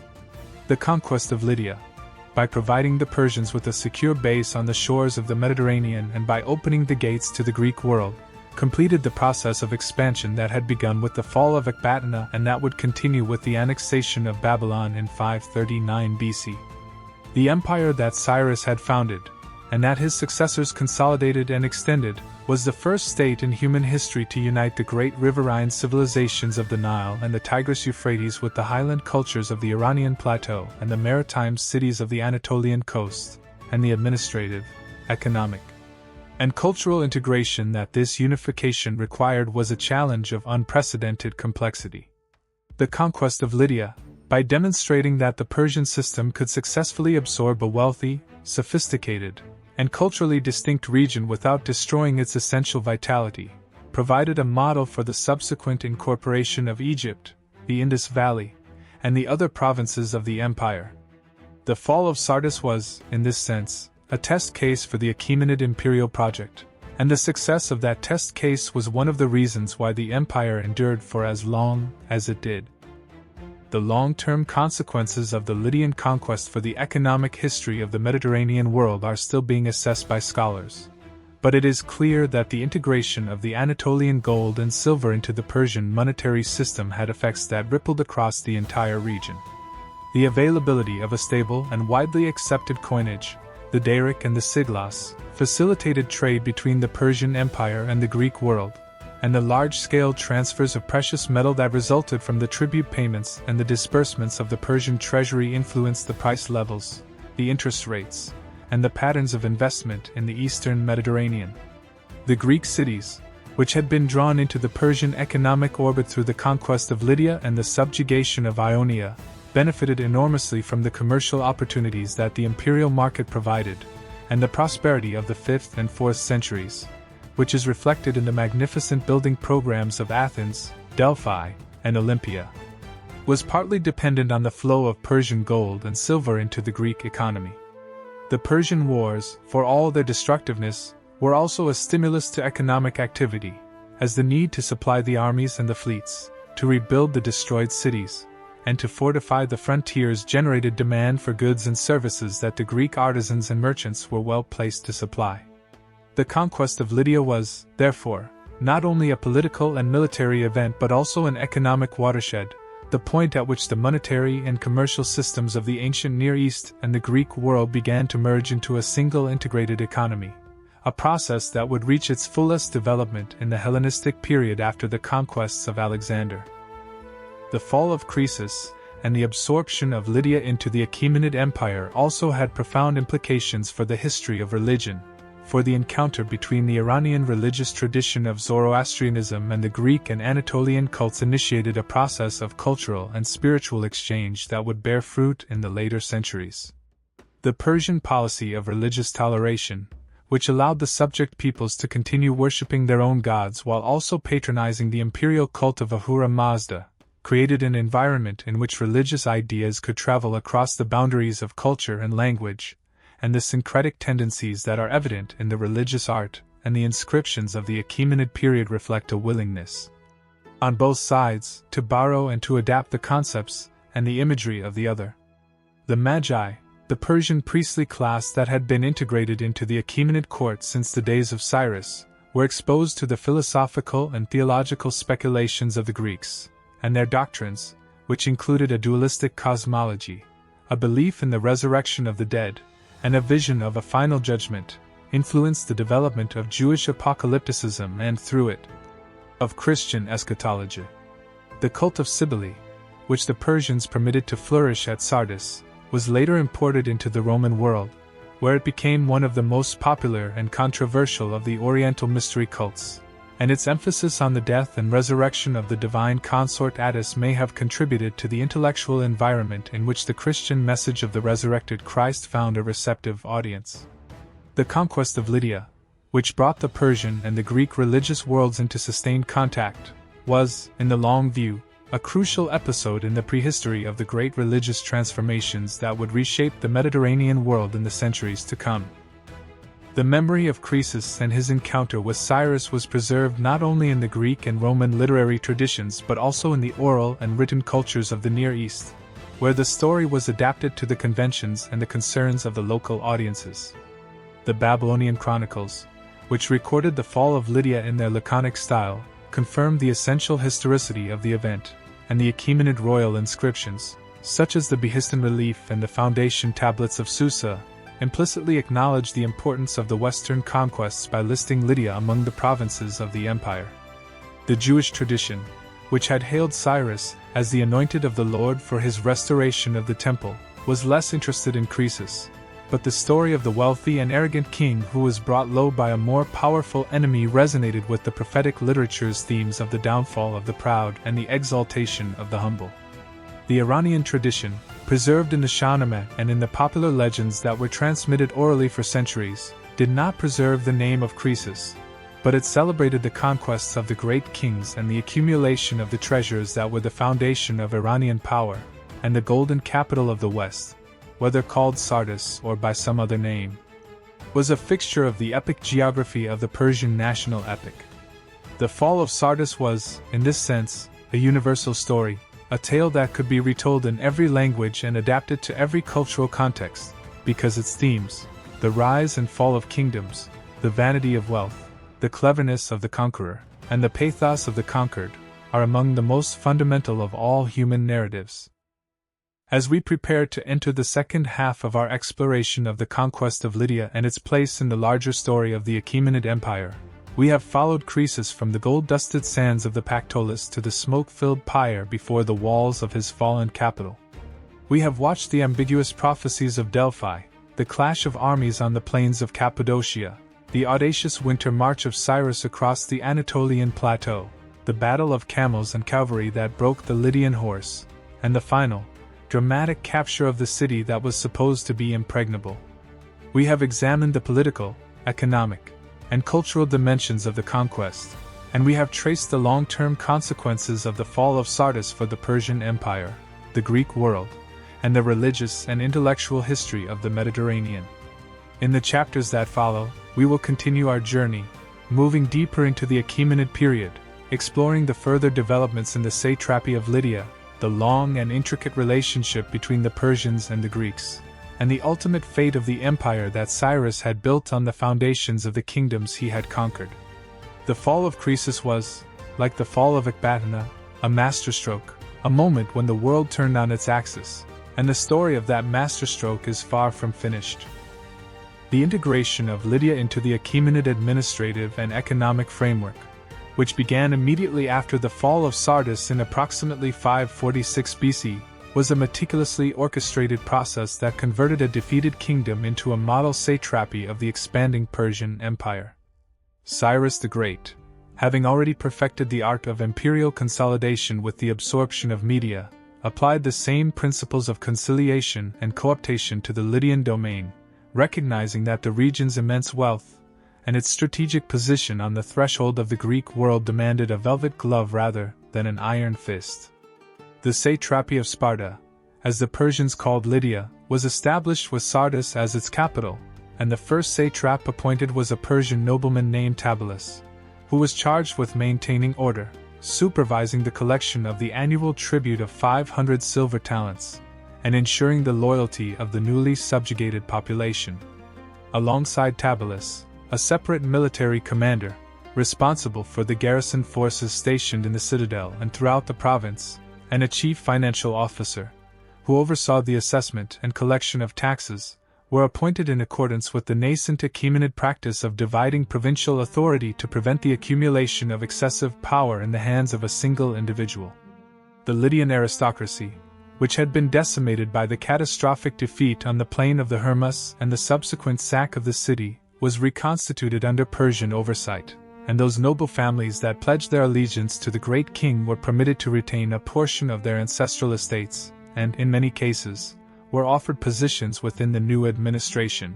The conquest of Lydia, by providing the Persians with a secure base on the shores of the Mediterranean and by opening the gates to the Greek world, completed the process of expansion that had begun with the fall of Ecbatana and that would continue with the annexation of Babylon in 539 BC. The empire that Cyrus had founded, and that his successors consolidated and extended, was the first state in human history to unite the great riverine civilizations of the Nile and the Tigris-Euphrates with the highland cultures of the Iranian plateau and the maritime cities of the Anatolian coast, and the administrative, economic, and cultural integration that this unification required was a challenge of unprecedented complexity. The conquest of Lydia, by demonstrating that the Persian system could successfully absorb a wealthy, sophisticated, and culturally distinct region without destroying its essential vitality, provided a model for the subsequent incorporation of Egypt, the Indus Valley, and the other provinces of the empire. The fall of Sardis was, in this sense, a test case for the Achaemenid imperial project, and the success of that test case was one of the reasons why the empire endured for as long as it did. The long-term consequences of the Lydian conquest for the economic history of the Mediterranean world are still being assessed by scholars. But it is clear that the integration of the Anatolian gold and silver into the Persian monetary system had effects that rippled across the entire region. The availability of a stable and widely accepted coinage, the daric and the siglas, facilitated trade between the Persian Empire and the Greek world, and the large-scale transfers of precious metal that resulted from the tribute payments and the disbursements of the Persian treasury influenced the price levels, the interest rates, and the patterns of investment in the eastern Mediterranean. The Greek cities, which had been drawn into the Persian economic orbit through the conquest of Lydia and the subjugation of Ionia, benefited enormously from the commercial opportunities that the imperial market provided, and the prosperity of the 5th and 4th centuries, which is reflected in the magnificent building programs of Athens, Delphi, and Olympia, was partly dependent on the flow of Persian gold and silver into the Greek economy. The Persian wars, for all their destructiveness, were also a stimulus to economic activity, as the need to supply the armies and the fleets, to rebuild the destroyed cities, and to fortify the frontiers generated demand for goods and services that the Greek artisans and merchants were well placed to supply. The conquest of Lydia was, therefore, not only a political and military event but also an economic watershed, the point at which the monetary and commercial systems of the ancient Near East and the Greek world began to merge into a single integrated economy, a process that would reach its fullest development in the Hellenistic period after the conquests of Alexander. The fall of Croesus and the absorption of Lydia into the Achaemenid Empire also had profound implications for the history of religion, for the encounter between the Iranian religious tradition of Zoroastrianism and the Greek and Anatolian cults initiated a process of cultural and spiritual exchange that would bear fruit in the later centuries. The Persian policy of religious toleration, which allowed the subject peoples to continue worshipping their own gods while also patronizing the imperial cult of Ahura Mazda, created an environment in which religious ideas could travel across the boundaries of culture and language, and the syncretic tendencies that are evident in the religious art and the inscriptions of the Achaemenid period reflect a willingness, on both sides, to borrow and to adapt the concepts and the imagery of the other. The Magi, the Persian priestly class that had been integrated into the Achaemenid court since the days of Cyrus, were exposed to the philosophical and theological speculations of the Greeks, and their doctrines, which included a dualistic cosmology, a belief in the resurrection of the dead, and a vision of a final judgment, influenced the development of Jewish apocalypticism and, through it, of Christian eschatology. The cult of Cybele, which the Persians permitted to flourish at Sardis, was later imported into the Roman world, where it became one of the most popular and controversial of the Oriental mystery cults, and its emphasis on the death and resurrection of the divine consort Attis may have contributed to the intellectual environment in which the Christian message of the resurrected Christ found a receptive audience. The conquest of Lydia, which brought the Persian and the Greek religious worlds into sustained contact, was, in the long view, a crucial episode in the prehistory of the great religious transformations that would reshape the Mediterranean world in the centuries to come. The memory of Croesus and his encounter with Cyrus was preserved not only in the Greek and Roman literary traditions but also in the oral and written cultures of the Near East, where the story was adapted to the conventions and the concerns of the local audiences. The Babylonian chronicles, which recorded the fall of Lydia in their laconic style, confirmed the essential historicity of the event, and the Achaemenid royal inscriptions, such as the Behistun relief and the foundation tablets of Susa, implicitly acknowledged the importance of the Western conquests by listing Lydia among the provinces of the empire. The Jewish tradition, which had hailed Cyrus as the anointed of the Lord for his restoration of the temple, was less interested in Croesus, but the story of the wealthy and arrogant king who was brought low by a more powerful enemy resonated with the prophetic literature's themes of the downfall of the proud and the exaltation of the humble. The Iranian tradition, preserved in the Shahnameh and in the popular legends that were transmitted orally for centuries, did not preserve the name of Croesus, but it celebrated the conquests of the great kings and the accumulation of the treasures that were the foundation of Iranian power, and the golden capital of the West, whether called Sardis or by some other name, was a fixture of the epic geography of the Persian national epic. The fall of Sardis was, in this sense, a universal story, a tale that could be retold in every language and adapted to every cultural context, because its themes, the rise and fall of kingdoms, the vanity of wealth, the cleverness of the conqueror, and the pathos of the conquered, are among the most fundamental of all human narratives. As we prepare to enter the second half of our exploration of the conquest of Lydia and its place in the larger story of the Achaemenid Empire, we have followed Croesus from the gold-dusted sands of the Pactolus to the smoke-filled Pyre before the walls of his fallen capital. We have watched the ambiguous prophecies of Delphi, the clash of armies on the plains of Cappadocia, the audacious winter march of Cyrus across the Anatolian plateau, the battle of camels and cavalry that broke the Lydian horse, and the final, dramatic capture of the city that was supposed to be impregnable. We have examined the political, economic, and cultural dimensions of the conquest, and we have traced the long-term consequences of the fall of Sardis for the Persian Empire, the Greek world, and the religious and intellectual history of the Mediterranean. In the chapters that follow, we will continue our journey, moving deeper into the Achaemenid period, exploring the further developments in the satrapy of Lydia, the long and intricate relationship between the Persians and the Greeks, and the ultimate fate of the empire that Cyrus had built on the foundations of the kingdoms he had conquered. The fall of Croesus was, like the fall of Ecbatana, a masterstroke, a moment when the world turned on its axis, and the story of that masterstroke is far from finished. The integration of Lydia into the Achaemenid administrative and economic framework, which began immediately after the fall of Sardis in approximately 546 BC, was a meticulously orchestrated process that converted a defeated kingdom into a model satrapy of the expanding Persian Empire. Cyrus the Great, having already perfected the art of imperial consolidation with the absorption of Media, applied the same principles of conciliation and cooptation to the Lydian domain, recognizing that the region's immense wealth and its strategic position on the threshold of the Greek world demanded a velvet glove rather than an iron fist. The satrapy of Sparta, as the Persians called Lydia, was established with Sardis as its capital, and the first satrap appointed was a Persian nobleman named Tabulus, who was charged with maintaining order, supervising the collection of the annual tribute of 500 silver talents, and ensuring the loyalty of the newly subjugated population. Alongside Tabulus, a separate military commander, responsible for the garrison forces stationed in the Citadel and throughout the province, and a chief financial officer, who oversaw the assessment and collection of taxes, were appointed in accordance with the nascent Achaemenid practice of dividing provincial authority to prevent the accumulation of excessive power in the hands of a single individual. The Lydian aristocracy, which had been decimated by the catastrophic defeat on the plain of the Hermus and the subsequent sack of the city, was reconstituted under Persian oversight, and those noble families that pledged their allegiance to the great king were permitted to retain a portion of their ancestral estates, and, in many cases, were offered positions within the new administration,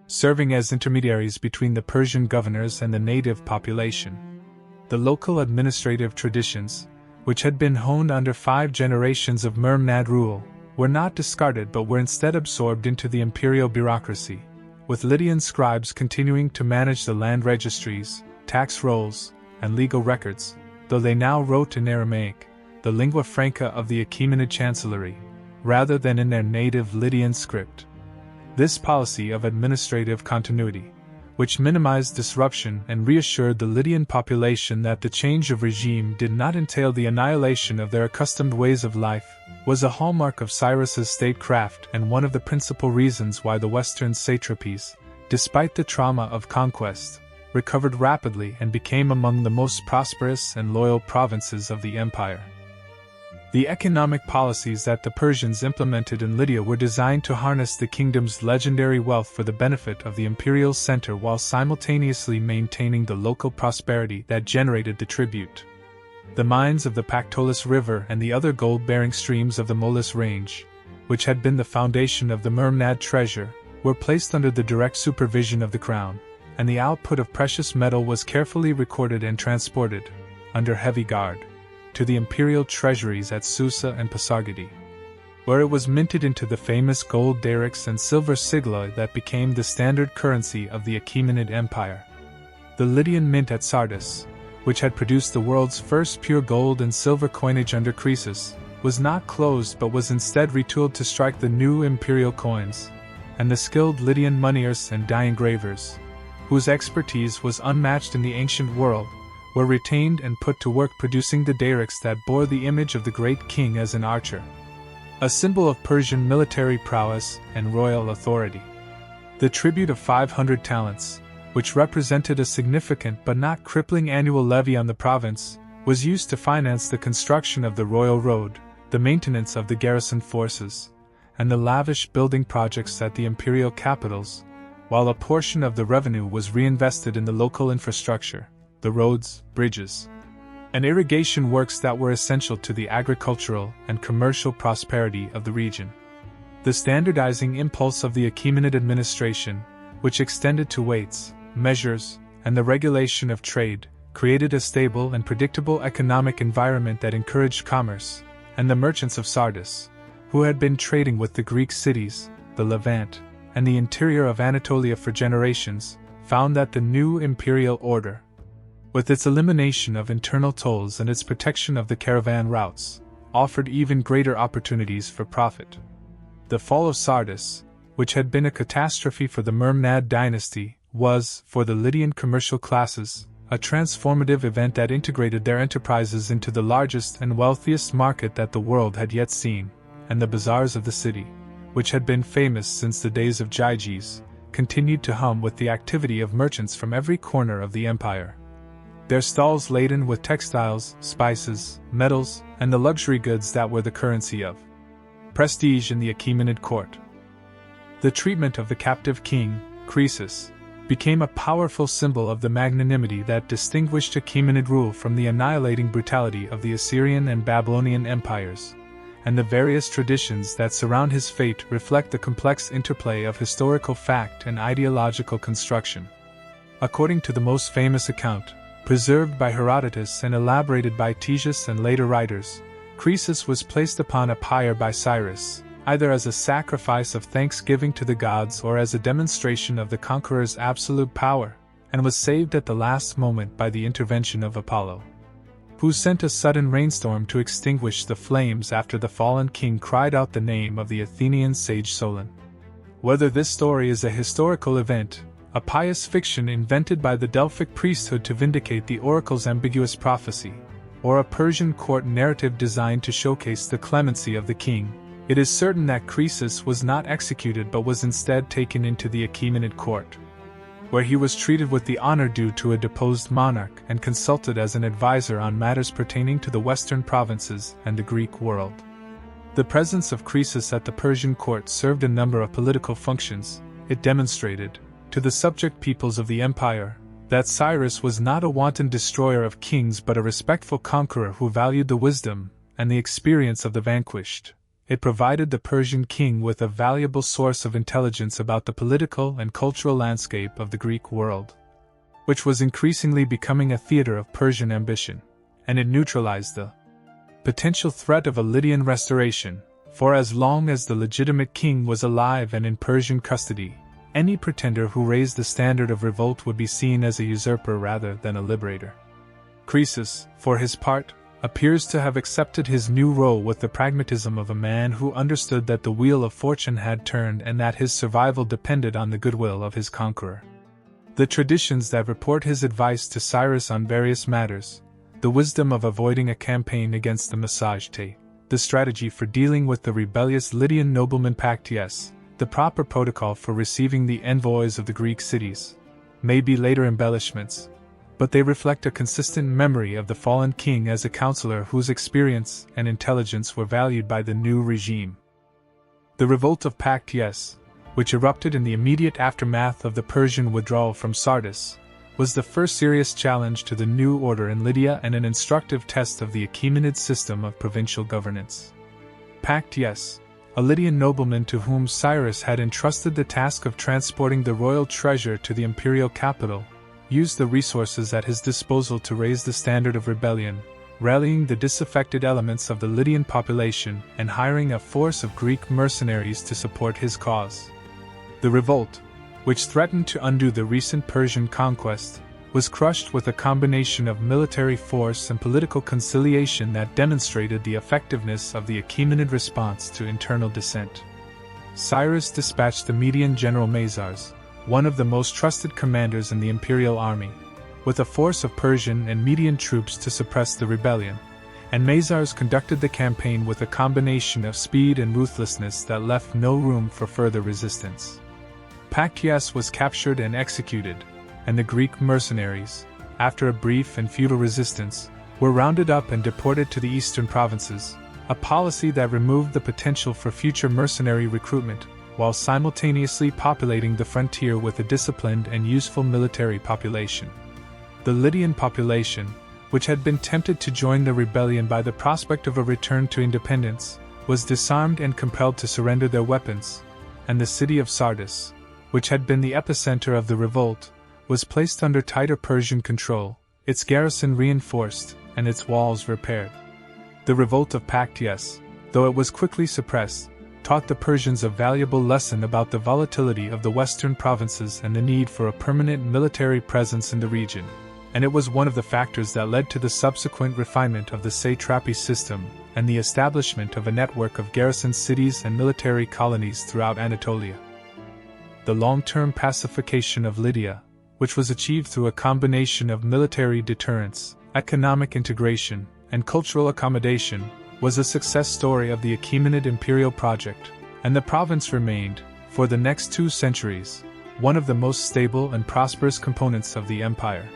serving as intermediaries between the Persian governors and the native population. The local administrative traditions, which had been honed under 5 generations of Mermnad rule, were not discarded but were instead absorbed into the imperial bureaucracy, with Lydian scribes continuing to manage the land registries, tax rolls, and legal records, though they now wrote in Aramaic, the lingua franca of the Achaemenid chancellery, rather than in their native Lydian script. This policy of administrative continuity, which minimized disruption and reassured the Lydian population that the change of regime did not entail the annihilation of their accustomed ways of life, was a hallmark of Cyrus's statecraft and one of the principal reasons why the Western satrapies, despite the trauma of conquest, recovered rapidly and became among the most prosperous and loyal provinces of the empire. The economic policies that the Persians implemented in Lydia were designed to harness the kingdom's legendary wealth for the benefit of the imperial center while simultaneously maintaining the local prosperity that generated the tribute. The mines of the Pactolus River and the other gold-bearing streams of the Molis Range, which had been the foundation of the Mermnad treasure, were placed under the direct supervision of the crown, and the output of precious metal was carefully recorded and transported, under heavy guard, to the imperial treasuries at Susa and Pasargadae, where it was minted into the famous gold darics and silver sigloi that became the standard currency of the Achaemenid Empire. The Lydian mint at Sardis, which had produced the world's first pure gold and silver coinage under Croesus, was not closed but was instead retooled to strike the new imperial coins, and the skilled Lydian moneyers and die engravers, whose expertise was unmatched in the ancient world, were retained and put to work producing the darics that bore the image of the great king as an archer, a symbol of Persian military prowess and royal authority. The tribute of 500 talents, which represented a significant but not crippling annual levy on the province, was used to finance the construction of the royal road, the maintenance of the garrison forces, and the lavish building projects at the imperial capitals, while a portion of the revenue was reinvested in the local infrastructure, the roads, bridges, and irrigation works that were essential to the agricultural and commercial prosperity of the region. The standardizing impulse of the Achaemenid administration, which extended to weights, measures, and the regulation of trade, created a stable and predictable economic environment that encouraged commerce, and the merchants of Sardis, who had been trading with the Greek cities, the Levant, and the interior of Anatolia for generations, found that the new imperial order, with its elimination of internal tolls and its protection of the caravan routes, offered even greater opportunities for profit. The fall of Sardis, which had been a catastrophe for the Mermnad dynasty, was, for the Lydian commercial classes, a transformative event that integrated their enterprises into the largest and wealthiest market that the world had yet seen, and the bazaars of the city, which had been famous since the days of Gyges, continued to hum with the activity of merchants from every corner of the empire. Their stalls laden with textiles, spices, metals, and the luxury goods that were the currency of prestige in the Achaemenid court. The treatment of the captive king, Croesus, became a powerful symbol of the magnanimity that distinguished Achaemenid rule from the annihilating brutality of the Assyrian and Babylonian empires, and the various traditions that surround his fate reflect the complex interplay of historical fact and ideological construction. According to the most famous account, preserved by Herodotus and elaborated by Ctesias and later writers, Croesus was placed upon a pyre by Cyrus, either as a sacrifice of thanksgiving to the gods or as a demonstration of the conqueror's absolute power, and was saved at the last moment by the intervention of Apollo, who sent a sudden rainstorm to extinguish the flames after the fallen king cried out the name of the Athenian sage Solon. Whether this story is a historical event, a pious fiction invented by the Delphic priesthood to vindicate the oracle's ambiguous prophecy, or a Persian court narrative designed to showcase the clemency of the king, it is certain that Croesus was not executed but was instead taken into the Achaemenid court, where he was treated with the honor due to a deposed monarch and consulted as an advisor on matters pertaining to the western provinces and the Greek world. The presence of Croesus at the Persian court served a number of political functions. It demonstrated, to the subject peoples of the empire, that Cyrus was not a wanton destroyer of kings but a respectful conqueror who valued the wisdom and the experience of the vanquished. It provided the Persian king with a valuable source of intelligence about the political and cultural landscape of the Greek world, which was increasingly becoming a theater of Persian ambition, and it neutralized the potential threat of a Lydian restoration, for as long as the legitimate king was alive and in Persian custody, any pretender who raised the standard of revolt would be seen as a usurper rather than a liberator. Croesus, for his part, appears to have accepted his new role with the pragmatism of a man who understood that the wheel of fortune had turned and that his survival depended on the goodwill of his conqueror. The traditions that report his advice to Cyrus on various matters, the wisdom of avoiding a campaign against the masterstroke, the strategy for dealing with the rebellious Lydian nobleman Pactyes, the proper protocol for receiving the envoys of the Greek cities, may be later embellishments, but they reflect a consistent memory of the fallen king as a counselor whose experience and intelligence were valued by the new regime. The revolt of Pactyes, which erupted in the immediate aftermath of the Persian withdrawal from Sardis, was the first serious challenge to the new order in Lydia and an instructive test of the Achaemenid system of provincial governance. Pactyes, a Lydian nobleman to whom Cyrus had entrusted the task of transporting the royal treasure to the imperial capital, used the resources at his disposal to raise the standard of rebellion, rallying the disaffected elements of the Lydian population and hiring a force of Greek mercenaries to support his cause. The revolt, which threatened to undo the recent Persian conquest, was crushed with a combination of military force and political conciliation that demonstrated the effectiveness of the Achaemenid response to internal dissent. Cyrus dispatched the Median general Mazars, one of the most trusted commanders in the imperial army, with a force of Persian and Median troops to suppress the rebellion, and Mazars conducted the campaign with a combination of speed and ruthlessness that left no room for further resistance. Pactyes was captured and executed, and the Greek mercenaries, after a brief and futile resistance, were rounded up and deported to the eastern provinces, a policy that removed the potential for future mercenary recruitment, while simultaneously populating the frontier with a disciplined and useful military population. The Lydian population, which had been tempted to join the rebellion by the prospect of a return to independence, was disarmed and compelled to surrender their weapons, and the city of Sardis, which had been the epicenter of the revolt, was placed under tighter Persian control, its garrison reinforced, and its walls repaired. The revolt of Pactyes, though it was quickly suppressed, taught the Persians a valuable lesson about the volatility of the western provinces and the need for a permanent military presence in the region, and it was one of the factors that led to the subsequent refinement of the satrapy system and the establishment of a network of garrison cities and military colonies throughout Anatolia. The long-term pacification of Lydia, which was achieved through a combination of military deterrence, economic integration, and cultural accommodation, was a success story of the Achaemenid imperial project, and the province remained, for the next 2 centuries, one of the most stable and prosperous components of the empire.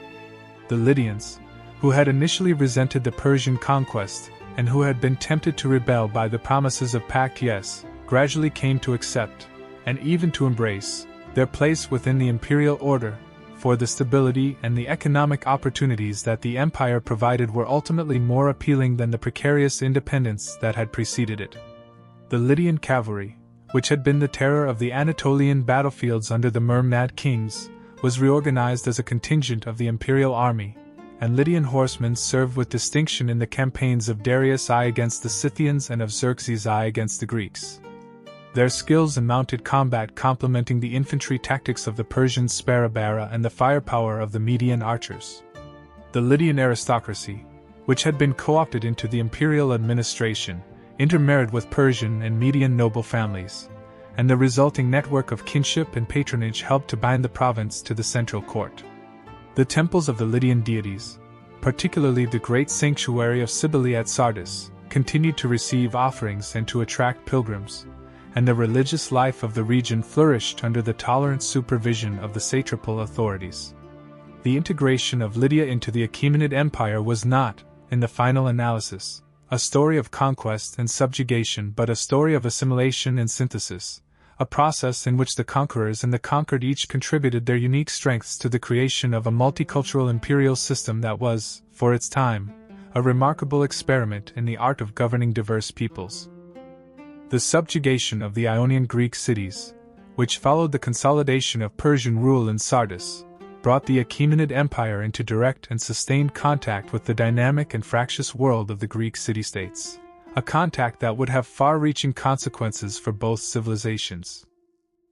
The Lydians, who had initially resented the Persian conquest, and who had been tempted to rebel by the promises of pacts, gradually came to accept, and even to embrace, their place within the imperial order, for the stability and the economic opportunities that the empire provided were ultimately more appealing than the precarious independence that had preceded it. The Lydian cavalry, which had been the terror of the Anatolian battlefields under the Mermnad kings, was reorganized as a contingent of the imperial army, and Lydian horsemen served with distinction in the campaigns of Darius I against the Scythians and of Xerxes I against the Greeks. Their skills in mounted combat complementing the infantry tactics of the Persian sparabara and the firepower of the Median archers. The Lydian aristocracy, which had been co-opted into the imperial administration, intermarried with Persian and Median noble families, and the resulting network of kinship and patronage helped to bind the province to the central court. The temples of the Lydian deities, particularly the great sanctuary of Cybele at Sardis, continued to receive offerings and to attract pilgrims, and the religious life of the region flourished under the tolerant supervision of the satrapal authorities. The integration of Lydia into the Achaemenid Empire was not, in the final analysis, a story of conquest and subjugation but a story of assimilation and synthesis, a process in which the conquerors and the conquered each contributed their unique strengths to the creation of a multicultural imperial system that was, for its time, a remarkable experiment in the art of governing diverse peoples. The subjugation of the Ionian Greek cities, which followed the consolidation of Persian rule in Sardis, brought the Achaemenid Empire into direct and sustained contact with the dynamic and fractious world of the Greek city-states, a contact that would have far-reaching consequences for both civilizations.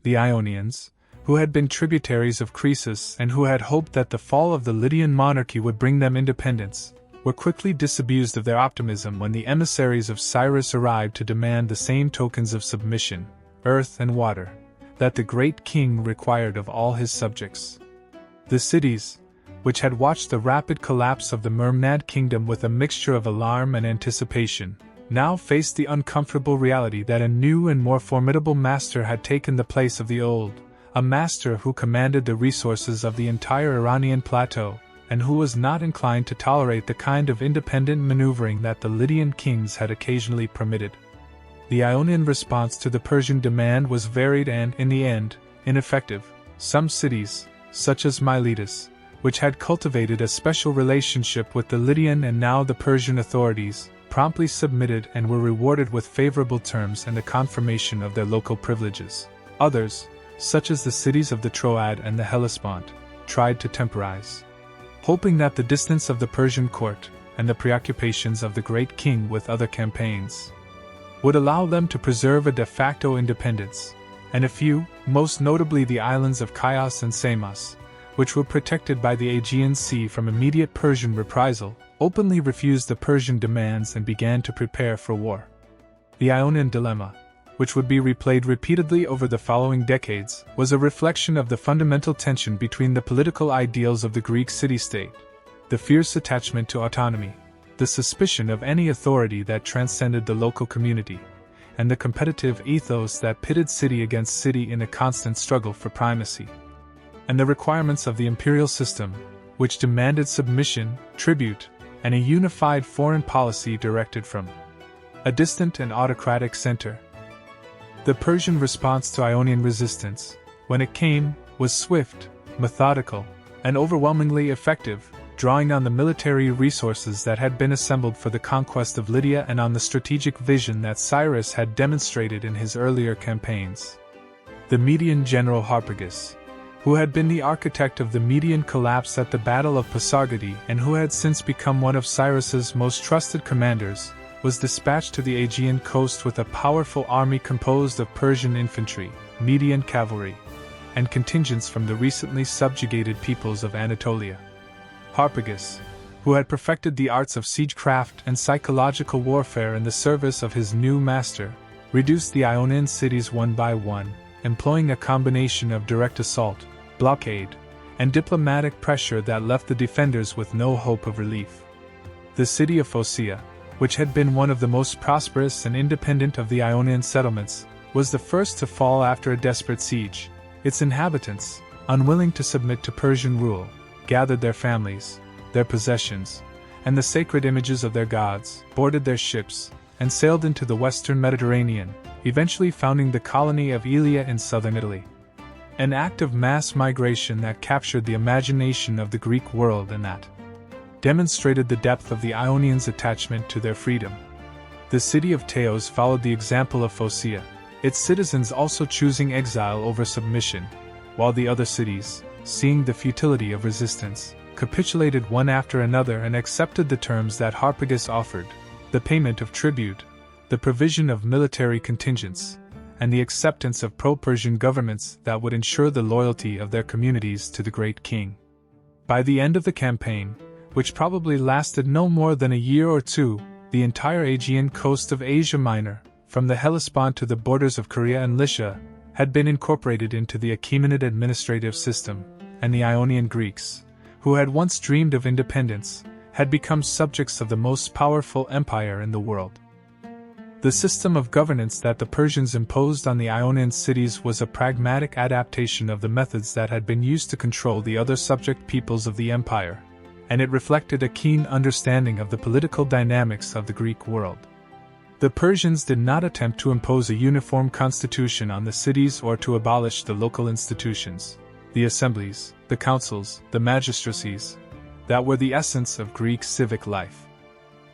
The Ionians, who had been tributaries of Croesus and who had hoped that the fall of the Lydian monarchy would bring them independence, were quickly disabused of their optimism when the emissaries of Cyrus arrived to demand the same tokens of submission, earth and water, that the great king required of all his subjects. The cities, which had watched the rapid collapse of the Mermnad kingdom with a mixture of alarm and anticipation, now faced the uncomfortable reality that a new and more formidable master had taken the place of the old, a master who commanded the resources of the entire Iranian plateau, and who was not inclined to tolerate the kind of independent maneuvering that the Lydian kings had occasionally permitted. The Ionian response to the Persian demand was varied and, in the end, ineffective. Some cities, such as Miletus, which had cultivated a special relationship with the Lydian and now the Persian authorities, promptly submitted and were rewarded with favorable terms and the confirmation of their local privileges. Others, such as the cities of the Troad and the Hellespont, tried to temporize, hoping that the distance of the Persian court, and the preoccupations of the great king with other campaigns, would allow them to preserve a de facto independence, and a few, most notably the islands of Chios and Samos, which were protected by the Aegean Sea from immediate Persian reprisal, openly refused the Persian demands and began to prepare for war. The Ionian dilemma, which would be replayed repeatedly over the following decades, was a reflection of the fundamental tension between the political ideals of the Greek city-state, the fierce attachment to autonomy, the suspicion of any authority that transcended the local community, and the competitive ethos that pitted city against city in a constant struggle for primacy, and the requirements of the imperial system, which demanded submission, tribute, and a unified foreign policy directed from a distant and autocratic center. The Persian response to Ionian resistance, when it came, was swift, methodical, and overwhelmingly effective, drawing on the military resources that had been assembled for the conquest of Lydia and on the strategic vision that Cyrus had demonstrated in his earlier campaigns. The Median general Harpagus, who had been the architect of the Median collapse at the Battle of Pasargadae and who had since become one of Cyrus's most trusted commanders, was dispatched to the Aegean coast with a powerful army composed of Persian infantry, Median cavalry, and contingents from the recently subjugated peoples of Anatolia. Harpagus, who had perfected the arts of siegecraft and psychological warfare in the service of his new master, reduced the Ionian cities one by one, employing a combination of direct assault, blockade, and diplomatic pressure that left the defenders with no hope of relief. The city of Phocaea, which had been one of the most prosperous and independent of the Ionian settlements, was the first to fall after a desperate siege. Its inhabitants, unwilling to submit to Persian rule, gathered their families, their possessions, and the sacred images of their gods, boarded their ships, and sailed into the western Mediterranean, eventually founding the colony of Aelia in southern Italy. An act of mass migration that captured the imagination of the Greek world and that demonstrated the depth of the Ionians' attachment to their freedom. The city of Teos followed the example of Phocaea, its citizens also choosing exile over submission, while the other cities, seeing the futility of resistance, capitulated one after another and accepted the terms that Harpagus offered: the payment of tribute, the provision of military contingents, and the acceptance of pro-Persian governments that would ensure the loyalty of their communities to the great king. By the end of the campaign, which probably lasted no more than a year or two, the entire Aegean coast of Asia Minor, from the Hellespont to the borders of Korea and Lycia, had been incorporated into the Achaemenid administrative system, and the Ionian Greeks, who had once dreamed of independence, had become subjects of the most powerful empire in the world. The system of governance that the Persians imposed on the Ionian cities was a pragmatic adaptation of the methods that had been used to control the other subject peoples of the empire, and it reflected a keen understanding of the political dynamics of the Greek world. The Persians did not attempt to impose a uniform constitution on the cities or to abolish the local institutions, the assemblies, the councils, the magistracies, that were the essence of Greek civic life.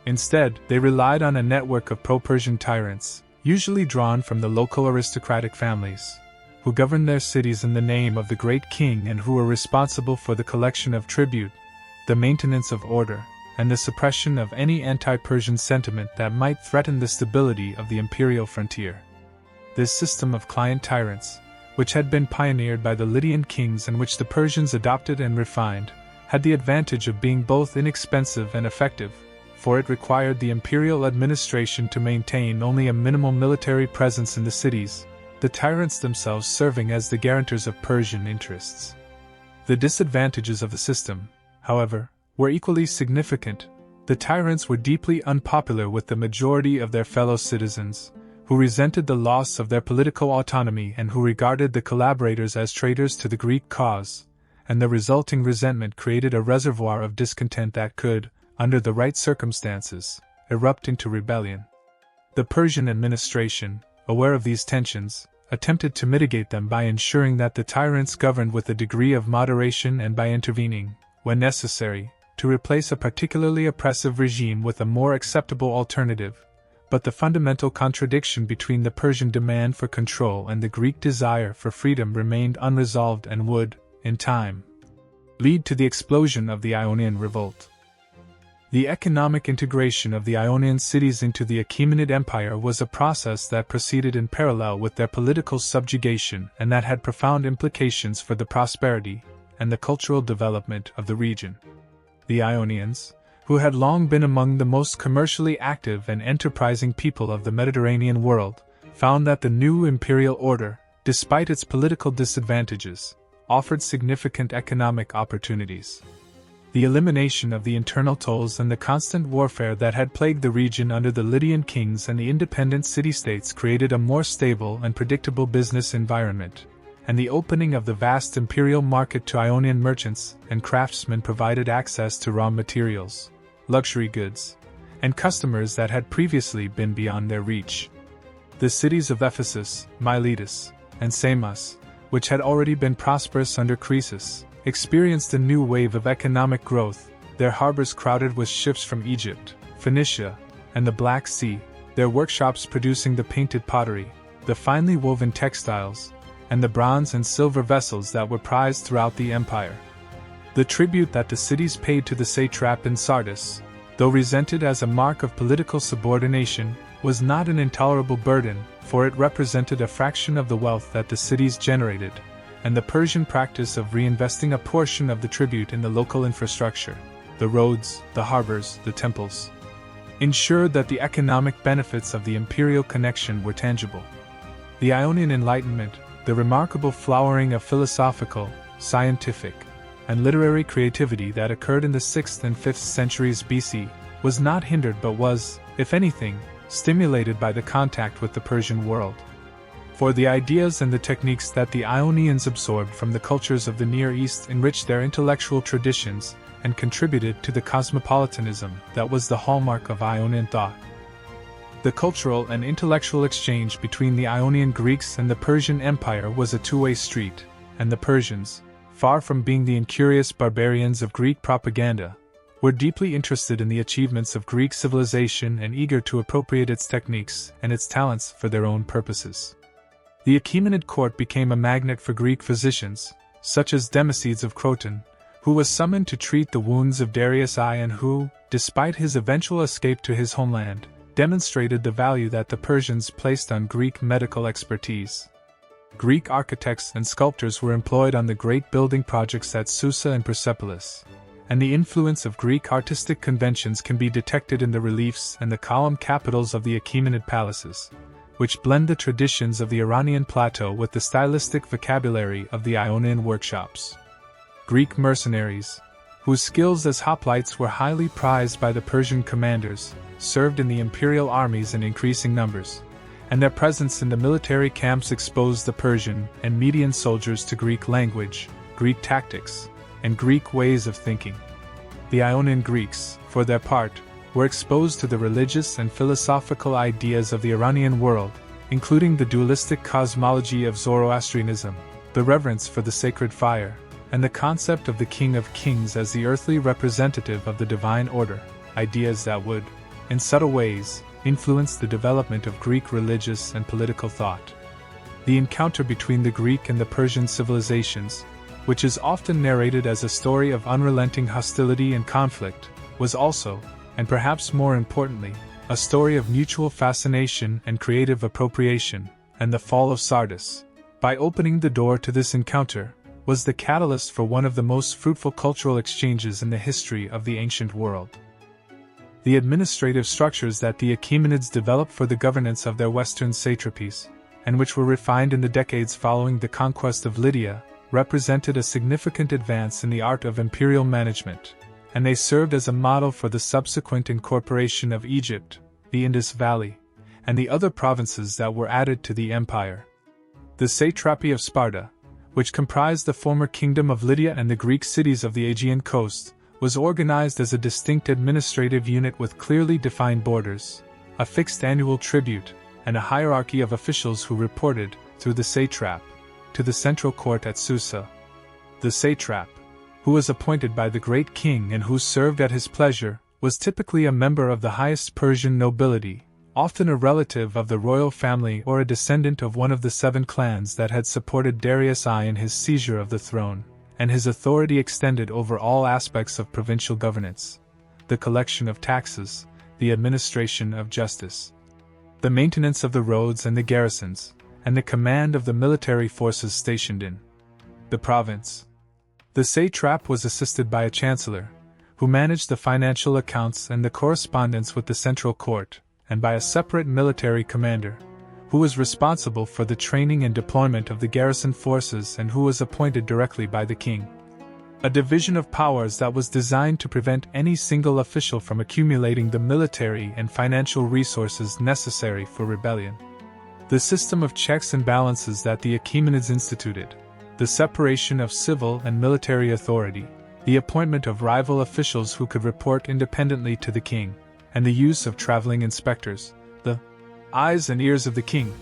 Instead, they relied on a network of pro-Persian tyrants, usually drawn from the local aristocratic families, who governed their cities in the name of the great king and who were responsible for the collection of tribute, the maintenance of order, and the suppression of any anti-Persian sentiment that might threaten the stability of the imperial frontier. This system of client tyrants, which had been pioneered by the Lydian kings and which the Persians adopted and refined, had the advantage of being both inexpensive and effective, for it required the imperial administration to maintain only a minimal military presence in the cities, the tyrants themselves serving as the guarantors of Persian interests. The disadvantages of the system, however, were equally significant. The tyrants were deeply unpopular with the majority of their fellow citizens, who resented the loss of their political autonomy and who regarded the collaborators as traitors to the Greek cause, and the resulting resentment created a reservoir of discontent that could, under the right circumstances, erupt into rebellion. The Persian administration, aware of these tensions, attempted to mitigate them by ensuring that the tyrants governed with a degree of moderation and by intervening, when necessary, to replace a particularly oppressive regime with a more acceptable alternative. But the fundamental contradiction between the Persian demand for control and the Greek desire for freedom remained unresolved and would, in time, lead to the explosion of the Ionian revolt. The economic integration of the Ionian cities into the Achaemenid Empire was a process that proceeded in parallel with their political subjugation and that had profound implications for the prosperity and the cultural development of the region. The Ionians, who had long been among the most commercially active and enterprising people of the Mediterranean world, found that the new imperial order, despite its political disadvantages, offered significant economic opportunities. The elimination of the internal tolls and the constant warfare that had plagued the region under the Lydian kings and the independent city-states created a more stable and predictable business environment, and the opening of the vast imperial market to Ionian merchants and craftsmen provided access to raw materials, luxury goods, and customers that had previously been beyond their reach. The cities of Ephesus, Miletus, and Samos, which had already been prosperous under Croesus, experienced a new wave of economic growth, their harbors crowded with ships from Egypt, Phoenicia, and the Black Sea, their workshops producing the painted pottery, the finely woven textiles, and the bronze and silver vessels that were prized throughout the empire. The tribute that the cities paid to the satrap in Sardis, though resented as a mark of political subordination, was not an intolerable burden, for it represented a fraction of the wealth that the cities generated, and the Persian practice of reinvesting a portion of the tribute in the local infrastructure, the roads, the harbors, the temples, ensured that the economic benefits of the imperial connection were tangible. The Ionian Enlightenment, the remarkable flowering of philosophical, scientific, and literary creativity that occurred in the 6th and 5th centuries BC was not hindered but was, if anything, stimulated by the contact with the Persian world. For the ideas and the techniques that the Ionians absorbed from the cultures of the Near East enriched their intellectual traditions and contributed to the cosmopolitanism that was the hallmark of Ionian thought. The cultural and intellectual exchange between the Ionian Greeks and the Persian Empire was a two-way street, and the Persians, far from being the incurious barbarians of Greek propaganda, were deeply interested in the achievements of Greek civilization and eager to appropriate its techniques and its talents for their own purposes. The Achaemenid court became a magnet for Greek physicians, such as Democedes of Croton, who was summoned to treat the wounds of Darius I and who, despite his eventual escape to his homeland, demonstrated the value that the Persians placed on Greek medical expertise. Greek architects and sculptors were employed on the great building projects at Susa and Persepolis, and the influence of Greek artistic conventions can be detected in the reliefs and the column capitals of the Achaemenid palaces, which blend the traditions of the Iranian plateau with the stylistic vocabulary of the Ionian workshops. Greek mercenaries, whose skills as hoplites were highly prized by the Persian commanders, served in the imperial armies in increasing numbers, and their presence in the military camps exposed the Persian and Median soldiers to Greek language, Greek tactics, and Greek ways of thinking. The Ionian Greeks, for their part, were exposed to the religious and philosophical ideas of the Iranian world, including the dualistic cosmology of Zoroastrianism, the reverence for the sacred fire, and the concept of the King of Kings as the earthly representative of the divine order, ideas that would, in subtle ways, influence the development of Greek religious and political thought. The encounter between the Greek and the Persian civilizations, which is often narrated as a story of unrelenting hostility and conflict, was also, and perhaps more importantly, a story of mutual fascination and creative appropriation, and the fall of Sardis, by opening the door to this encounter, was the catalyst for one of the most fruitful cultural exchanges in the history of the ancient world. The administrative structures that the Achaemenids developed for the governance of their western satrapies, and which were refined in the decades following the conquest of Lydia, represented a significant advance in the art of imperial management, and they served as a model for the subsequent incorporation of Egypt, the Indus Valley, and the other provinces that were added to the empire. The satrapy of Sparta, which comprised the former kingdom of Lydia and the Greek cities of the Aegean coast, was organized as a distinct administrative unit with clearly defined borders, a fixed annual tribute, and a hierarchy of officials who reported, through the satrap, to the central court at Susa. The satrap, who was appointed by the great king and who served at his pleasure, was typically a member of the highest Persian nobility, often a relative of the royal family or a descendant of one of the 7 clans that had supported Darius I in his seizure of the throne, and his authority extended over all aspects of provincial governance: the collection of taxes, the administration of justice, the maintenance of the roads and the garrisons, and the command of the military forces stationed in the province. The satrap was assisted by a chancellor, who managed the financial accounts and the correspondence with the central court, and by a separate military commander, who was responsible for the training and deployment of the garrison forces and who was appointed directly by the king. A division of powers that was designed to prevent any single official from accumulating the military and financial resources necessary for rebellion. The system of checks and balances that the Achaemenids instituted, the separation of civil and military authority, the appointment of rival officials who could report independently to the king, and the use of traveling inspectors, the eyes and ears of the king,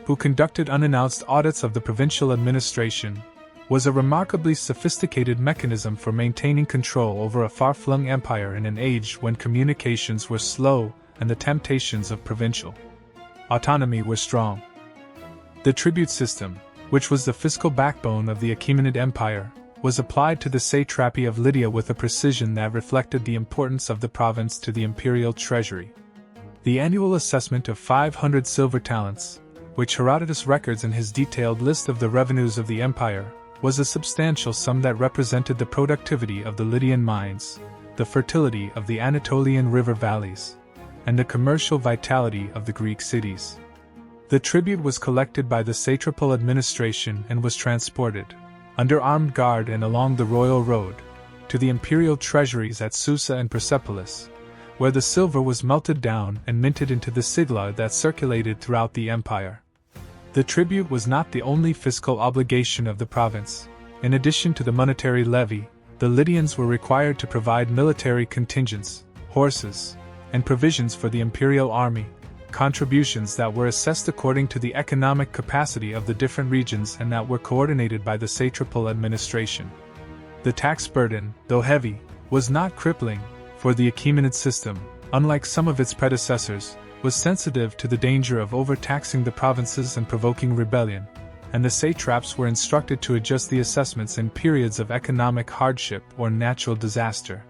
who conducted unannounced audits of the provincial administration, was a remarkably sophisticated mechanism for maintaining control over a far-flung empire in an age when communications were slow and the temptations of provincial autonomy were strong. The tribute system, which was the fiscal backbone of the Achaemenid Empire, was applied to the satrapy of Lydia with a precision that reflected the importance of the province to the imperial treasury. The annual assessment of 500 silver talents, which Herodotus records in his detailed list of the revenues of the empire, was a substantial sum that represented the productivity of the Lydian mines, the fertility of the Anatolian river valleys, and the commercial vitality of the Greek cities. The tribute was collected by the satrapal administration and was transported, under armed guard and along the royal road, to the imperial treasuries at Susa and Persepolis, where the silver was melted down and minted into the sigilla that circulated throughout the empire. The tribute was not the only fiscal obligation of the province. In addition to the monetary levy, the Lydians were required to provide military contingents, horses, and provisions for the imperial army, contributions that were assessed according to the economic capacity of the different regions and that were coordinated by the satrapal administration. The tax burden, though heavy, was not crippling, for the Achaemenid system, unlike some of its predecessors, was sensitive to the danger of overtaxing the provinces and provoking rebellion, and the satraps were instructed to adjust the assessments in periods of economic hardship or natural disaster.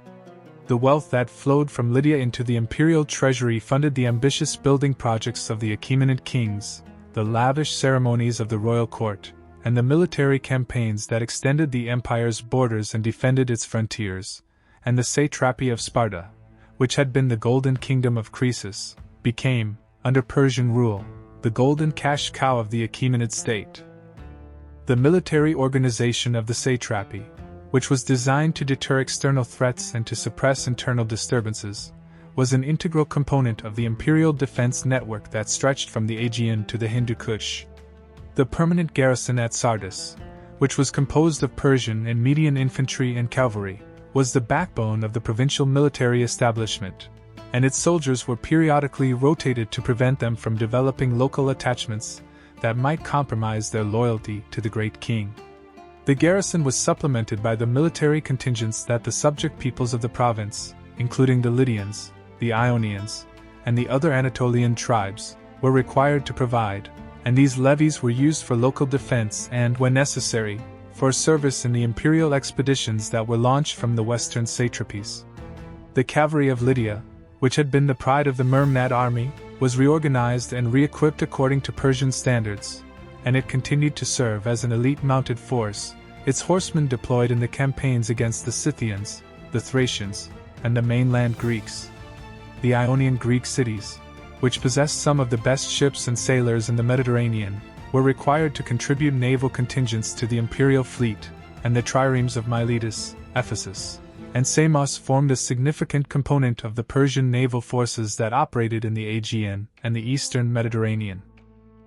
The wealth that flowed from Lydia into the imperial treasury funded the ambitious building projects of the Achaemenid kings, the lavish ceremonies of the royal court, and the military campaigns that extended the empire's borders and defended its frontiers, and the satrapy of Sparta, which had been the golden kingdom of Croesus, became, under Persian rule, the golden cash cow of the Achaemenid state. The military organization of the satrapy, which was designed to deter external threats and to suppress internal disturbances, was an integral component of the imperial defense network that stretched from the Aegean to the Hindu Kush. The permanent garrison at Sardis, which was composed of Persian and Median infantry and cavalry, was the backbone of the provincial military establishment, and its soldiers were periodically rotated to prevent them from developing local attachments that might compromise their loyalty to the great king. The garrison was supplemented by the military contingents that the subject peoples of the province, including the Lydians, the Ionians, and the other Anatolian tribes, were required to provide, and these levies were used for local defense and, when necessary, for service in the imperial expeditions that were launched from the western satrapies. The cavalry of Lydia, which had been the pride of the Myrmidad army, was reorganized and re-equipped according to Persian standards, and it continued to serve as an elite mounted force, its horsemen deployed in the campaigns against the Scythians, the Thracians, and the mainland Greeks. The Ionian Greek cities, which possessed some of the best ships and sailors in the Mediterranean, were required to contribute naval contingents to the imperial fleet, and the triremes of Miletus, Ephesus, and Samos formed a significant component of the Persian naval forces that operated in the Aegean and the eastern Mediterranean.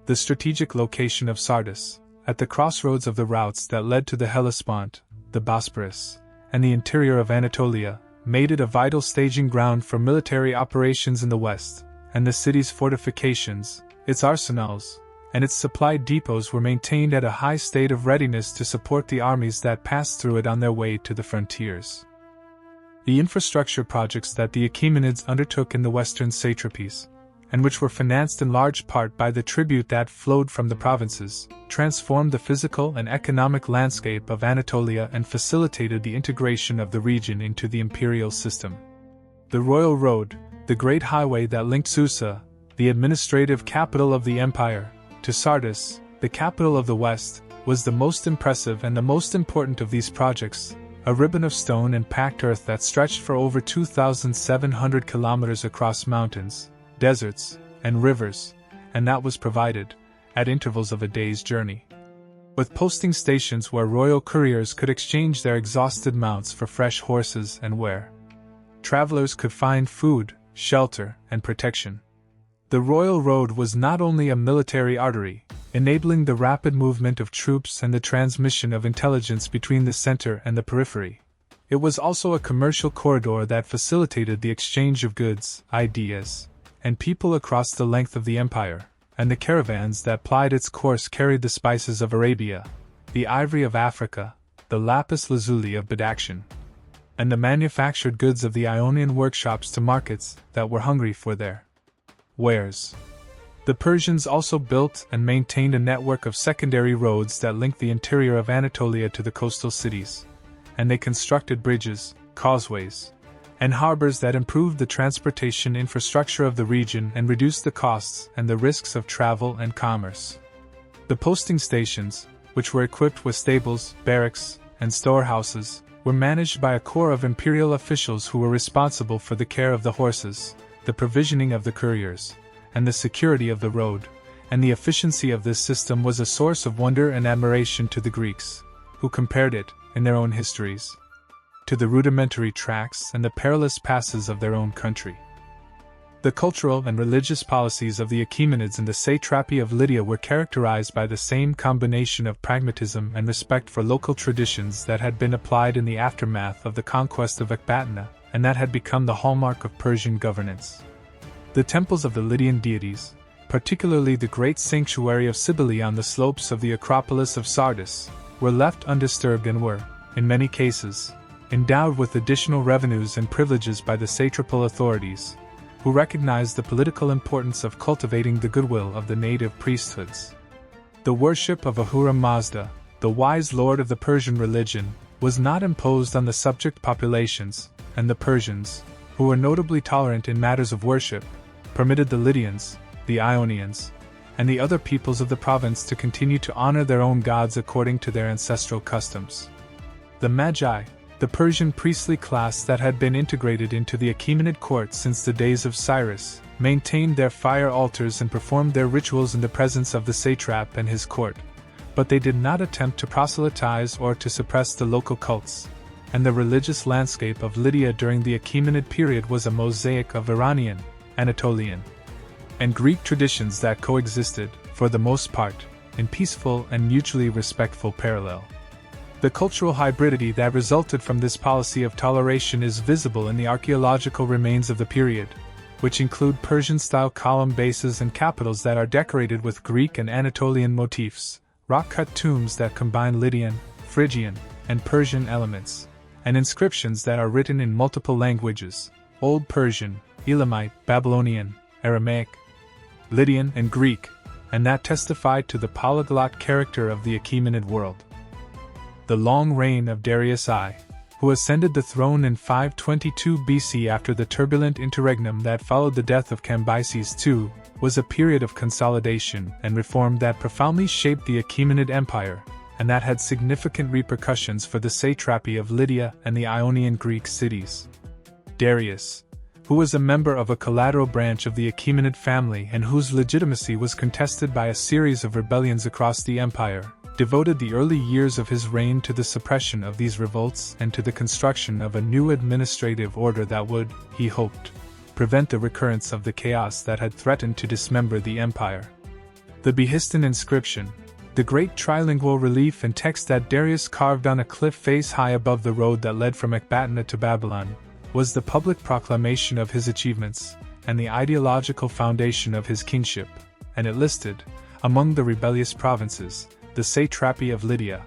The strategic location of Sardis, at the crossroads of the routes that led to the Hellespont, the Bosporus, and the interior of Anatolia, made it a vital staging ground for military operations in the west, and the city's fortifications, its arsenals, and its supply depots were maintained at a high state of readiness to support the armies that passed through it on their way to the frontiers. The infrastructure projects that the Achaemenids undertook in the western satrapies, and which were financed in large part by the tribute that flowed from the provinces, transformed the physical and economic landscape of Anatolia and facilitated the integration of the region into the imperial system. The royal road, the great highway that linked Susa, the administrative capital of the empire, to Sardis, the capital of the west, was the most impressive and the most important of these projects, a ribbon of stone and packed earth that stretched for over 2,700 kilometers across mountains, deserts, and rivers, and that was provided, at intervals of a day's journey, with posting stations where royal couriers could exchange their exhausted mounts for fresh horses and where travelers could find food, shelter, and protection. The royal road was not only a military artery, enabling the rapid movement of troops and the transmission of intelligence between the center and the periphery. It was also a commercial corridor that facilitated the exchange of goods, ideas, and people across the length of the empire, and the caravans that plied its course carried the spices of Arabia, the ivory of Africa, the lapis lazuli of Badakhshan, and the manufactured goods of the Ionian workshops to markets that were hungry for their wares. The Persians also built and maintained a network of secondary roads that linked the interior of Anatolia to the coastal cities, and they constructed bridges, causeways, and harbors that improved the transportation infrastructure of the region and reduced the costs and the risks of travel and commerce. The posting stations, which were equipped with stables, barracks, and storehouses, were managed by a corps of imperial officials who were responsible for the care of the horses, the provisioning of the couriers, and the security of the road, and the efficiency of this system was a source of wonder and admiration to the Greeks, who compared it, in their own histories, to the rudimentary tracts and the perilous passes of their own country. The cultural and religious policies of the Achaemenids in the satrapy of Lydia were characterized by the same combination of pragmatism and respect for local traditions that had been applied in the aftermath of the conquest of Ecbatana, and that had become the hallmark of Persian governance. The temples of the Lydian deities, particularly the great sanctuary of Cybele on the slopes of the Acropolis of Sardis, were left undisturbed and were, in many cases, endowed with additional revenues and privileges by the satrapal authorities, who recognized the political importance of cultivating the goodwill of the native priesthoods. The worship of Ahura Mazda, the wise lord of the Persian religion, was not imposed on the subject populations, and the Persians, who were notably tolerant in matters of worship, permitted the Lydians, the Ionians, and the other peoples of the province to continue to honor their own gods according to their ancestral customs. The Magi, the Persian priestly class that had been integrated into the Achaemenid court since the days of Cyrus, maintained their fire altars and performed their rituals in the presence of the satrap and his court, but they did not attempt to proselytize or to suppress the local cults, and the religious landscape of Lydia during the Achaemenid period was a mosaic of Iranian, Anatolian, and Greek traditions that coexisted, for the most part, in peaceful and mutually respectful parallel. The cultural hybridity that resulted from this policy of toleration is visible in the archaeological remains of the period, which include Persian-style column bases and capitals that are decorated with Greek and Anatolian motifs, rock-cut tombs that combine Lydian, Phrygian, and Persian elements, and inscriptions that are written in multiple languages: Old Persian, Elamite, Babylonian, Aramaic, Lydian, and Greek, and that testified to the polyglot character of the Achaemenid world. The long reign of Darius I, who ascended the throne in 522 BC after the turbulent interregnum that followed the death of Cambyses II, was a period of consolidation and reform that profoundly shaped the Achaemenid Empire, and that had significant repercussions for the satrapy of Lydia and the Ionian Greek cities. Darius, who was a member of a collateral branch of the Achaemenid family and whose legitimacy was contested by a series of rebellions across the empire, devoted the early years of his reign to the suppression of these revolts and to the construction of a new administrative order that would, he hoped, prevent the recurrence of the chaos that had threatened to dismember the empire. The Behistun inscription, the great trilingual relief and text that Darius carved on a cliff face high above the road that led from Ecbatana to Babylon, was the public proclamation of his achievements and the ideological foundation of his kingship, and it listed, among the rebellious provinces, the satrapy of Lydia,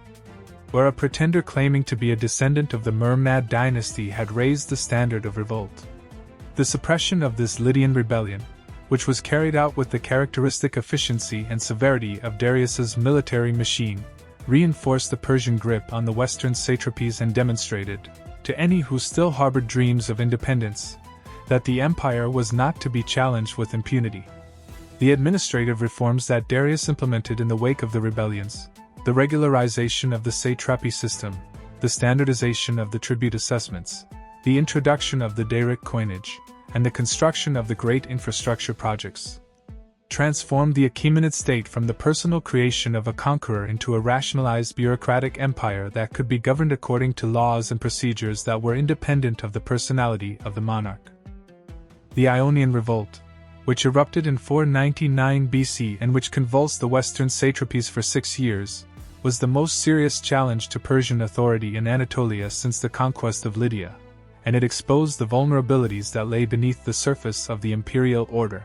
where a pretender claiming to be a descendant of the Mermad dynasty had raised the standard of revolt. The suppression of this Lydian rebellion, which was carried out with the characteristic efficiency and severity of Darius's military machine, reinforced the Persian grip on the western satrapies and demonstrated, to any who still harbored dreams of independence, that the empire was not to be challenged with impunity. The administrative reforms that Darius implemented in the wake of the rebellions, the regularization of the satrapy system, the standardization of the tribute assessments, the introduction of the Daric coinage, and the construction of the great infrastructure projects, transformed the Achaemenid state from the personal creation of a conqueror into a rationalized bureaucratic empire that could be governed according to laws and procedures that were independent of the personality of the monarch. The Ionian Revolt, which erupted in 499 BC and which convulsed the western satrapies for 6 years, was the most serious challenge to Persian authority in Anatolia since the conquest of Lydia, and it exposed the vulnerabilities that lay beneath the surface of the imperial order.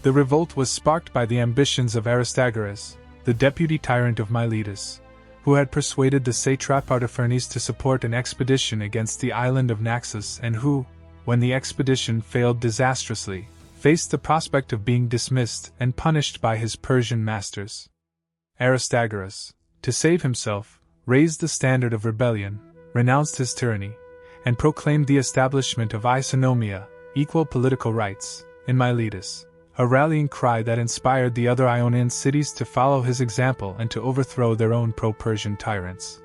The revolt was sparked by the ambitions of Aristagoras, the deputy tyrant of Miletus, who had persuaded the satrap Artaphernes to support an expedition against the island of Naxos and who, when the expedition failed disastrously, faced the prospect of being dismissed and punished by his Persian masters. Aristagoras, to save himself, raised the standard of rebellion, renounced his tyranny, and proclaimed the establishment of isonomia, equal political rights, in Miletus, a rallying cry that inspired the other Ionian cities to follow his example and to overthrow their own pro-Persian tyrants.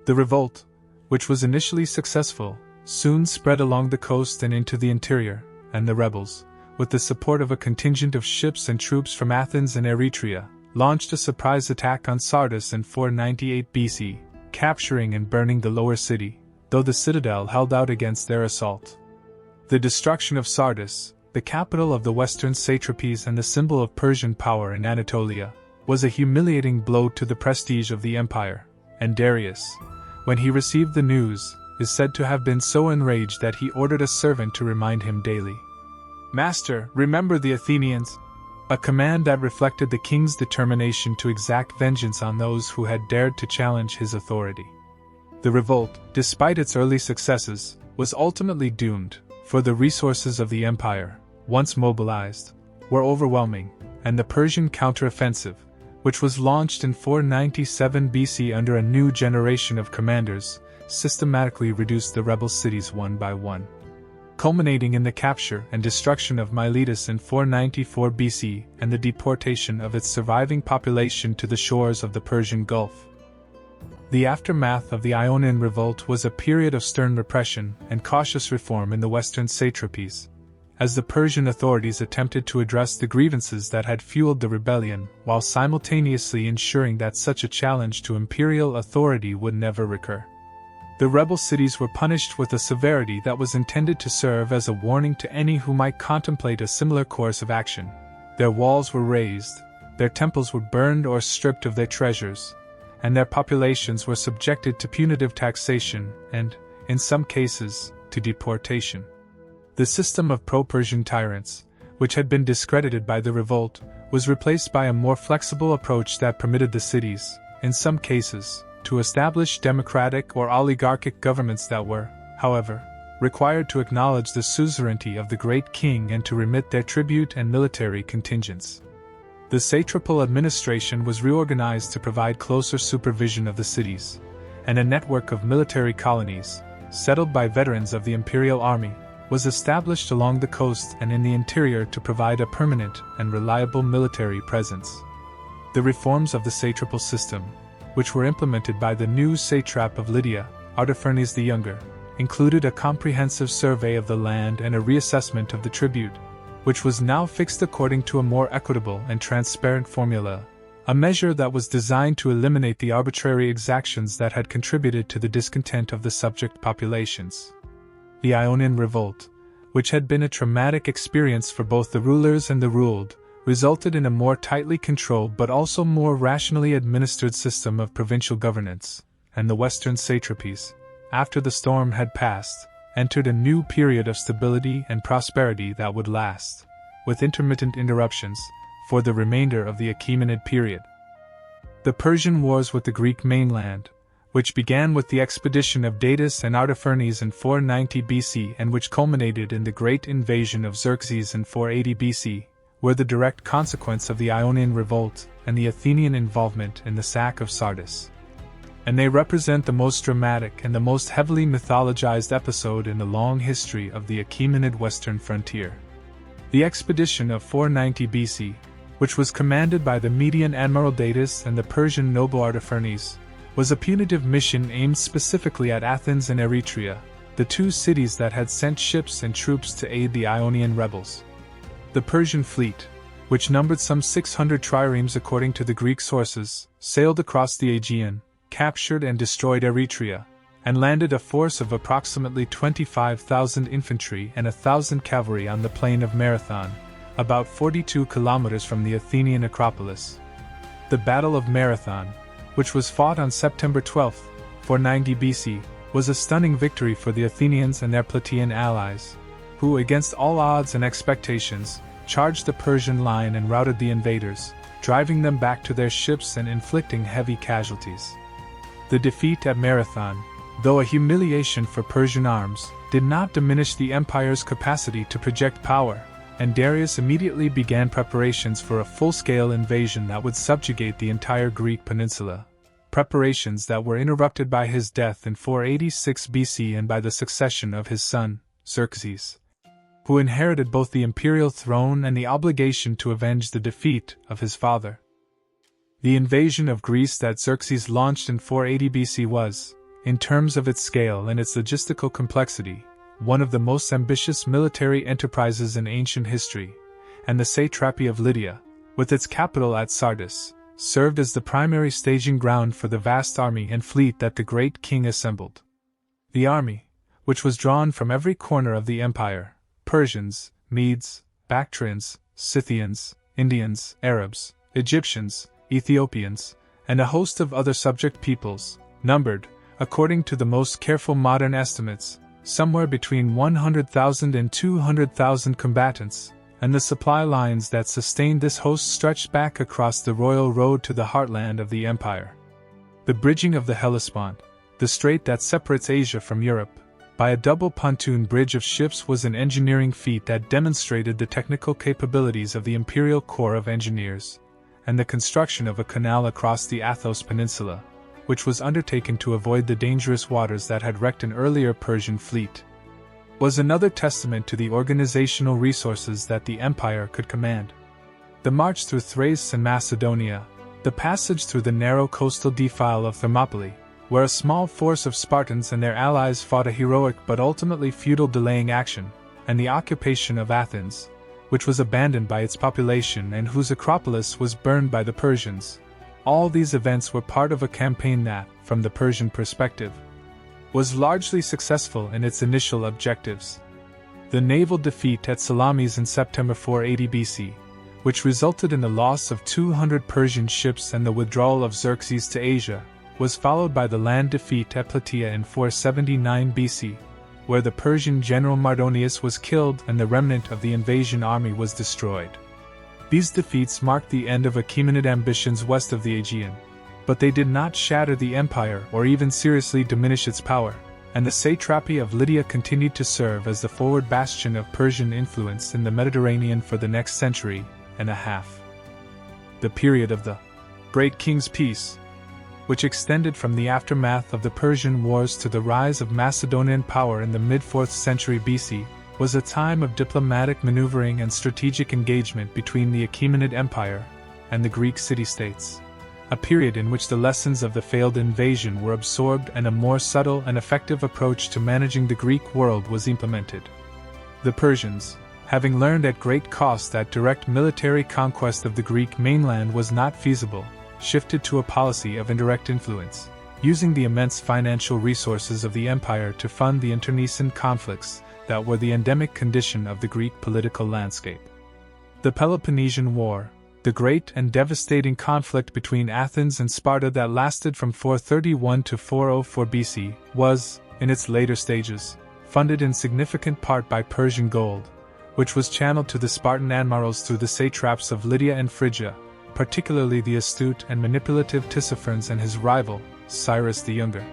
The revolt, which was initially successful, soon spread along the coast and into the interior, and the rebels, with the support of a contingent of ships and troops from Athens and Eretria, launched a surprise attack on Sardis in 498 BC, capturing and burning the lower city, though the citadel held out against their assault. The destruction of Sardis, the capital of the western satrapies and the symbol of Persian power in Anatolia, was a humiliating blow to the prestige of the empire, and Darius, when he received the news, is said to have been so enraged that he ordered a servant to remind him daily. "Master, remember the Athenians," a command that reflected the king's determination to exact vengeance on those who had dared to challenge his authority. The revolt, despite its early successes, was ultimately doomed, for the resources of the empire, once mobilized, were overwhelming, and the Persian counteroffensive, which was launched in 497 BC under a new generation of commanders, systematically reduced the rebel cities one by one, culminating in the capture and destruction of Miletus in 494 BC and the deportation of its surviving population to the shores of the Persian Gulf. The aftermath of the Ionian revolt was a period of stern repression and cautious reform in the western satrapies, as the Persian authorities attempted to address the grievances that had fueled the rebellion while simultaneously ensuring that such a challenge to imperial authority would never recur. The rebel cities were punished with a severity that was intended to serve as a warning to any who might contemplate a similar course of action. Their walls were razed, their temples were burned or stripped of their treasures, and their populations were subjected to punitive taxation and, in some cases, to deportation. The system of pro-Persian tyrants, which had been discredited by the revolt, was replaced by a more flexible approach that permitted the cities, in some cases, to establish democratic or oligarchic governments that were, however, required to acknowledge the suzerainty of the great king and to remit their tribute and military contingents. The satrapal administration was reorganized to provide closer supervision of the cities, and a network of military colonies, settled by veterans of the imperial army, was established along the coast and in the interior to provide a permanent and reliable military presence. The reforms of the satrapal system, which were implemented by the new satrap of Lydia, Artaphernes the Younger, included a comprehensive survey of the land and a reassessment of the tribute, which was now fixed according to a more equitable and transparent formula, a measure that was designed to eliminate the arbitrary exactions that had contributed to the discontent of the subject populations. The Ionian revolt, which had been a traumatic experience for both the rulers and the ruled, resulted in a more tightly controlled but also more rationally administered system of provincial governance, and the western satrapies, after the storm had passed, entered a new period of stability and prosperity that would last, with intermittent interruptions, for the remainder of the Achaemenid period. The Persian wars with the Greek mainland, which began with the expedition of Datis and Artaphernes in 490 BC and which culminated in the great invasion of Xerxes in 480 BC, were the direct consequence of the Ionian revolt and the Athenian involvement in the sack of Sardis. And they represent the most dramatic and the most heavily mythologized episode in the long history of the Achaemenid western frontier. The expedition of 490 BC, which was commanded by the Median admiral Datis and the Persian noble Artaphernes, was a punitive mission aimed specifically at Athens and Eretria, the two cities that had sent ships and troops to aid the Ionian rebels. The Persian fleet, which numbered some 600 triremes according to the Greek sources, sailed across the Aegean, captured and destroyed Eretria, and landed a force of approximately 25,000 infantry and 1,000 cavalry on the plain of Marathon, about 42 kilometers from the Athenian Acropolis. The Battle of Marathon, which was fought on September 12, 490 BC, was a stunning victory for the Athenians and their Plataean allies, who, against all odds and expectations, charged the Persian line and routed the invaders, driving them back to their ships and inflicting heavy casualties. The defeat at Marathon, though a humiliation for Persian arms, did not diminish the empire's capacity to project power, and Darius immediately began preparations for a full-scale invasion that would subjugate the entire Greek peninsula, preparations that were interrupted by his death in 486 BC and by the succession of his son, Xerxes, who inherited both the imperial throne and the obligation to avenge the defeat of his father. The invasion of Greece that Xerxes launched in 480 BC was, in terms of its scale and its logistical complexity, one of the most ambitious military enterprises in ancient history, and the satrapy of Lydia, with its capital at Sardis, served as the primary staging ground for the vast army and fleet that the great king assembled. The army, which was drawn from every corner of the empire, Persians, Medes, Bactrians, Scythians, Indians, Arabs, Egyptians, Ethiopians, and a host of other subject peoples, numbered, according to the most careful modern estimates, somewhere between 100,000 and 200,000 combatants, and the supply lines that sustained this host stretched back across the royal road to the heartland of the empire. The bridging of the Hellespont, the strait that separates Asia from Europe, by a double pontoon bridge of ships was an engineering feat that demonstrated the technical capabilities of the Imperial Corps of Engineers, and the construction of a canal across the Athos Peninsula, which was undertaken to avoid the dangerous waters that had wrecked an earlier Persian fleet, was another testament to the organizational resources that the empire could command. The march through Thrace and Macedonia, the passage through the narrow coastal defile of Thermopylae, where a small force of Spartans and their allies fought a heroic but ultimately futile delaying action, and the occupation of Athens, which was abandoned by its population and whose Acropolis was burned by the Persians. All these events were part of a campaign that, from the Persian perspective, was largely successful in its initial objectives. The naval defeat at Salamis in September 480 BC, which resulted in the loss of 200 Persian ships and the withdrawal of Xerxes to Asia, was followed by the land defeat at Plataea in 479 BC, where the Persian general Mardonius was killed and the remnant of the invasion army was destroyed. These defeats marked the end of Achaemenid ambitions west of the Aegean, but they did not shatter the empire or even seriously diminish its power, and the satrapy of Lydia continued to serve as the forward bastion of Persian influence in the Mediterranean for the next century and a half. The period of the Great King's Peace, which extended from the aftermath of the Persian Wars to the rise of Macedonian power in the mid-4th century BC, was a time of diplomatic maneuvering and strategic engagement between the Achaemenid Empire and the Greek city-states, a period in which the lessons of the failed invasion were absorbed and a more subtle and effective approach to managing the Greek world was implemented. The Persians, having learned at great cost that direct military conquest of the Greek mainland was not feasible, shifted to a policy of indirect influence, using the immense financial resources of the empire to fund the internecine conflicts that were the endemic condition of the Greek political landscape. The Peloponnesian War, the great and devastating conflict between Athens and Sparta that lasted from 431 to 404 BC, was, in its later stages, funded in significant part by Persian gold, which was channeled to the Spartan admirals through the satraps of Lydia and Phrygia, particularly the astute and manipulative Tissaphernes and his rival, Cyrus the Younger,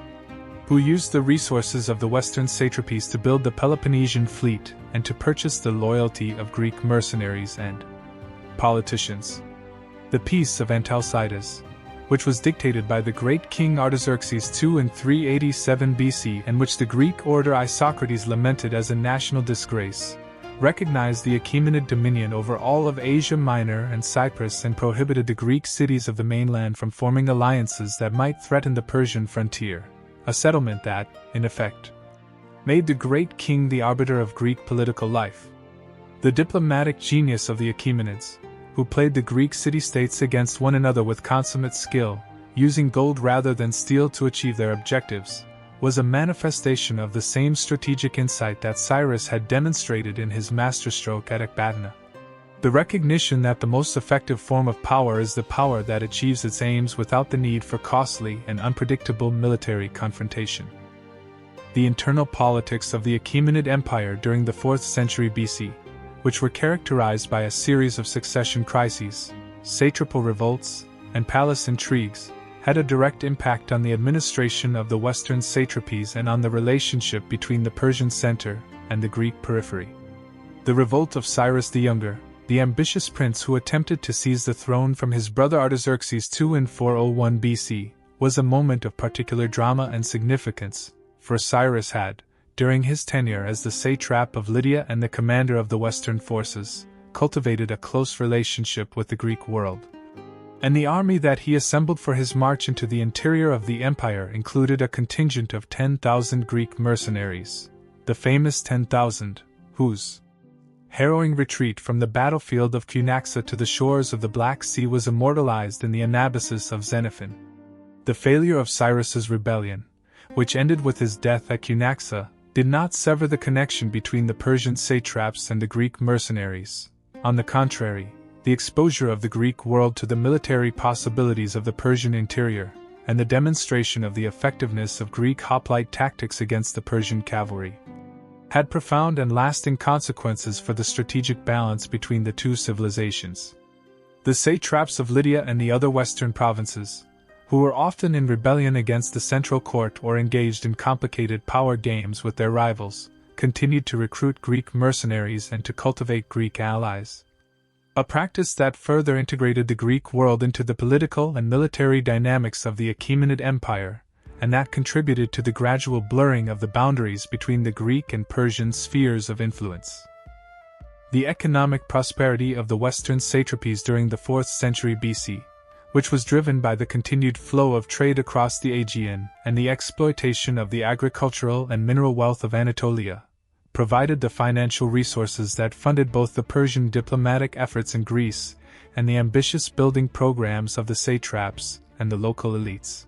who used the resources of the western satrapies to build the Peloponnesian fleet and to purchase the loyalty of Greek mercenaries and politicians. The Peace of Antalcidas, which was dictated by the great king Artaxerxes II in 387 BC and which the Greek orator Isocrates lamented as a national disgrace, recognized the Achaemenid dominion over all of Asia Minor and Cyprus and prohibited the Greek cities of the mainland from forming alliances that might threaten the Persian frontier, a settlement that, in effect, made the great king the arbiter of Greek political life. The diplomatic genius of the Achaemenids, who played the Greek city-states against one another with consummate skill, using gold rather than steel to achieve their objectives, was a manifestation of the same strategic insight that Cyrus had demonstrated in his masterstroke at Ecbatana. The recognition that the most effective form of power is the power that achieves its aims without the need for costly and unpredictable military confrontation. The internal politics of the Achaemenid Empire during the 4th century BC, which were characterized by a series of succession crises, satrapal revolts, and palace intrigues, had a direct impact on the administration of the western satrapies and on the relationship between the Persian center and the Greek periphery. The revolt of Cyrus the Younger, the ambitious prince who attempted to seize the throne from his brother Artaxerxes II in 401 BC, was a moment of particular drama and significance, for Cyrus had, during his tenure as the satrap of Lydia and the commander of the western forces, cultivated a close relationship with the Greek world. And the army that he assembled for his march into the interior of the empire included a contingent of 10,000 Greek mercenaries, the famous 10,000, whose harrowing retreat from the battlefield of Cunaxa to the shores of the Black Sea was immortalized in the Anabasis of Xenophon. The failure of Cyrus's rebellion, which ended with his death at Cunaxa, did not sever the connection between the Persian satraps and the Greek mercenaries. On the contrary, the exposure of the Greek world to the military possibilities of the Persian interior, and the demonstration of the effectiveness of Greek hoplite tactics against the Persian cavalry, had profound and lasting consequences for the strategic balance between the two civilizations. The satraps of Lydia and the other western provinces, who were often in rebellion against the central court or engaged in complicated power games with their rivals, continued to recruit Greek mercenaries and to cultivate Greek allies. A practice that further integrated the Greek world into the political and military dynamics of the Achaemenid Empire, and that contributed to the gradual blurring of the boundaries between the Greek and Persian spheres of influence. The economic prosperity of the Western satrapies during the 4th century BC, which was driven by the continued flow of trade across the Aegean and the exploitation of the agricultural and mineral wealth of Anatolia, provided the financial resources that funded both the Persian diplomatic efforts in Greece and the ambitious building programs of the satraps and the local elites.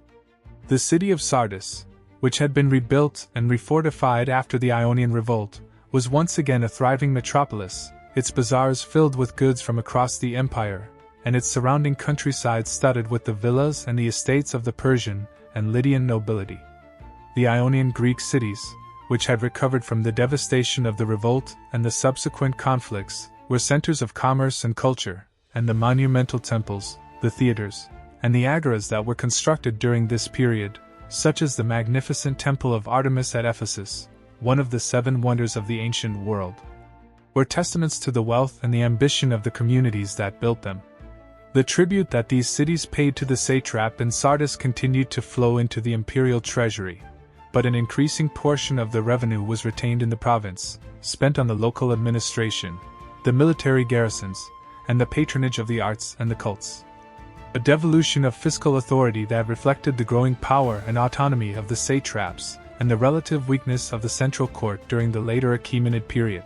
The city of Sardis, which had been rebuilt and refortified after the Ionian revolt, was once again a thriving metropolis, its bazaars filled with goods from across the empire, and its surrounding countryside studded with the villas and the estates of the Persian and Lydian nobility. The Ionian Greek cities, which had recovered from the devastation of the revolt and the subsequent conflicts, were centers of commerce and culture, and the monumental temples, the theaters, and the agoras that were constructed during this period, such as the magnificent Temple of Artemis at Ephesus, one of the 7 wonders of the ancient world, were testaments to the wealth and the ambition of the communities that built them. The tribute that these cities paid to the satrap in Sardis continued to flow into the imperial treasury, but an increasing portion of the revenue was retained in the province, spent on the local administration, the military garrisons, and the patronage of the arts and the cults. A devolution of fiscal authority that reflected the growing power and autonomy of the satraps and the relative weakness of the central court during the later Achaemenid period.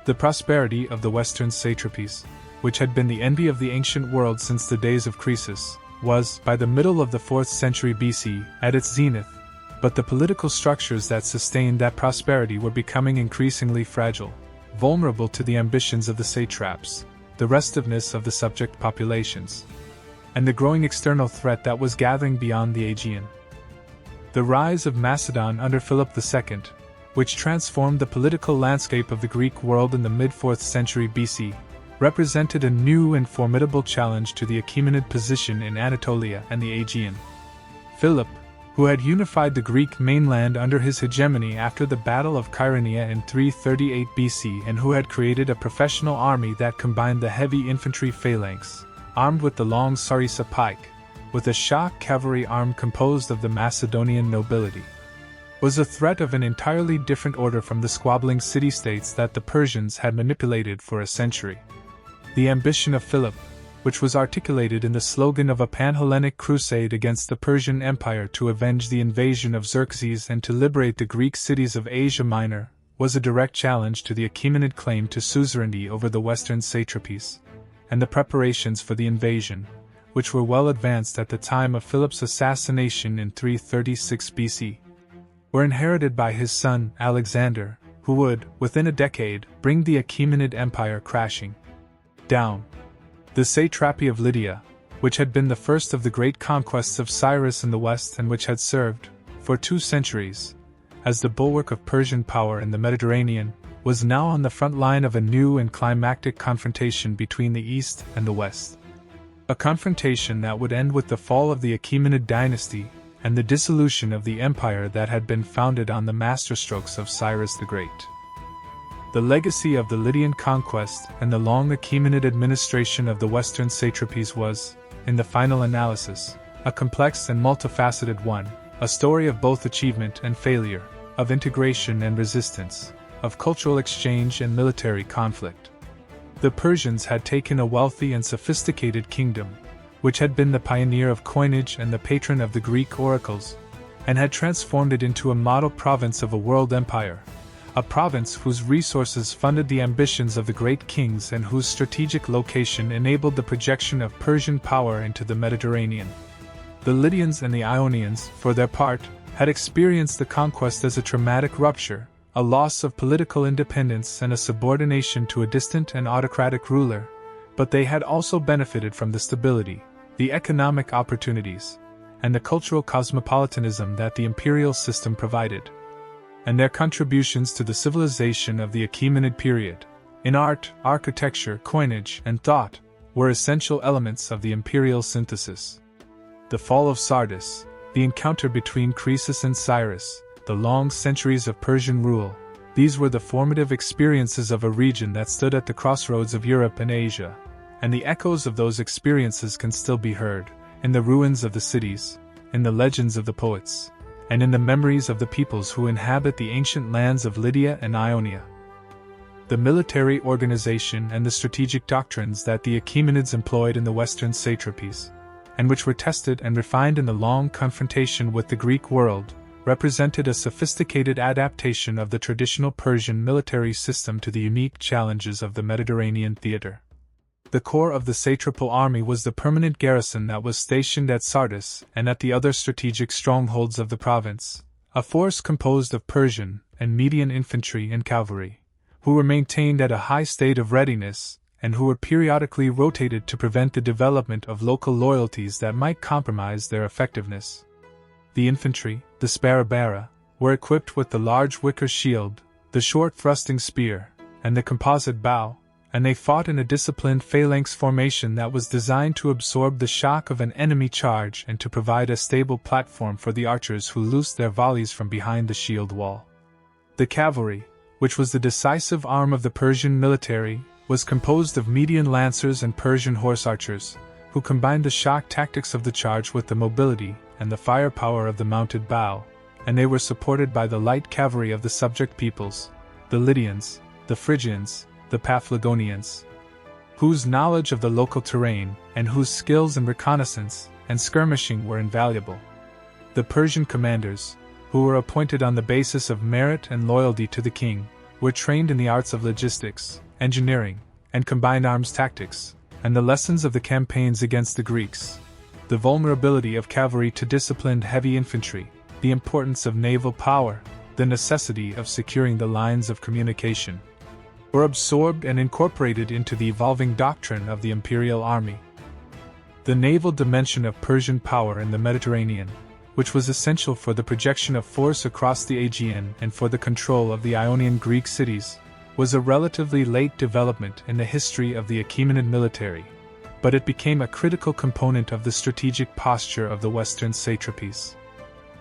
The prosperity of the western satrapies, which had been the envy of the ancient world since the days of Croesus, was, by the middle of the 4th century BC, at its zenith, but the political structures that sustained that prosperity were becoming increasingly fragile, vulnerable to the ambitions of the satraps, the restiveness of the subject populations, and the growing external threat that was gathering beyond the Aegean. The rise of Macedon under Philip II, which transformed the political landscape of the Greek world in the mid-4th century BC, represented a new and formidable challenge to the Achaemenid position in Anatolia and the Aegean. Philip, who had unified the Greek mainland under his hegemony after the Battle of Chaeronea in 338 BC and who had created a professional army that combined the heavy infantry phalanx, armed with the long sarissa pike, with a shock cavalry arm composed of the Macedonian nobility, was a threat of an entirely different order from the squabbling city-states that the Persians had manipulated for a century. The ambition of Philip, which was articulated in the slogan of a pan-Hellenic crusade against the Persian Empire to avenge the invasion of Xerxes and to liberate the Greek cities of Asia Minor, was a direct challenge to the Achaemenid claim to suzerainty over the western satrapies, and the preparations for the invasion, which were well advanced at the time of Philip's assassination in 336 BC, were inherited by his son Alexander, who would, within a decade, bring the Achaemenid Empire crashing down. The satrapy of Lydia, which had been the first of the great conquests of Cyrus in the west and which had served, for 2 centuries, as the bulwark of Persian power in the Mediterranean, was now on the front line of a new and climactic confrontation between the East and the West. A confrontation that would end with the fall of the Achaemenid dynasty and the dissolution of the empire that had been founded on the masterstrokes of Cyrus the Great. The legacy of the Lydian conquest and the long Achaemenid administration of the western satrapies was, in the final analysis, a complex and multifaceted one, a story of both achievement and failure, of integration and resistance, of cultural exchange and military conflict. The Persians had taken a wealthy and sophisticated kingdom, which had been the pioneer of coinage and the patron of the Greek oracles, and had transformed it into a model province of a world empire, a province whose resources funded the ambitions of the great kings and whose strategic location enabled the projection of Persian power into the Mediterranean. The Lydians and the Ionians, for their part, had experienced the conquest as a traumatic rupture, a loss of political independence and a subordination to a distant and autocratic ruler, but they had also benefited from the stability, the economic opportunities, and the cultural cosmopolitanism that the imperial system provided. And their contributions to the civilization of the Achaemenid period, in art, architecture, coinage, and thought, were essential elements of the imperial synthesis. The fall of Sardis, the encounter between Croesus and Cyrus, the long centuries of Persian rule, these were the formative experiences of a region that stood at the crossroads of Europe and Asia, and the echoes of those experiences can still be heard, in the ruins of the cities, in the legends of the poets, and in the memories of the peoples who inhabit the ancient lands of Lydia and Ionia. The military organization and the strategic doctrines that the Achaemenids employed in the western satrapies, and which were tested and refined in the long confrontation with the Greek world, represented a sophisticated adaptation of the traditional Persian military system to the unique challenges of the Mediterranean theater. The core of the satrapal army was the permanent garrison that was stationed at Sardis and at the other strategic strongholds of the province, a force composed of Persian and Median infantry and cavalry, who were maintained at a high state of readiness and who were periodically rotated to prevent the development of local loyalties that might compromise their effectiveness. The infantry, the sparabara, were equipped with the large wicker shield, the short thrusting spear, and the composite bow, and they fought in a disciplined phalanx formation that was designed to absorb the shock of an enemy charge and to provide a stable platform for the archers who loosed their volleys from behind the shield wall. The cavalry, which was the decisive arm of the Persian military, was composed of Median lancers and Persian horse archers, who combined the shock tactics of the charge with the mobility and the firepower of the mounted bow, and they were supported by the light cavalry of the subject peoples, the Lydians, the Phrygians, the Paphlagonians, whose knowledge of the local terrain and whose skills in reconnaissance and skirmishing were invaluable. The Persian commanders, who were appointed on the basis of merit and loyalty to the king, were trained in the arts of logistics, engineering, and combined arms tactics, and the lessons of the campaigns against the Greeks, the vulnerability of cavalry to disciplined heavy infantry, the importance of naval power, the necessity of securing the lines of communication, were absorbed and incorporated into the evolving doctrine of the imperial army. The naval dimension of Persian power in the Mediterranean, which was essential for the projection of force across the Aegean and for the control of the Ionian Greek cities, was a relatively late development in the history of the Achaemenid military, but it became a critical component of the strategic posture of the western satrapies.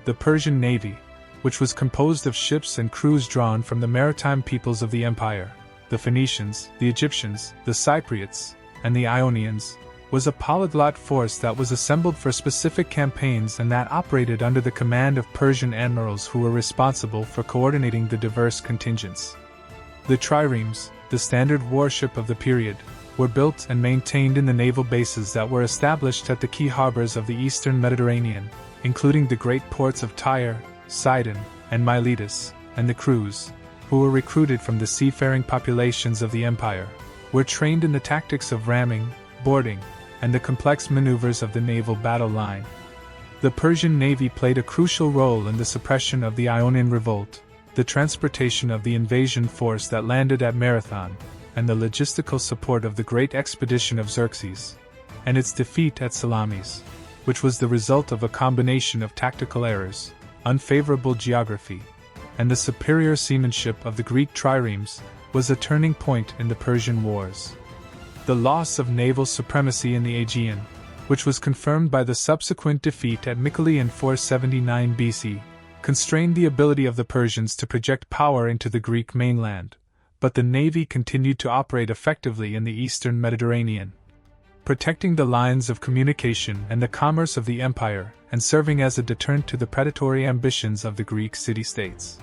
The Persian navy, which was composed of ships and crews drawn from the maritime peoples of the empire, the Phoenicians, the Egyptians, the Cypriots, and the Ionians, was a polyglot force that was assembled for specific campaigns and that operated under the command of Persian admirals who were responsible for coordinating the diverse contingents. The triremes, the standard warship of the period, were built and maintained in the naval bases that were established at the key harbors of the eastern Mediterranean, including the great ports of Tyre, Sidon, and Miletus, and the crews, who were recruited from the seafaring populations of the empire, were trained in the tactics of ramming, boarding, and the complex maneuvers of the naval battle line. The Persian navy played a crucial role in the suppression of the Ionian revolt, the transportation of the invasion force that landed at Marathon, and the logistical support of the great expedition of Xerxes, and its defeat at Salamis, which was the result of a combination of tactical errors, unfavorable geography, and the superior seamanship of the Greek triremes, was a turning point in the Persian wars. The loss of naval supremacy in the Aegean, which was confirmed by the subsequent defeat at Mycale in 479 BC, constrained the ability of the Persians to project power into the Greek mainland, but the navy continued to operate effectively in the eastern Mediterranean, protecting the lines of communication and the commerce of the empire and serving as a deterrent to the predatory ambitions of the Greek city-states.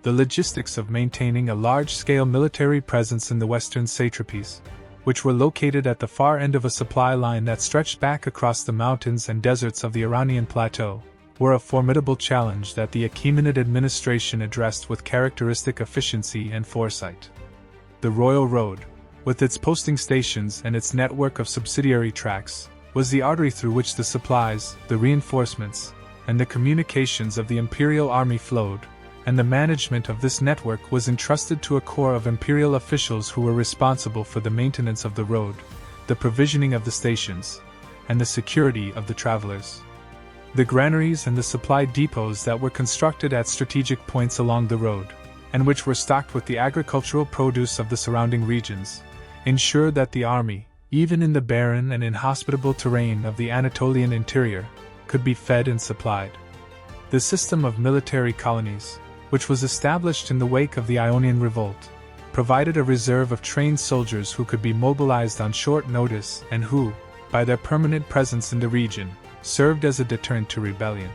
The logistics of maintaining a large-scale military presence in the western satrapies, which were located at the far end of a supply line that stretched back across the mountains and deserts of the Iranian plateau, were a formidable challenge that the Achaemenid administration addressed with characteristic efficiency and foresight. The Royal Road, with its posting stations and its network of subsidiary tracks, was the artery through which the supplies, the reinforcements, and the communications of the imperial army flowed, and the management of this network was entrusted to a corps of imperial officials who were responsible for the maintenance of the road, the provisioning of the stations, and the security of the travelers. The granaries and the supply depots that were constructed at strategic points along the road, and which were stocked with the agricultural produce of the surrounding regions, ensured that the army, even in the barren and inhospitable terrain of the Anatolian interior, could be fed and supplied. The system of military colonies, which was established in the wake of the Ionian revolt, provided a reserve of trained soldiers who could be mobilized on short notice and who, by their permanent presence in the region, served as a deterrent to rebellion.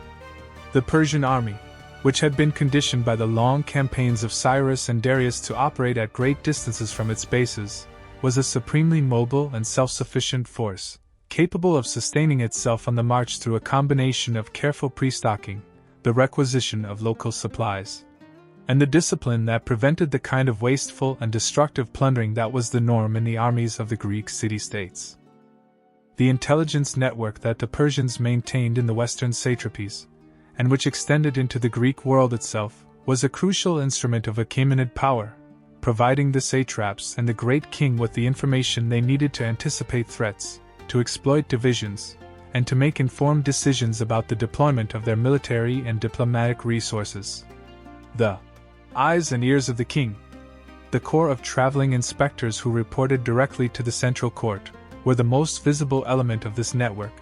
The Persian army, which had been conditioned by the long campaigns of Cyrus and Darius to operate at great distances from its bases, was a supremely mobile and self-sufficient force, capable of sustaining itself on the march through a combination of careful pre-stocking, the requisition of local supplies, and the discipline that prevented the kind of wasteful and destructive plundering that was the norm in the armies of the Greek city-states. The intelligence network that the Persians maintained in the western satrapies, and which extended into the Greek world itself, was a crucial instrument of Achaemenid power, providing the satraps and the great king with the information they needed to anticipate threats, to exploit divisions, and to make informed decisions about the deployment of their military and diplomatic resources. The eyes and ears of the king, the corps of traveling inspectors who reported directly to the central court, were the most visible element of this network,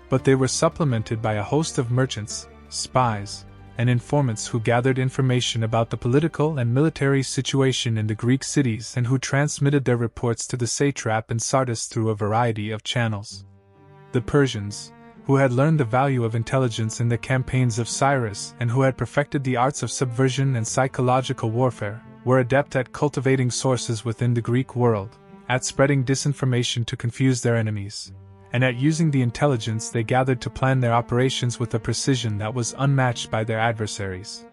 but they were supplemented by a host of merchants, spies, and informants who gathered information about the political and military situation in the Greek cities and who transmitted their reports to the satrap in Sardis through a variety of channels. The Persians, who had learned the value of intelligence in the campaigns of Cyrus and who had perfected the arts of subversion and psychological warfare, were adept at cultivating sources within the Greek world, at spreading disinformation to confuse their enemies, and at using the intelligence they gathered to plan their operations with a precision that was unmatched by their adversaries.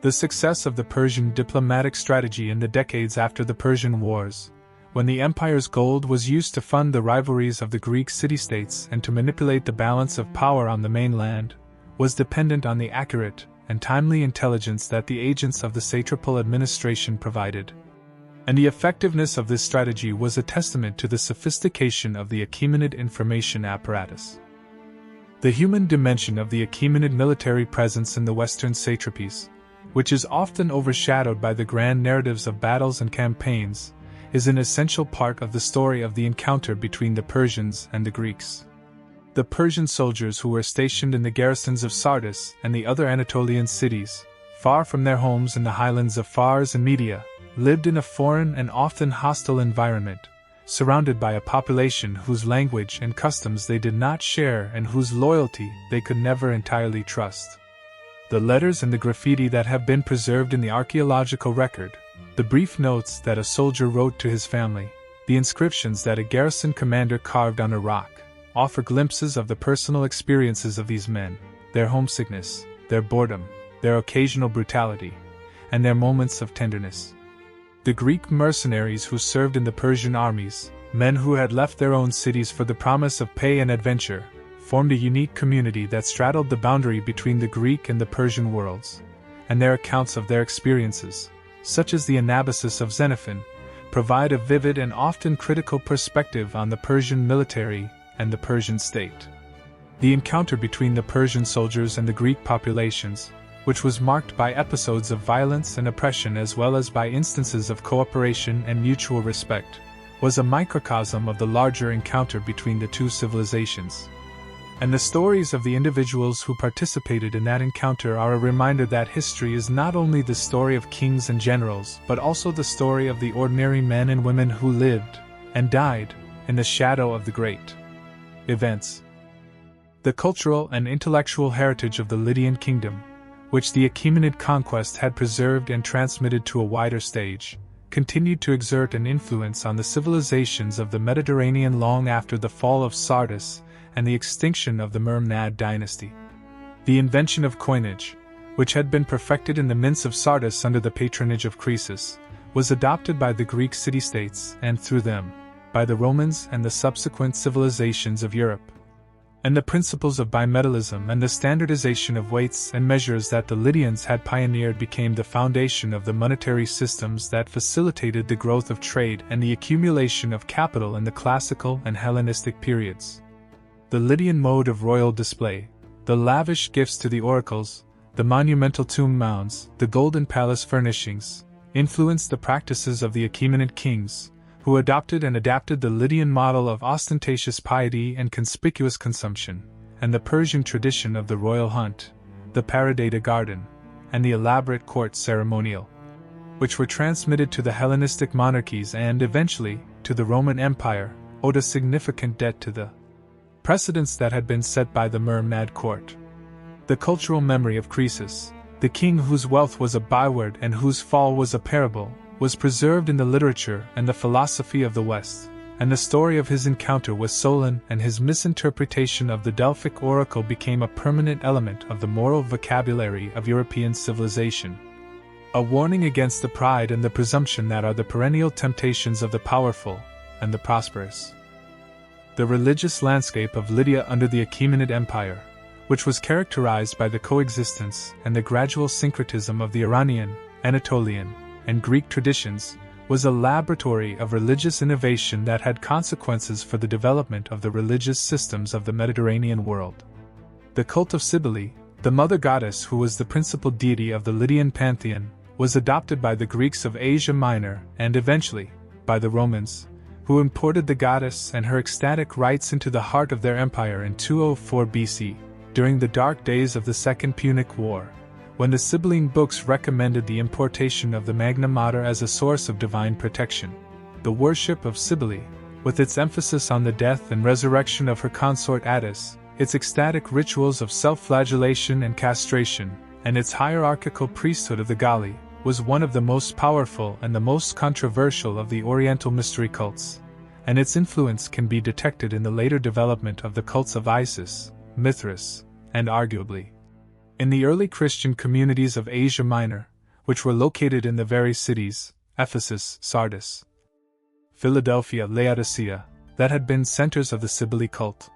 The success of the Persian diplomatic strategy in the decades after the Persian Wars, when the empire's gold was used to fund the rivalries of the Greek city-states and to manipulate the balance of power on the mainland, was dependent on the accurate and timely intelligence that the agents of the satrapal administration provided. And the effectiveness of this strategy was a testament to the sophistication of the Achaemenid information apparatus. The human dimension of the Achaemenid military presence in the western satrapies, which is often overshadowed by the grand narratives of battles and campaigns, is an essential part of the story of the encounter between the Persians and the Greeks. The Persian soldiers who were stationed in the garrisons of Sardis and the other Anatolian cities, far from their homes in the highlands of Fars and Media, lived in a foreign and often hostile environment, surrounded by a population whose language and customs they did not share and whose loyalty they could never entirely trust. The letters and the graffiti that have been preserved in the archaeological record, the brief notes that a soldier wrote to his family, the inscriptions that a garrison commander carved on a rock, offer glimpses of the personal experiences of these men, their homesickness, their boredom, their occasional brutality, and their moments of tenderness. The Greek mercenaries who served in the Persian armies, men who had left their own cities for the promise of pay and adventure, formed a unique community that straddled the boundary between the Greek and the Persian worlds, and their accounts of their experiences, such as the Anabasis of Xenophon, provide a vivid and often critical perspective on the Persian military and the Persian state. The encounter between the Persian soldiers and the Greek populations, which was marked by episodes of violence and oppression as well as by instances of cooperation and mutual respect, was a microcosm of the larger encounter between the two civilizations. And the stories of the individuals who participated in that encounter are a reminder that history is not only the story of kings and generals but also the story of the ordinary men and women who lived and died in the shadow of the great events. The cultural and intellectual heritage of the Lydian kingdom, which the Achaemenid conquest had preserved and transmitted to a wider stage, continued to exert an influence on the civilizations of the Mediterranean long after the fall of Sardis and the extinction of the Mermnad dynasty. The invention of coinage, which had been perfected in the mints of Sardis under the patronage of Croesus, was adopted by the Greek city-states and, through them, by the Romans and the subsequent civilizations of Europe. And the principles of bimetallism and the standardization of weights and measures that the Lydians had pioneered became the foundation of the monetary systems that facilitated the growth of trade and the accumulation of capital in the classical and Hellenistic periods. The Lydian mode of royal display, the lavish gifts to the oracles, the monumental tomb mounds, the golden palace furnishings, influenced the practices of the Achaemenid kings, who adopted and adapted the Lydian model of ostentatious piety and conspicuous consumption, and the Persian tradition of the royal hunt, the paradata garden, and the elaborate court ceremonial, which were transmitted to the Hellenistic monarchies and, eventually, to the Roman Empire, owed a significant debt to the precedents that had been set by the Mermnad court. The cultural memory of Croesus, the king whose wealth was a byword and whose fall was a parable, was preserved in the literature and the philosophy of the West, and the story of his encounter with Solon and his misinterpretation of the Delphic oracle became a permanent element of the moral vocabulary of European civilization. A warning against the pride and the presumption that are the perennial temptations of the powerful and the prosperous. The religious landscape of Lydia under the Achaemenid Empire, which was characterized by the coexistence and the gradual syncretism of the Iranian, Anatolian, and Greek traditions, was a laboratory of religious innovation that had consequences for the development of the religious systems of the Mediterranean world. The cult of Cybele, the mother goddess who was the principal deity of the Lydian pantheon, was adopted by the Greeks of Asia Minor and eventually, by the Romans, who imported the goddess and her ecstatic rites into the heart of their empire in 204 BC, during the dark days of the Second Punic War, when the Sibylline books recommended the importation of the Magna Mater as a source of divine protection. The worship of Cybele, with its emphasis on the death and resurrection of her consort Attis, its ecstatic rituals of self-flagellation and castration, and its hierarchical priesthood of the Galli, was one of the most powerful and the most controversial of the Oriental mystery cults, and its influence can be detected in the later development of the cults of Isis, Mithras, and arguably in the early Christian communities of Asia Minor, which were located in the very cities, Ephesus, Sardis, Philadelphia, Laodicea, that had been centers of the Cybele cult.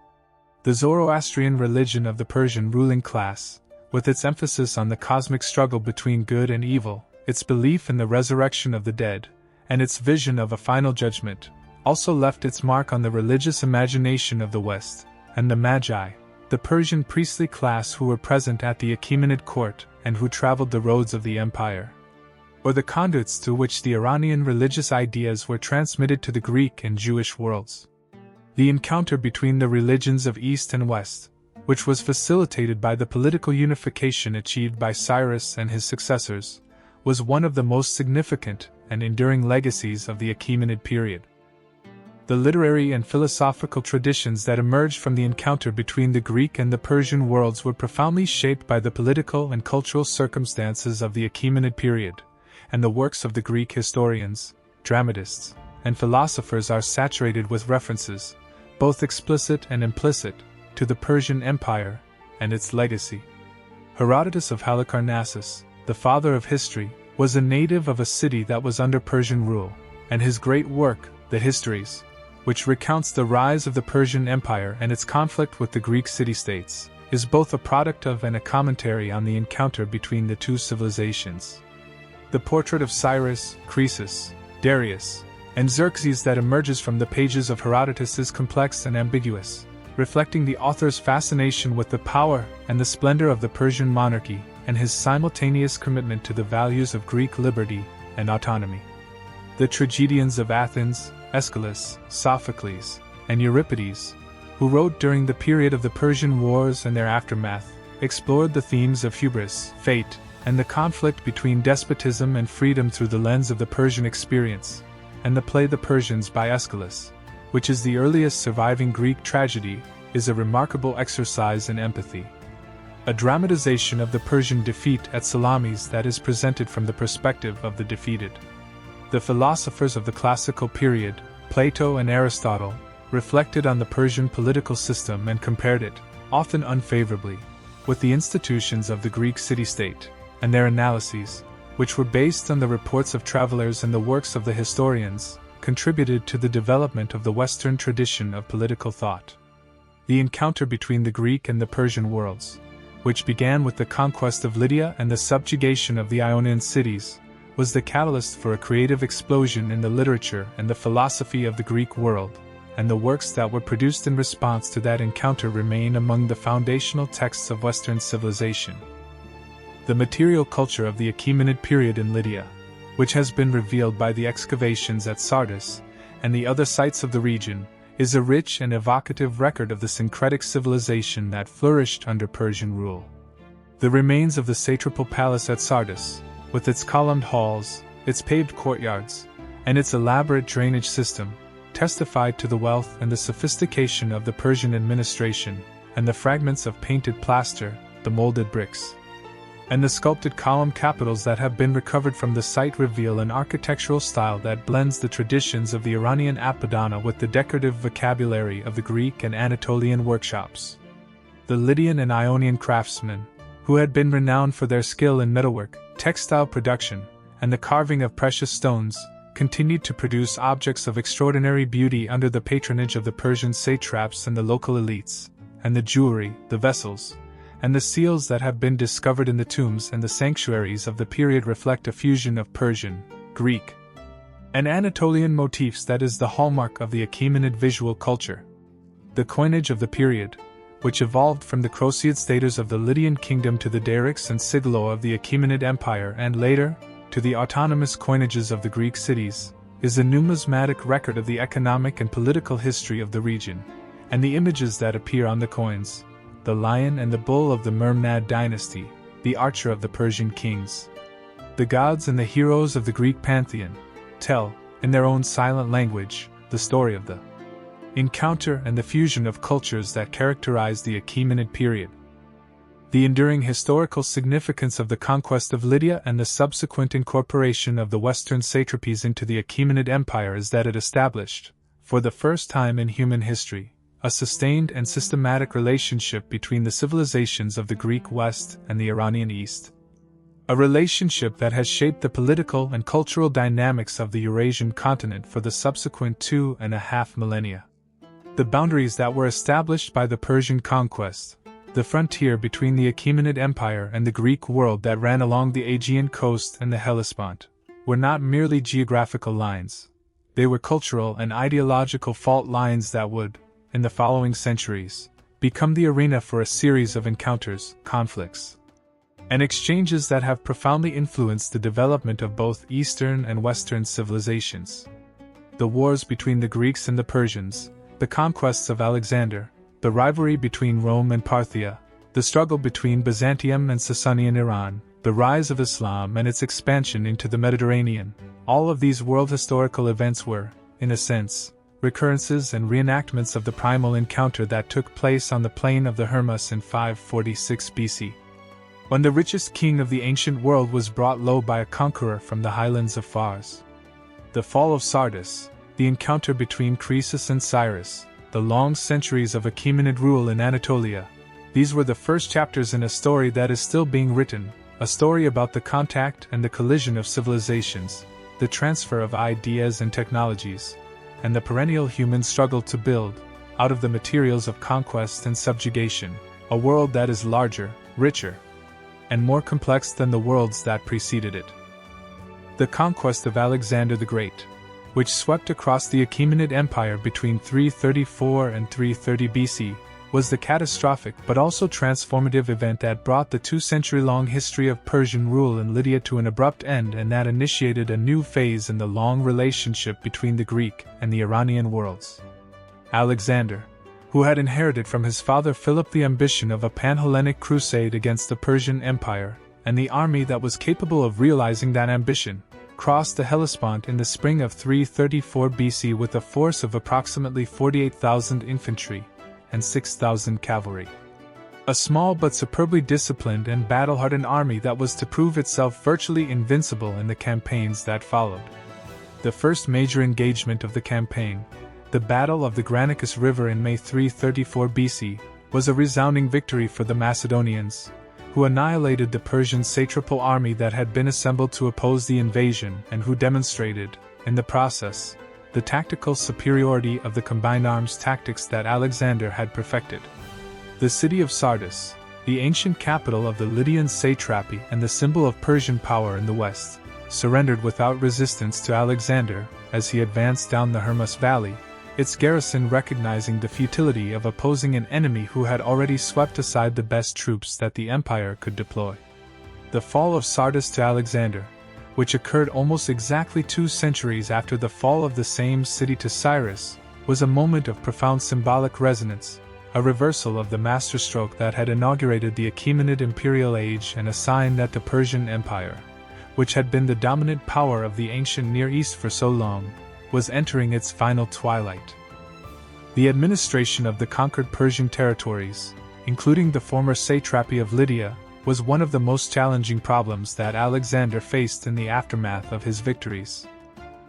The Zoroastrian religion of the Persian ruling class, with its emphasis on the cosmic struggle between good and evil, its belief in the resurrection of the dead, and its vision of a final judgment, also left its mark on the religious imagination of the West, and the Magi, the Persian priestly class who were present at the Achaemenid court and who traveled the roads of the empire, or the conduits through which the Iranian religious ideas were transmitted to the Greek and Jewish worlds. The encounter between the religions of East and West, which was facilitated by the political unification achieved by Cyrus and his successors, was one of the most significant and enduring legacies of the Achaemenid period. The literary and philosophical traditions that emerged from the encounter between the Greek and the Persian worlds were profoundly shaped by the political and cultural circumstances of the Achaemenid period, and the works of the Greek historians, dramatists, and philosophers are saturated with references, both explicit and implicit, to the Persian Empire and its legacy. Herodotus of Halicarnassus, the father of history, was a native of a city that was under Persian rule, and his great work, the Histories, which recounts the rise of the Persian Empire and its conflict with the Greek city-states, is both a product of and a commentary on the encounter between the two civilizations. The portrait of Cyrus, Croesus, Darius, and Xerxes that emerges from the pages of Herodotus is complex and ambiguous, reflecting the author's fascination with the power and the splendor of the Persian monarchy and his simultaneous commitment to the values of Greek liberty and autonomy. The tragedians of Athens, Aeschylus, Sophocles, and Euripides, who wrote during the period of the Persian Wars and their aftermath, explored the themes of hubris, fate, and the conflict between despotism and freedom through the lens of the Persian experience, and the play The Persians by Aeschylus, which is the earliest surviving Greek tragedy, is a remarkable exercise in empathy. A dramatization of the Persian defeat at Salamis that is presented from the perspective of the defeated. The philosophers of the classical period, Plato and Aristotle, reflected on the Persian political system and compared it, often unfavorably, with the institutions of the Greek city-state, and their analyses, which were based on the reports of travelers and the works of the historians, contributed to the development of the Western tradition of political thought. The encounter between the Greek and the Persian worlds, which began with the conquest of Lydia and the subjugation of the Ionian cities, was the catalyst for a creative explosion in the literature and the philosophy of the Greek world, and the works that were produced in response to that encounter remain among the foundational texts of Western civilization. The material culture of the Achaemenid period in Lydia, which has been revealed by the excavations at Sardis and the other sites of the region, is a rich and evocative record of the syncretic civilization that flourished under Persian rule. The remains of the satrapal palace at Sardis, with its columned halls, its paved courtyards, and its elaborate drainage system, testified to the wealth and the sophistication of the Persian administration, and the fragments of painted plaster, the molded bricks, and the sculpted column capitals that have been recovered from the site reveal an architectural style that blends the traditions of the Iranian Ecbatana with the decorative vocabulary of the Greek and Anatolian workshops. The Lydian and Ionian craftsmen, who had been renowned for their skill in metalwork, textile production, and the carving of precious stones, continued to produce objects of extraordinary beauty under the patronage of the Persian satraps and the local elites, and the jewelry, the vessels, and the seals that have been discovered in the tombs and the sanctuaries of the period reflect a fusion of Persian, Greek, and Anatolian motifs that is the hallmark of the Achaemenid visual culture. The coinage of the period, which evolved from the Croesus status of the Lydian kingdom to the darics and sigillo of the Achaemenid Empire and later, to the autonomous coinages of the Greek cities, is a numismatic record of the economic and political history of the region, and the images that appear on the coins, the lion and the bull of the Mermnad dynasty, the archer of the Persian kings. The gods and the heroes of the Greek pantheon tell, in their own silent language, the story of the encounter and the fusion of cultures that characterize the Achaemenid period. The enduring historical significance of the conquest of Lydia and the subsequent incorporation of the Western satrapies into the Achaemenid Empire is that it established, for the first time in human history, a sustained and systematic relationship between the civilizations of the Greek West and the Iranian East. A relationship that has shaped the political and cultural dynamics of the Eurasian continent for the subsequent 2.5 millennia. The boundaries that were established by the Persian conquest, the frontier between the Achaemenid Empire and the Greek world that ran along the Aegean coast and the Hellespont, were not merely geographical lines. They were cultural and ideological fault lines that would, in the following centuries, become the arena for a series of encounters, conflicts, and exchanges that have profoundly influenced the development of both Eastern and Western civilizations. The wars between the Greeks and the Persians, the conquests of Alexander, the rivalry between Rome and Parthia, the struggle between Byzantium and Sasanian Iran, the rise of Islam and its expansion into the Mediterranean, all of these world historical events were, in a sense, recurrences and reenactments of the primal encounter that took place on the plain of the Hermus in 546 BC. When the richest king of the ancient world was brought low by a conqueror from the highlands of Fars. The fall of Sardis, the encounter between Croesus and Cyrus, the long centuries of Achaemenid rule in Anatolia. These were the first chapters in a story that is still being written, a story about the contact and the collision of civilizations, the transfer of ideas and technologies, and the perennial human struggle to build, out of the materials of conquest and subjugation, a world that is larger, richer, and more complex than the worlds that preceded it. The conquest of Alexander the Great, which swept across the Achaemenid Empire between 334 and 330 BC, was the catastrophic but also transformative event that brought the 2-century-long history of Persian rule in Lydia to an abrupt end and that initiated a new phase in the long relationship between the Greek and the Iranian worlds. Alexander, who had inherited from his father Philip the ambition of a pan-Hellenic crusade against the Persian Empire, and the army that was capable of realizing that ambition, crossed the Hellespont in the spring of 334 BC with a force of approximately 48,000 infantry and 6,000 cavalry. A small but superbly disciplined and battle-hardened army that was to prove itself virtually invincible in the campaigns that followed. The first major engagement of the campaign, the Battle of the Granicus River in May 334 BC, was a resounding victory for the Macedonians, who annihilated the Persian satrapal army that had been assembled to oppose the invasion and who demonstrated, in the process, the tactical superiority of the combined arms tactics that Alexander had perfected. The city of Sardis, the ancient capital of the Lydian satrapy and the symbol of Persian power in the west, surrendered without resistance to Alexander as he advanced down the Hermus Valley, its garrison recognizing the futility of opposing an enemy who had already swept aside the best troops that the empire could deploy. The fall of Sardis to Alexander, which occurred almost exactly 2 centuries after the fall of the same city to Cyrus, was a moment of profound symbolic resonance, a reversal of the masterstroke that had inaugurated the Achaemenid imperial age and a sign that the Persian Empire, which had been the dominant power of the ancient Near East for so long, was entering its final twilight. The administration of the conquered Persian territories, including the former satrapy of Lydia, was one of the most challenging problems that Alexander faced in the aftermath of his victories.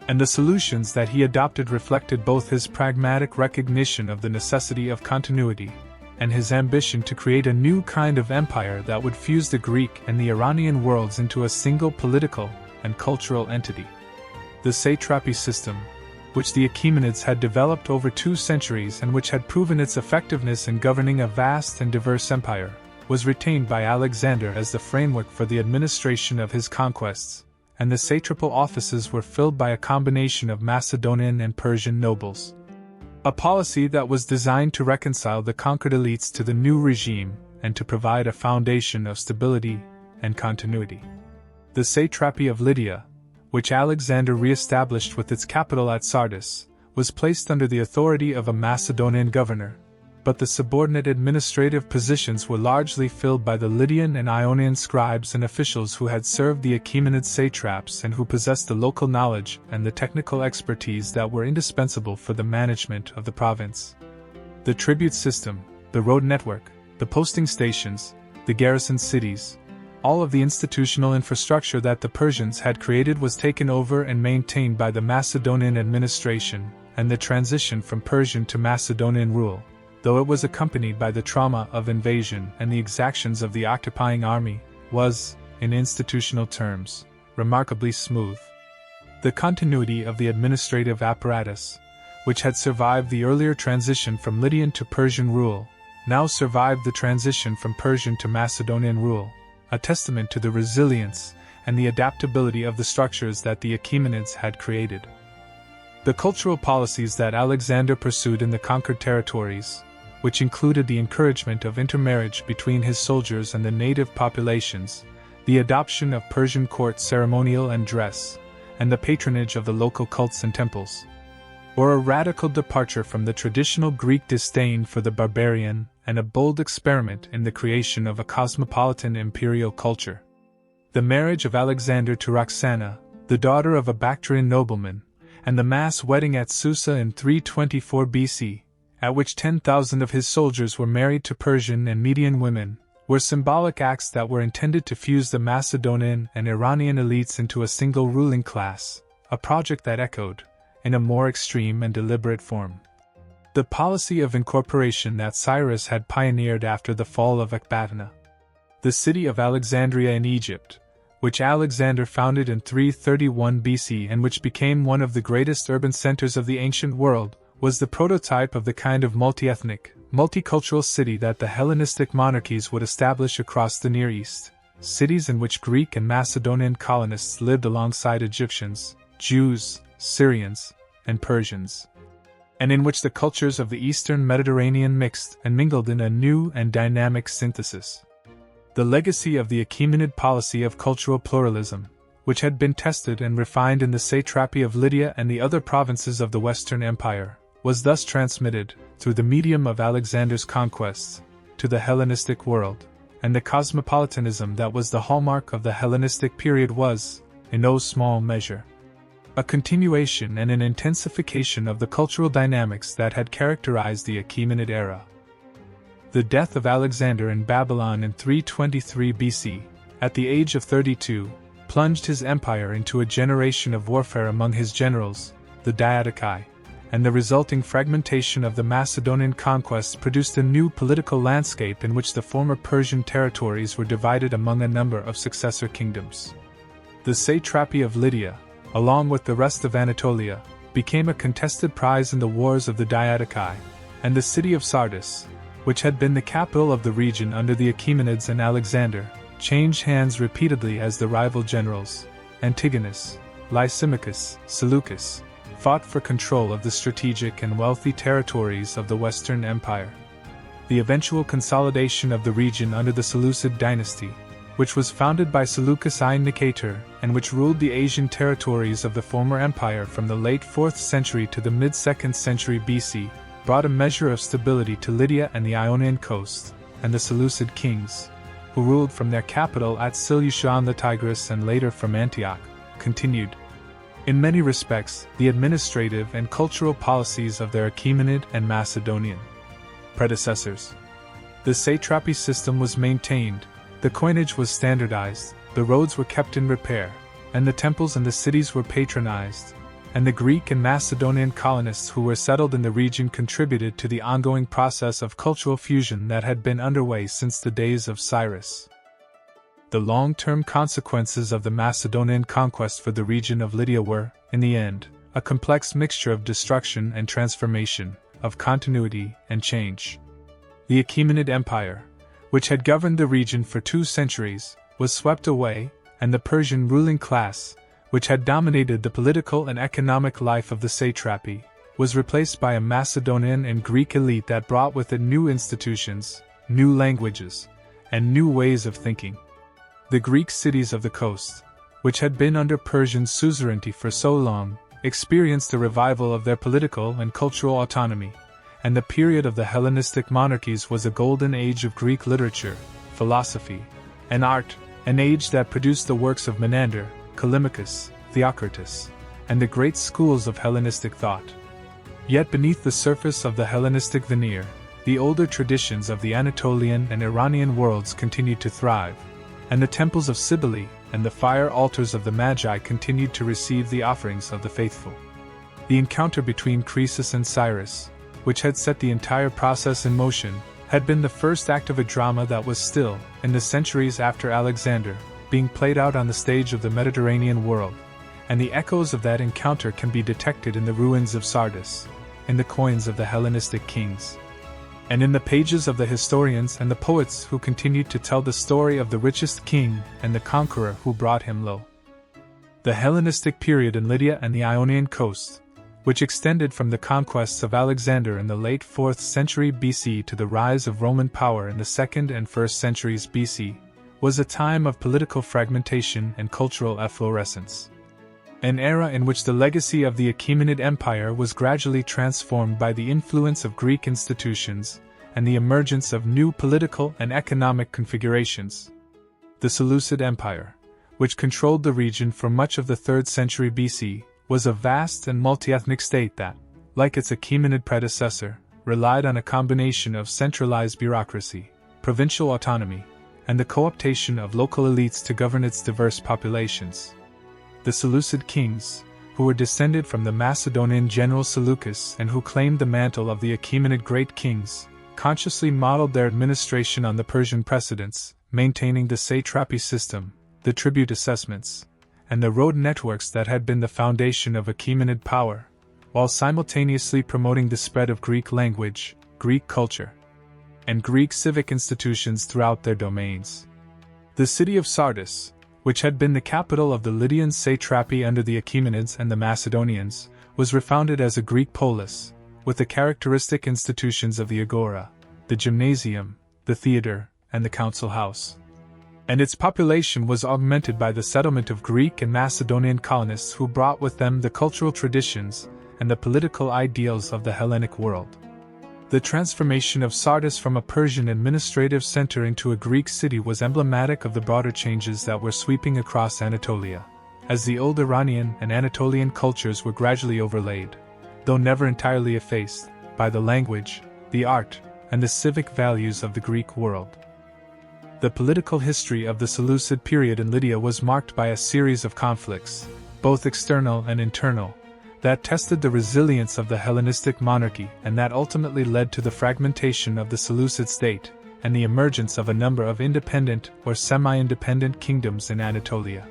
And the solutions that he adopted reflected both his pragmatic recognition of the necessity of continuity and his ambition to create a new kind of empire that would fuse the Greek and the Iranian worlds into a single political and cultural entity. The satrapy system, which the Achaemenids had developed over 2 centuries and which had proven its effectiveness in governing a vast and diverse empire, was retained by Alexander as the framework for the administration of his conquests, and the satrapal offices were filled by a combination of Macedonian and Persian nobles. A policy that was designed to reconcile the conquered elites to the new regime and to provide a foundation of stability and continuity. The satrapy of Lydia, which Alexander re-established with its capital at Sardis, was placed under the authority of a Macedonian governor, but the subordinate administrative positions were largely filled by the Lydian and Ionian scribes and officials who had served the Achaemenid satraps and who possessed the local knowledge and the technical expertise that were indispensable for the management of the province. The tribute system, the road network, the posting stations, the garrison cities, all of the institutional infrastructure that the Persians had created was taken over and maintained by the Macedonian administration, and the transition from Persian to Macedonian rule, though it was accompanied by the trauma of invasion and the exactions of the occupying army, was, in institutional terms, remarkably smooth. The continuity of the administrative apparatus, which had survived the earlier transition from Lydian to Persian rule, now survived the transition from Persian to Macedonian rule, a testament to the resilience and the adaptability of the structures that the Achaemenids had created. The cultural policies that Alexander pursued in the conquered territories, which included the encouragement of intermarriage between his soldiers and the native populations, the adoption of Persian court ceremonial and dress, and the patronage of the local cults and temples, were a radical departure from the traditional Greek disdain for the barbarian and a bold experiment in the creation of a cosmopolitan imperial culture. The marriage of Alexander to Roxana, the daughter of a Bactrian nobleman, and the mass wedding at Susa in 324 BC, at which 10,000 of his soldiers were married to Persian and Median women, were symbolic acts that were intended to fuse the Macedonian and Iranian elites into a single ruling class, a project that echoed, in a more extreme and deliberate form, the policy of incorporation that Cyrus had pioneered after the fall of Ecbatana. The city of Alexandria in Egypt, which Alexander founded in 331 BC and which became one of the greatest urban centers of the ancient world, was the prototype of the kind of multi-ethnic, multicultural city that the Hellenistic monarchies would establish across the Near East, cities in which Greek and Macedonian colonists lived alongside Egyptians, Jews, Syrians, and Persians, and in which the cultures of the Eastern Mediterranean mixed and mingled in a new and dynamic synthesis. The legacy of the Achaemenid policy of cultural pluralism, which had been tested and refined in the satrapy of Lydia and the other provinces of the Western Empire, was thus transmitted, through the medium of Alexander's conquests, to the Hellenistic world, and the cosmopolitanism that was the hallmark of the Hellenistic period was, in no small measure, a continuation and an intensification of the cultural dynamics that had characterized the Achaemenid era. The death of Alexander in Babylon in 323 BC, at the age of 32, plunged his empire into a generation of warfare among his generals, the Diadochi, and the resulting fragmentation of the Macedonian conquest produced a new political landscape in which the former Persian territories were divided among a number of successor kingdoms. The satrapy of Lydia, along with the rest of Anatolia, became a contested prize in the wars of the Diadochi, and the city of Sardis, which had been the capital of the region under the Achaemenids and Alexander, changed hands repeatedly as the rival generals, Antigonus, Lysimachus, Seleucus, fought for control of the strategic and wealthy territories of the Western Empire. The eventual consolidation of the region under the Seleucid dynasty, which was founded by Seleucus I Nicator and which ruled the Asian territories of the former empire from the late 4th century to the mid-2nd century BC, brought a measure of stability to Lydia and the Ionian coast, and the Seleucid kings, who ruled from their capital at Seleucia on the Tigris and later from Antioch, continued, in many respects, the administrative and cultural policies of their Achaemenid and Macedonian predecessors. The satrapy system was maintained, the coinage was standardized, the roads were kept in repair, and the temples and the cities were patronized, and the Greek and Macedonian colonists who were settled in the region contributed to the ongoing process of cultural fusion that had been underway since the days of Cyrus. The long-term consequences of the Macedonian conquest for the region of Lydia were, in the end, a complex mixture of destruction and transformation, of continuity and change. The Achaemenid Empire, which had governed the region for 2 centuries, was swept away, and the Persian ruling class, which had dominated the political and economic life of the satrapy, was replaced by a Macedonian and Greek elite that brought with it new institutions, new languages, and new ways of thinking. The Greek cities of the coast, which had been under Persian suzerainty for so long, experienced a revival of their political and cultural autonomy, and the period of the Hellenistic monarchies was a golden age of Greek literature, philosophy, and art, an age that produced the works of Menander, Callimachus, Theocritus, and the great schools of Hellenistic thought. Yet beneath the surface of the Hellenistic veneer, the older traditions of the Anatolian and Iranian worlds continued to thrive, and the temples of Cybele and the fire altars of the Magi continued to receive the offerings of the faithful. The encounter between Croesus and Cyrus, which had set the entire process in motion, had been the first act of a drama that was still, in the centuries after Alexander, being played out on the stage of the Mediterranean world, and the echoes of that encounter can be detected in the ruins of Sardis, in the coins of the Hellenistic kings, and in the pages of the historians and the poets who continued to tell the story of the richest king and the conqueror who brought him low. The Hellenistic period in Lydia and the Ionian coast, which extended from the conquests of Alexander in the late 4th century BC to the rise of Roman power in the 2nd and 1st centuries BC, was a time of political fragmentation and cultural efflorescence. An era in which the legacy of the Achaemenid Empire was gradually transformed by the influence of Greek institutions and the emergence of new political and economic configurations. The Seleucid Empire, which controlled the region for much of the 3rd century BC, was a vast and multi-ethnic state that, like its Achaemenid predecessor, relied on a combination of centralized bureaucracy, provincial autonomy, and the co-optation of local elites to govern its diverse populations. The Seleucid kings, who were descended from the Macedonian general Seleucus and who claimed the mantle of the Achaemenid great kings, consciously modeled their administration on the Persian precedents, maintaining the satrapy system, the tribute assessments, and the road networks that had been the foundation of Achaemenid power, while simultaneously promoting the spread of Greek language, Greek culture, and Greek civic institutions throughout their domains. The city of Sardis, which had been the capital of the Lydian satrapy under the Achaemenids and the Macedonians, was refounded as a Greek polis, with the characteristic institutions of the agora, the gymnasium, the theater, and the council house. And its population was augmented by the settlement of Greek and Macedonian colonists who brought with them the cultural traditions and the political ideals of the Hellenic world. The transformation of Sardis from a Persian administrative center into a Greek city was emblematic of the broader changes that were sweeping across Anatolia, as the old Iranian and Anatolian cultures were gradually overlaid, though never entirely effaced, by the language, the art, and the civic values of the Greek world. The political history of the Seleucid period in Lydia was marked by a series of conflicts, both external and internal, that tested the resilience of the Hellenistic monarchy and that ultimately led to the fragmentation of the Seleucid state and the emergence of a number of independent or semi-independent kingdoms in Anatolia.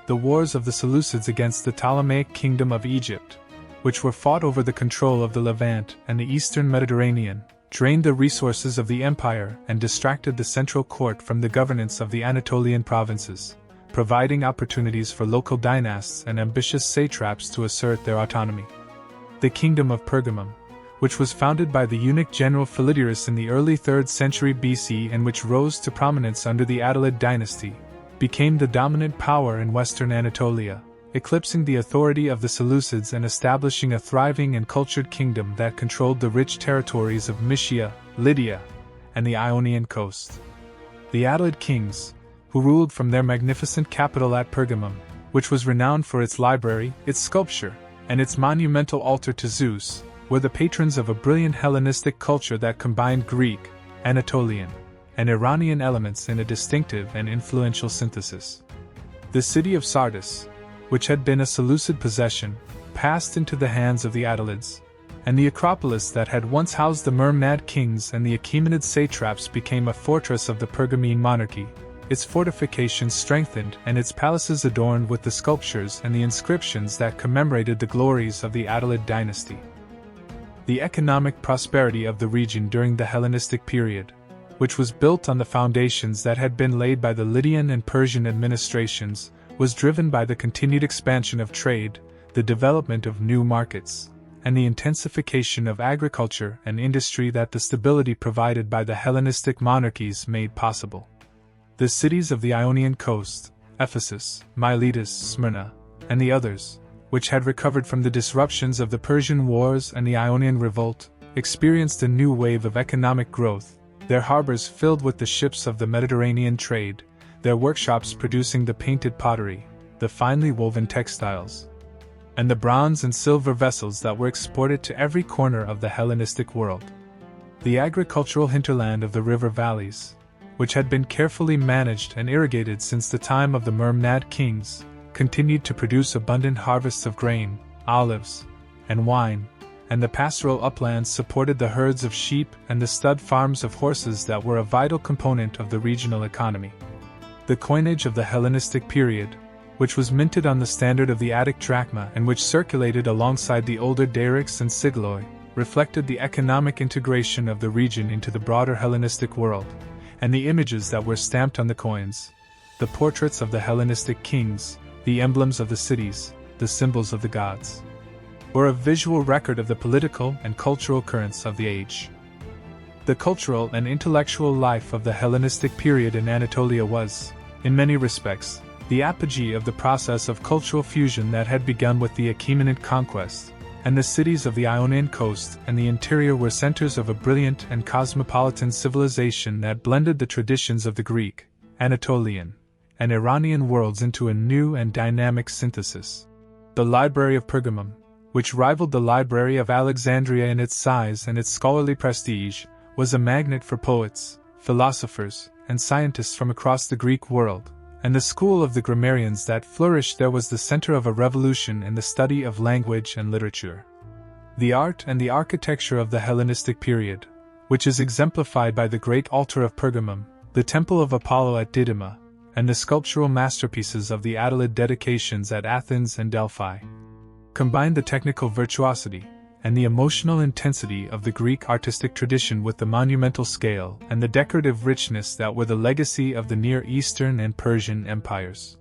The wars of the Seleucids against the Ptolemaic kingdom of Egypt, which were fought over the control of the Levant and the eastern Mediterranean, drained the resources of the empire and distracted the central court from the governance of the Anatolian provinces, providing opportunities for local dynasts and ambitious satraps to assert their autonomy. The kingdom of Pergamum, which was founded by the eunuch general Philidurus in the early 3rd century BC and which rose to prominence under the Attalid dynasty, became the dominant power in western Anatolia, eclipsing the authority of the Seleucids and establishing a thriving and cultured kingdom that controlled the rich territories of Mysia, Lydia, and the Ionian coast. The Attalid kings, who ruled from their magnificent capital at Pergamum, which was renowned for its library, its sculpture, and its monumental altar to Zeus, were the patrons of a brilliant Hellenistic culture that combined Greek, Anatolian, and Iranian elements in a distinctive and influential synthesis. The city of Sardis, which had been a Seleucid possession, passed into the hands of the Attalids, and the Acropolis that had once housed the Mermnad kings and the Achaemenid satraps became a fortress of the Pergamene monarchy, its fortifications strengthened and its palaces adorned with the sculptures and the inscriptions that commemorated the glories of the Attalid dynasty. The economic prosperity of the region during the Hellenistic period, which was built on the foundations that had been laid by the Lydian and Persian administrations, was driven by the continued expansion of trade, the development of new markets, and the intensification of agriculture and industry that the stability provided by the Hellenistic monarchies made possible. The cities of the Ionian coast, Ephesus, Miletus, Smyrna, and the others, which had recovered from the disruptions of the Persian Wars and the Ionian Revolt, experienced a new wave of economic growth, their harbors filled with the ships of the Mediterranean trade, their workshops producing the painted pottery, the finely woven textiles, and the bronze and silver vessels that were exported to every corner of the Hellenistic world. The agricultural hinterland of the river valleys, which had been carefully managed and irrigated since the time of the Mermnad kings, continued to produce abundant harvests of grain, olives, and wine, and the pastoral uplands supported the herds of sheep and the stud farms of horses that were a vital component of the regional economy. The coinage of the Hellenistic period, which was minted on the standard of the Attic drachma and which circulated alongside the older darics and sigloi, reflected the economic integration of the region into the broader Hellenistic world, and the images that were stamped on the coins, the portraits of the Hellenistic kings, the emblems of the cities, the symbols of the gods, were a visual record of the political and cultural currents of the age. The cultural and intellectual life of the Hellenistic period in Anatolia was, in many respects, the apogee of the process of cultural fusion that had begun with the Achaemenid conquest, and the cities of the Ionian coast and the interior were centers of a brilliant and cosmopolitan civilization that blended the traditions of the Greek, Anatolian, and Iranian worlds into a new and dynamic synthesis. The Library of Pergamum, which rivaled the Library of Alexandria in its size and its scholarly prestige, was a magnet for poets, philosophers, and scientists from across the Greek world, and the school of the grammarians that flourished there was the center of a revolution in the study of language and literature. The art and the architecture of the Hellenistic period, which is exemplified by the great altar of Pergamum, the temple of Apollo at Didyma, and the sculptural masterpieces of the Attalid dedications at Athens and Delphi, combined the technical virtuosity and the emotional intensity of the Greek artistic tradition with the monumental scale and the decorative richness that were the legacy of the Near Eastern and Persian empires.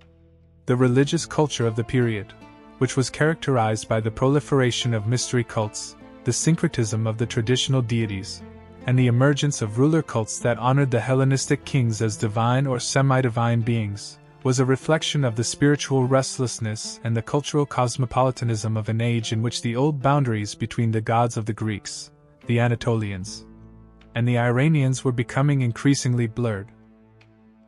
The religious culture of the period, which was characterized by the proliferation of mystery cults, the syncretism of the traditional deities, and the emergence of ruler cults that honored the Hellenistic kings as divine or semi-divine beings, was a reflection of the spiritual restlessness and the cultural cosmopolitanism of an age in which the old boundaries between the gods of the Greeks, the Anatolians, and the Iranians were becoming increasingly blurred.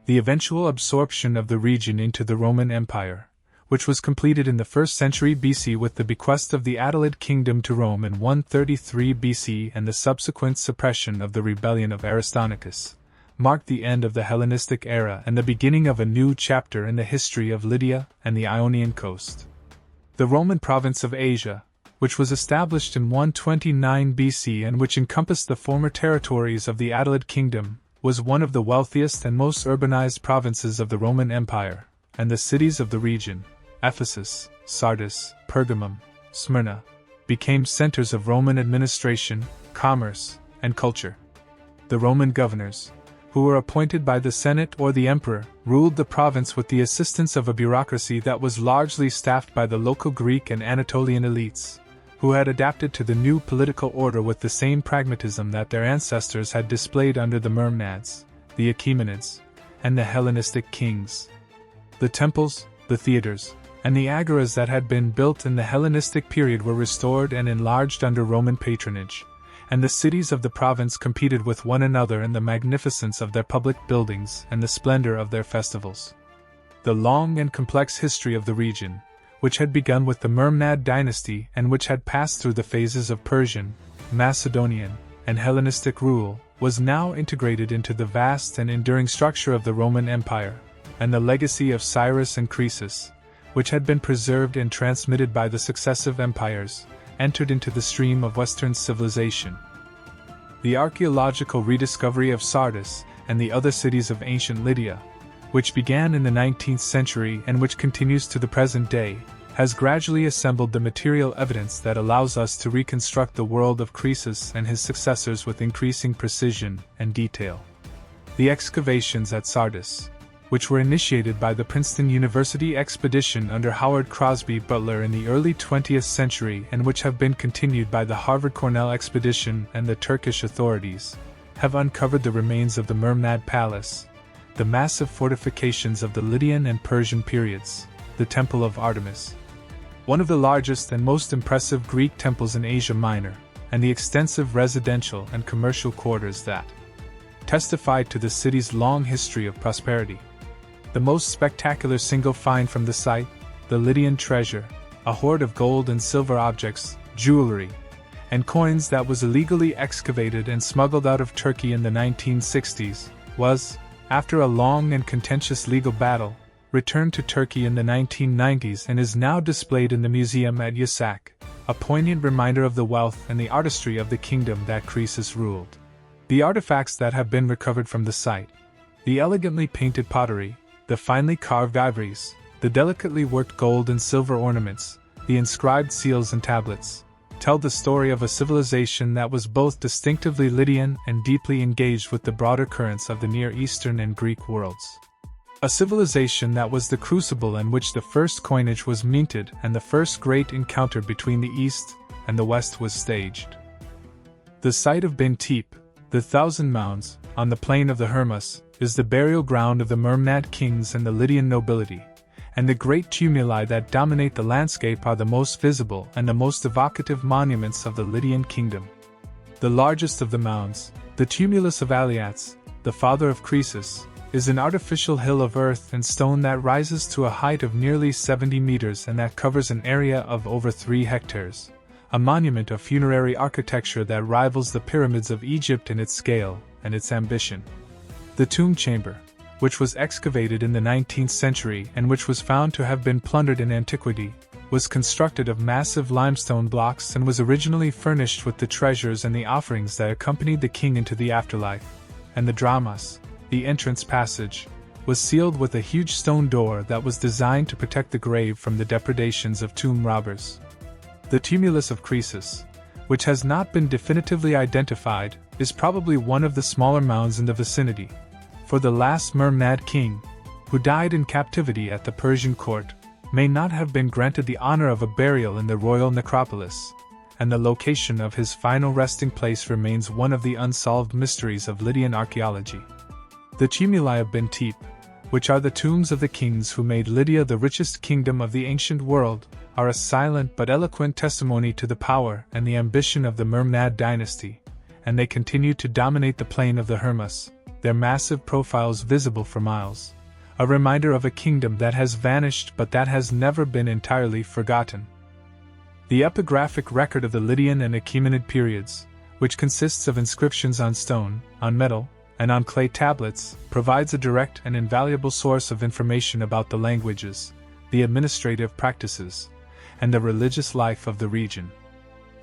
The eventual absorption of the region into the Roman Empire, which was completed in the 1st century BC with the bequest of the Attalid kingdom to Rome in 133 BC and the subsequent suppression of the rebellion of Aristarchus, marked the end of the Hellenistic era and the beginning of a new chapter in the history of Lydia and the Ionian coast. The Roman province of Asia, which was established in 129 BC and which encompassed the former territories of the Attalid Kingdom, was one of the wealthiest and most urbanized provinces of the Roman Empire, and the cities of the region, Ephesus, Sardis, Pergamum, Smyrna, became centers of Roman administration, commerce, and culture. The Roman governors, who were appointed by the Senate or the Emperor, ruled the province with the assistance of a bureaucracy that was largely staffed by the local Greek and Anatolian elites, who had adapted to the new political order with the same pragmatism that their ancestors had displayed under the Myrmnads, the Achaemenids, and the Hellenistic kings. The temples, the theaters, and the agoras that had been built in the Hellenistic period were restored and enlarged under Roman patronage, and the cities of the province competed with one another in the magnificence of their public buildings and the splendor of their festivals. The long and complex history of the region, which had begun with the Myrmnad dynasty and which had passed through the phases of Persian, Macedonian, and Hellenistic rule, was now integrated into the vast and enduring structure of the Roman Empire, and the legacy of Cyrus and Croesus, which had been preserved and transmitted by the successive empires, entered into the stream of Western civilization. The archaeological rediscovery of Sardis and the other cities of ancient Lydia, which began in the 19th century and which continues to the present day, has gradually assembled the material evidence that allows us to reconstruct the world of Croesus and his successors with increasing precision and detail. The excavations at Sardis, which were initiated by the Princeton University expedition under Howard Crosby Butler in the early 20th century and which have been continued by the Harvard-Cornell expedition and the Turkish authorities, have uncovered the remains of the Myrmnad Palace, the massive fortifications of the Lydian and Persian periods, the Temple of Artemis, one of the largest and most impressive Greek temples in Asia Minor, and the extensive residential and commercial quarters that testified to the city's long history of prosperity. The most spectacular single find from the site, the Lydian treasure, a hoard of gold and silver objects, jewelry, and coins that was illegally excavated and smuggled out of Turkey in the 1960s, was, after a long and contentious legal battle, returned to Turkey in the 1990s and is now displayed in the museum at Yasak, a poignant reminder of the wealth and the artistry of the kingdom that Croesus ruled. The artifacts that have been recovered from the site, the elegantly painted pottery, the finely carved ivories, the delicately worked gold and silver ornaments, the inscribed seals and tablets, tell the story of a civilization that was both distinctively Lydian and deeply engaged with the broader currents of the Near Eastern and Greek worlds. A civilization that was the crucible in which the first coinage was minted and the first great encounter between the East and the West was staged. The site of Bin Teep, the Thousand Mounds, on the plain of the Hermus, is the burial ground of the Myrmnad kings and the Lydian nobility, and the great tumuli that dominate the landscape are the most visible and the most evocative monuments of the Lydian kingdom. The largest of the mounds, the tumulus of Aliats, the father of Croesus, is an artificial hill of earth and stone that rises to a height of nearly 70 meters and that covers an area of over 3 hectares, a monument of funerary architecture that rivals the pyramids of Egypt in its scale and its ambition. The tomb chamber, which was excavated in the 19th century and which was found to have been plundered in antiquity, was constructed of massive limestone blocks and was originally furnished with the treasures and the offerings that accompanied the king into the afterlife, and the dramas, the entrance passage, was sealed with a huge stone door that was designed to protect the grave from the depredations of tomb robbers. The tumulus of Croesus, which has not been definitively identified, is probably one of the smaller mounds in the vicinity, for the last Myrmnad king, who died in captivity at the Persian court, may not have been granted the honor of a burial in the royal necropolis, and the location of his final resting place remains one of the unsolved mysteries of Lydian archaeology. The tumuli of Bin Teep, which are the tombs of the kings who made Lydia the richest kingdom of the ancient world, are a silent but eloquent testimony to the power and the ambition of the Myrmnad dynasty, and they continue to dominate the plain of the Hermus, their massive profiles visible for miles, a reminder of a kingdom that has vanished but that has never been entirely forgotten. The epigraphic record of the Lydian and Achaemenid periods, which consists of inscriptions on stone, on metal, and on clay tablets, provides a direct and invaluable source of information about the languages, the administrative practices, and the religious life of the region.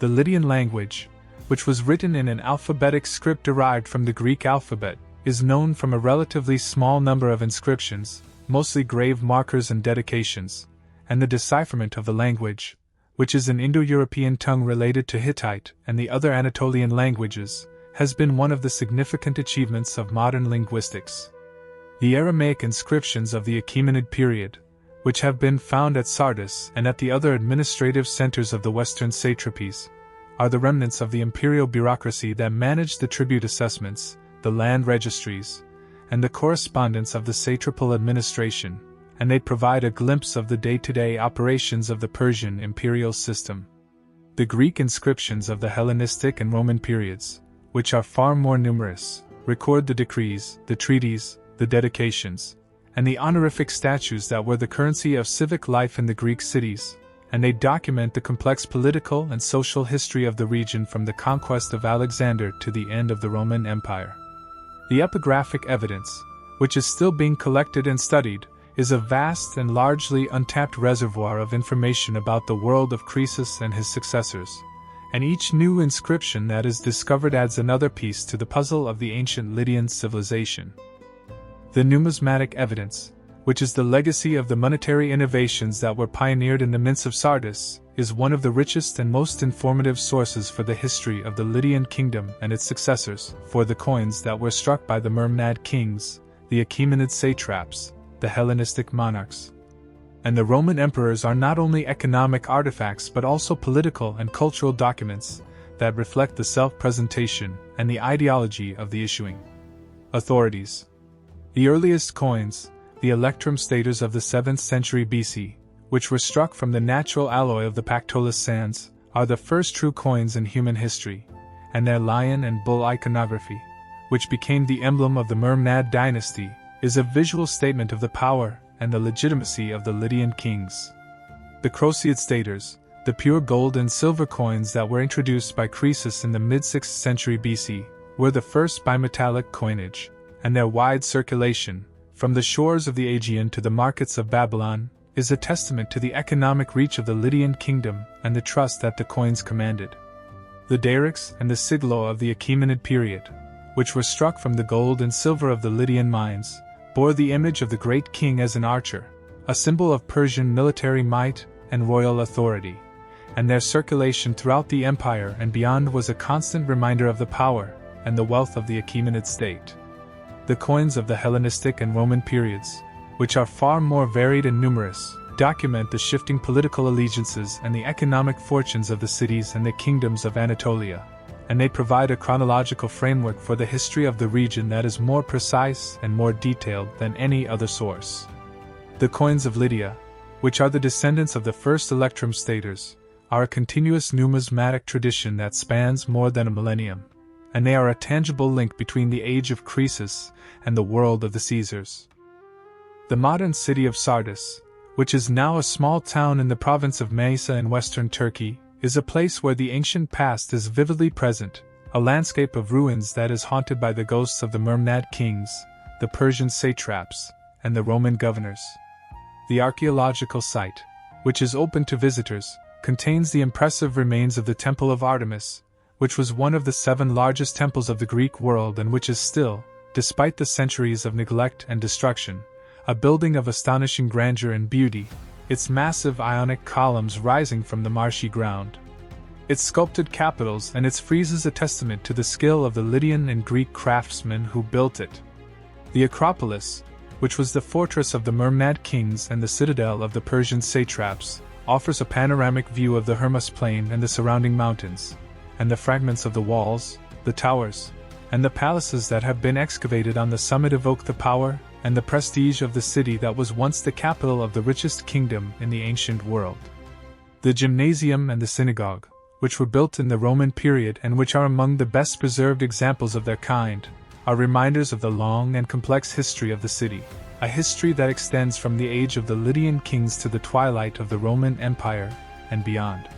The Lydian language, which was written in an alphabetic script derived from the Greek alphabet, is known from a relatively small number of inscriptions, mostly grave markers and dedications, and the decipherment of the language, which is an Indo-European tongue related to Hittite and the other Anatolian languages, has been one of the significant achievements of modern linguistics. The Aramaic inscriptions of the Achaemenid period, which have been found at Sardis and at the other administrative centers of the western satrapies, are the remnants of the imperial bureaucracy that managed the tribute assessments, the land registries, and the correspondence of the satrapal administration, and they provide a glimpse of the day-to-day operations of the Persian imperial system. The Greek inscriptions of the Hellenistic and Roman periods, which are far more numerous, record the decrees, the treaties, the dedications, and the honorific statues that were the currency of civic life in the Greek cities, and they document the complex political and social history of the region from the conquest of Alexander to the end of the Roman Empire. The epigraphic evidence, which is still being collected and studied, is a vast and largely untapped reservoir of information about the world of Croesus and his successors, and each new inscription that is discovered adds another piece to the puzzle of the ancient Lydian civilization. The numismatic evidence, which is the legacy of the monetary innovations that were pioneered in the mints of Sardis, is one of the richest and most informative sources for the history of the Lydian kingdom and its successors, for the coins that were struck by the Mermnad kings, the Achaemenid satraps, the Hellenistic monarchs, and the Roman emperors are not only economic artifacts but also political and cultural documents that reflect the self-presentation and the ideology of the issuing authorities. The earliest coins, the Electrum staters of the 7th century BC, which were struck from the natural alloy of the Pactolus sands, are the first true coins in human history, and their lion and bull iconography, which became the emblem of the Mermnad dynasty, is a visual statement of the power and the legitimacy of the Lydian kings. The Croesus staters, the pure gold and silver coins that were introduced by Croesus in the mid-6th century BC, were the first bimetallic coinage, and their wide circulation, from the shores of the Aegean to the markets of Babylon, is a testament to the economic reach of the Lydian kingdom and the trust that the coins commanded. The darics and the sigillo of the Achaemenid period, which were struck from the gold and silver of the Lydian mines, bore the image of the great king as an archer, a symbol of Persian military might and royal authority, and their circulation throughout the empire and beyond was a constant reminder of the power and the wealth of the Achaemenid state. The coins of the Hellenistic and Roman periods, which are far more varied and numerous, document the shifting political allegiances and the economic fortunes of the cities and the kingdoms of Anatolia, and they provide a chronological framework for the history of the region that is more precise and more detailed than any other source. The coins of Lydia, which are the descendants of the first Electrum staters, are a continuous numismatic tradition that spans more than a millennium, and they are a tangible link between the age of Croesus and the world of the Caesars. The modern city of Sardis, which is now a small town in the province of Manisa in western Turkey, is a place where the ancient past is vividly present, a landscape of ruins that is haunted by the ghosts of the Mermnad kings, the Persian satraps, and the Roman governors. The archaeological site, which is open to visitors, contains the impressive remains of the Temple of Artemis, which was one of the 7 largest temples of the Greek world and which is still, despite the centuries of neglect and destruction, a building of astonishing grandeur and beauty, its massive Ionic columns rising from the marshy ground. Its sculpted capitals and its friezes a testament to the skill of the Lydian and Greek craftsmen who built it. The Acropolis, which was the fortress of the Mermnad kings and the citadel of the Persian satraps, offers a panoramic view of the Hermus plain and the surrounding mountains, and the fragments of the walls, the towers, and the palaces that have been excavated on the summit evoke the power and the prestige of the city that was once the capital of the richest kingdom in the ancient world. The gymnasium and the synagogue, which were built in the Roman period and which are among the best preserved examples of their kind, are reminders of the long and complex history of the city, a history that extends from the age of the Lydian kings to the twilight of the Roman Empire and beyond.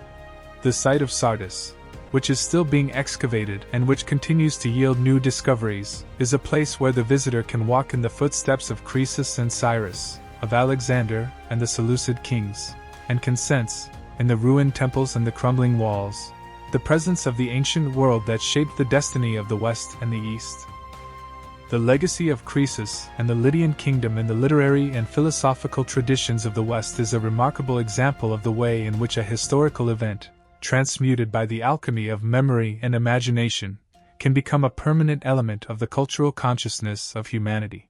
The site of Sardis, which is still being excavated and which continues to yield new discoveries, is a place where the visitor can walk in the footsteps of Croesus and Cyrus, of Alexander and the Seleucid kings, and can sense, in the ruined temples and the crumbling walls, the presence of the ancient world that shaped the destiny of the West and the East. The legacy of Croesus and the Lydian kingdom in the literary and philosophical traditions of the West is a remarkable example of the way in which a historical event, transmuted by the alchemy of memory and imagination, can become a permanent element of the cultural consciousness of humanity.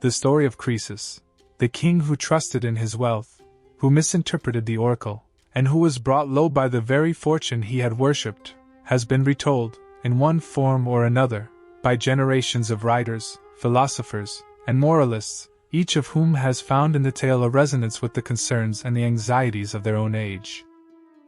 The story of Croesus, the king who trusted in his wealth, who misinterpreted the oracle, and who was brought low by the very fortune he had worshipped, has been retold, in one form or another, by generations of writers, philosophers, and moralists, each of whom has found in the tale a resonance with the concerns and the anxieties of their own age.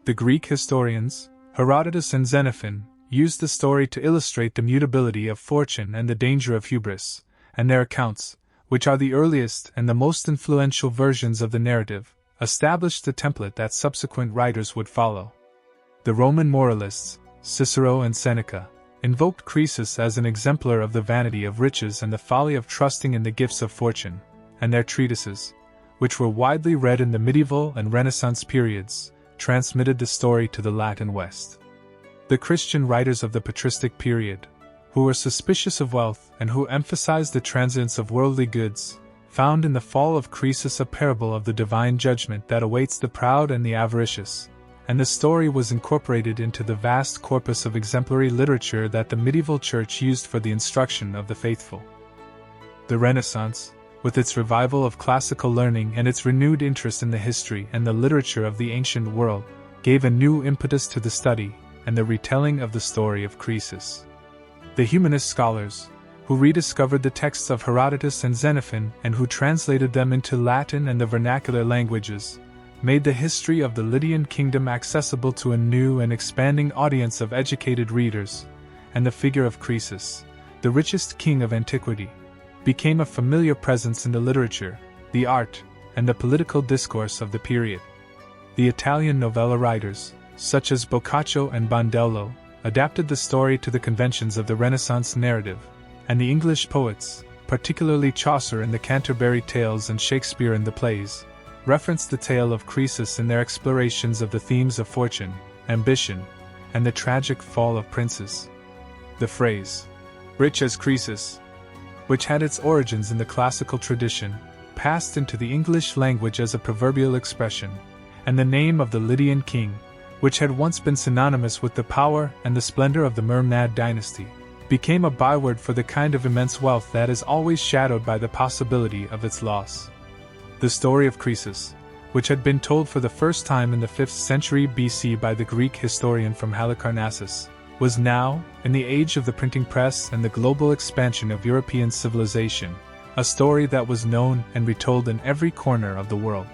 The Greek historians, Herodotus and Xenophon, used the story to illustrate the mutability of fortune and the danger of hubris, and their accounts, which are the earliest and the most influential versions of the narrative, established the template that subsequent writers would follow. The Roman moralists, Cicero and Seneca, invoked Croesus as an exemplar of the vanity of riches and the folly of trusting in the gifts of fortune, and their treatises, which were widely read in the medieval and Renaissance periods, transmitted the story to the Latin West. The Christian writers of the patristic period, who were suspicious of wealth and who emphasized the transience of worldly goods, found in the fall of Croesus a parable of the divine judgment that awaits the proud and the avaricious, and the story was incorporated into the vast corpus of exemplary literature that the medieval church used for the instruction of the faithful. The Renaissance, with its revival of classical learning and its renewed interest in the history and the literature of the ancient world, gave a new impetus to the study and the retelling of the story of Croesus. The humanist scholars, who rediscovered the texts of Herodotus and Xenophon and who translated them into Latin and the vernacular languages, made the history of the Lydian kingdom accessible to a new and expanding audience of educated readers, and the figure of Croesus, the richest king of antiquity, became a familiar presence in the literature, the art, and the political discourse of the period. The Italian novella writers, such as Boccaccio and Bandello, adapted the story to the conventions of the Renaissance narrative, and the English poets, particularly Chaucer in the Canterbury Tales and Shakespeare in the plays, referenced the tale of Croesus in their explorations of the themes of fortune, ambition, and the tragic fall of princes. The phrase, "rich as Croesus," which had its origins in the classical tradition, passed into the English language as a proverbial expression, and the name of the Lydian king, which had once been synonymous with the power and the splendor of the Mermnad dynasty, became a byword for the kind of immense wealth that is always shadowed by the possibility of its loss. The story of Croesus, which had been told for the first time in the 5th century BC by the Greek historian from Halicarnassus, was now, in the age of the printing press and the global expansion of European civilization, a story that was known and retold in every corner of the world.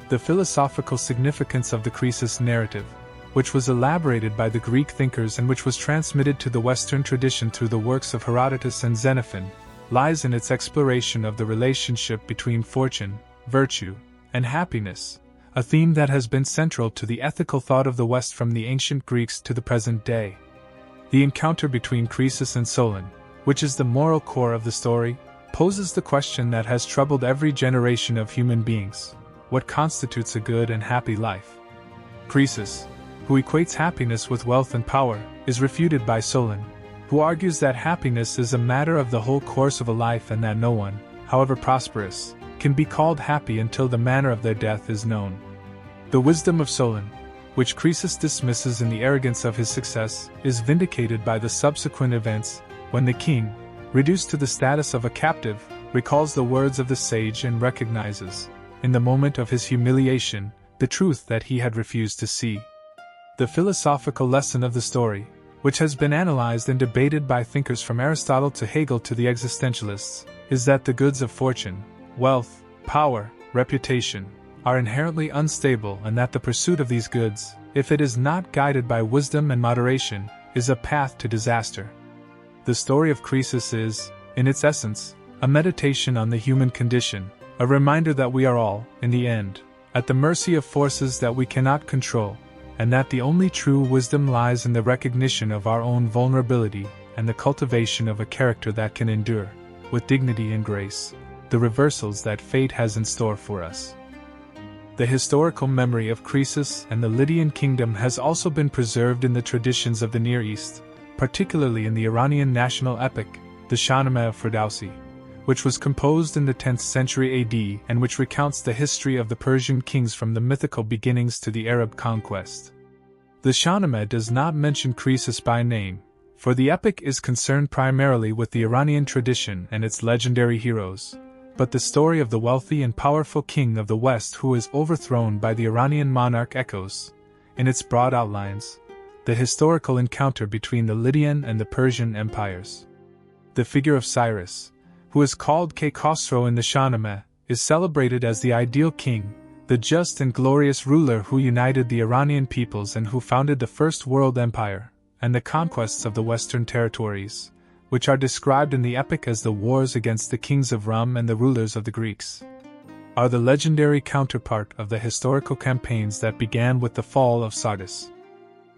The philosophical significance of the Croesus narrative, which was elaborated by the Greek thinkers and which was transmitted to the Western tradition through the works of Herodotus and Xenophon, lies in its exploration of the relationship between fortune, virtue, and happiness, a theme that has been central to the ethical thought of the West from the ancient Greeks to the present day. The encounter between Croesus and Solon, which is the moral core of the story, poses the question that has troubled every generation of human beings: what constitutes a good and happy life? Croesus, who equates happiness with wealth and power, is refuted by Solon, who argues that happiness is a matter of the whole course of a life and that no one, however prosperous, can be called happy until the manner of their death is known. The wisdom of Solon, which Croesus dismisses in the arrogance of his success, is vindicated by the subsequent events, when the king, reduced to the status of a captive, recalls the words of the sage and recognizes, in the moment of his humiliation, the truth that he had refused to see. The philosophical lesson of the story, which has been analyzed and debated by thinkers from Aristotle to Hegel to the existentialists, is that the goods of fortune, wealth, power, reputation, are inherently unstable and that the pursuit of these goods, if it is not guided by wisdom and moderation, is a path to disaster. The story of Croesus is, in its essence, a meditation on the human condition, a reminder that we are all, in the end, at the mercy of forces that we cannot control, and that the only true wisdom lies in the recognition of our own vulnerability and the cultivation of a character that can endure, with dignity and grace, the reversals that fate has in store for us. The historical memory of Croesus and the Lydian kingdom has also been preserved in the traditions of the Near East, particularly in the Iranian national epic, the Shahnameh of Ferdowsi, which was composed in the 10th century AD and which recounts the history of the Persian kings from the mythical beginnings to the Arab conquest. The Shahnameh does not mention Croesus by name, for the epic is concerned primarily with the Iranian tradition and its legendary heroes, but the story of the wealthy and powerful king of the West who is overthrown by the Iranian monarch echoes, in its broad outlines, the historical encounter between the Lydian and the Persian empires. The figure of Cyrus, who is called Khosrow in the Shahnameh, is celebrated as the ideal king, the just and glorious ruler who united the Iranian peoples and who founded the First World Empire, and the conquests of the Western territories, which are described in the epic as the wars against the kings of Rum and the rulers of the Greeks, are the legendary counterpart of the historical campaigns that began with the fall of Sardis.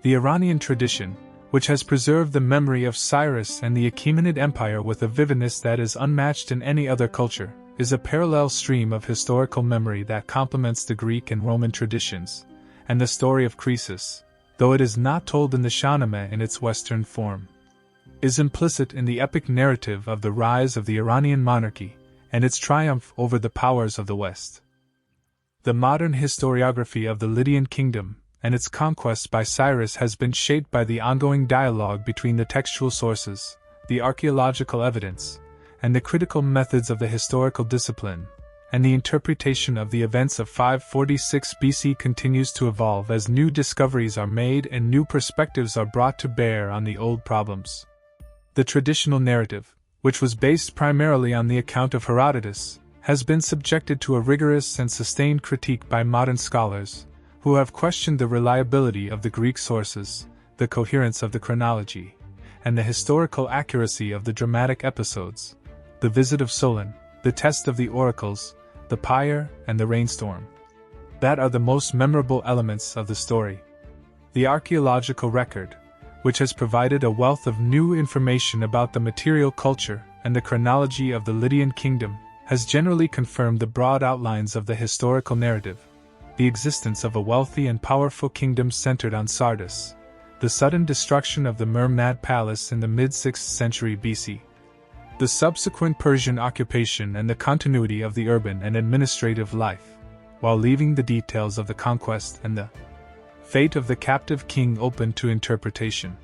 The Iranian tradition, which has preserved the memory of Cyrus and the Achaemenid Empire with a vividness that is unmatched in any other culture, is a parallel stream of historical memory that complements the Greek and Roman traditions, and the story of Croesus, though it is not told in the Shahnameh in its Western form, is implicit in the epic narrative of the rise of the Iranian monarchy and its triumph over the powers of the West. The modern historiography of the Lydian kingdom and its conquest by Cyrus has been shaped by the ongoing dialogue between the textual sources, the archaeological evidence, and the critical methods of the historical discipline, and the interpretation of the events of 546 BC continues to evolve as new discoveries are made and new perspectives are brought to bear on the old problems. The traditional narrative, which was based primarily on the account of Herodotus, has been subjected to a rigorous and sustained critique by modern scholars, who have questioned the reliability of the Greek sources, the coherence of the chronology, and the historical accuracy of the dramatic episodes, the visit of Solon, the test of the oracles, the pyre, and the rainstorm, that are the most memorable elements of the story. The archaeological record, which has provided a wealth of new information about the material culture and the chronology of the Lydian kingdom, has generally confirmed the broad outlines of the historical narrative: the existence of a wealthy and powerful kingdom centered on Sardis, the sudden destruction of the Mermad palace in the mid-6th century BC, the subsequent Persian occupation and the continuity of the urban and administrative life, while leaving the details of the conquest and the fate of the captive king open to interpretation.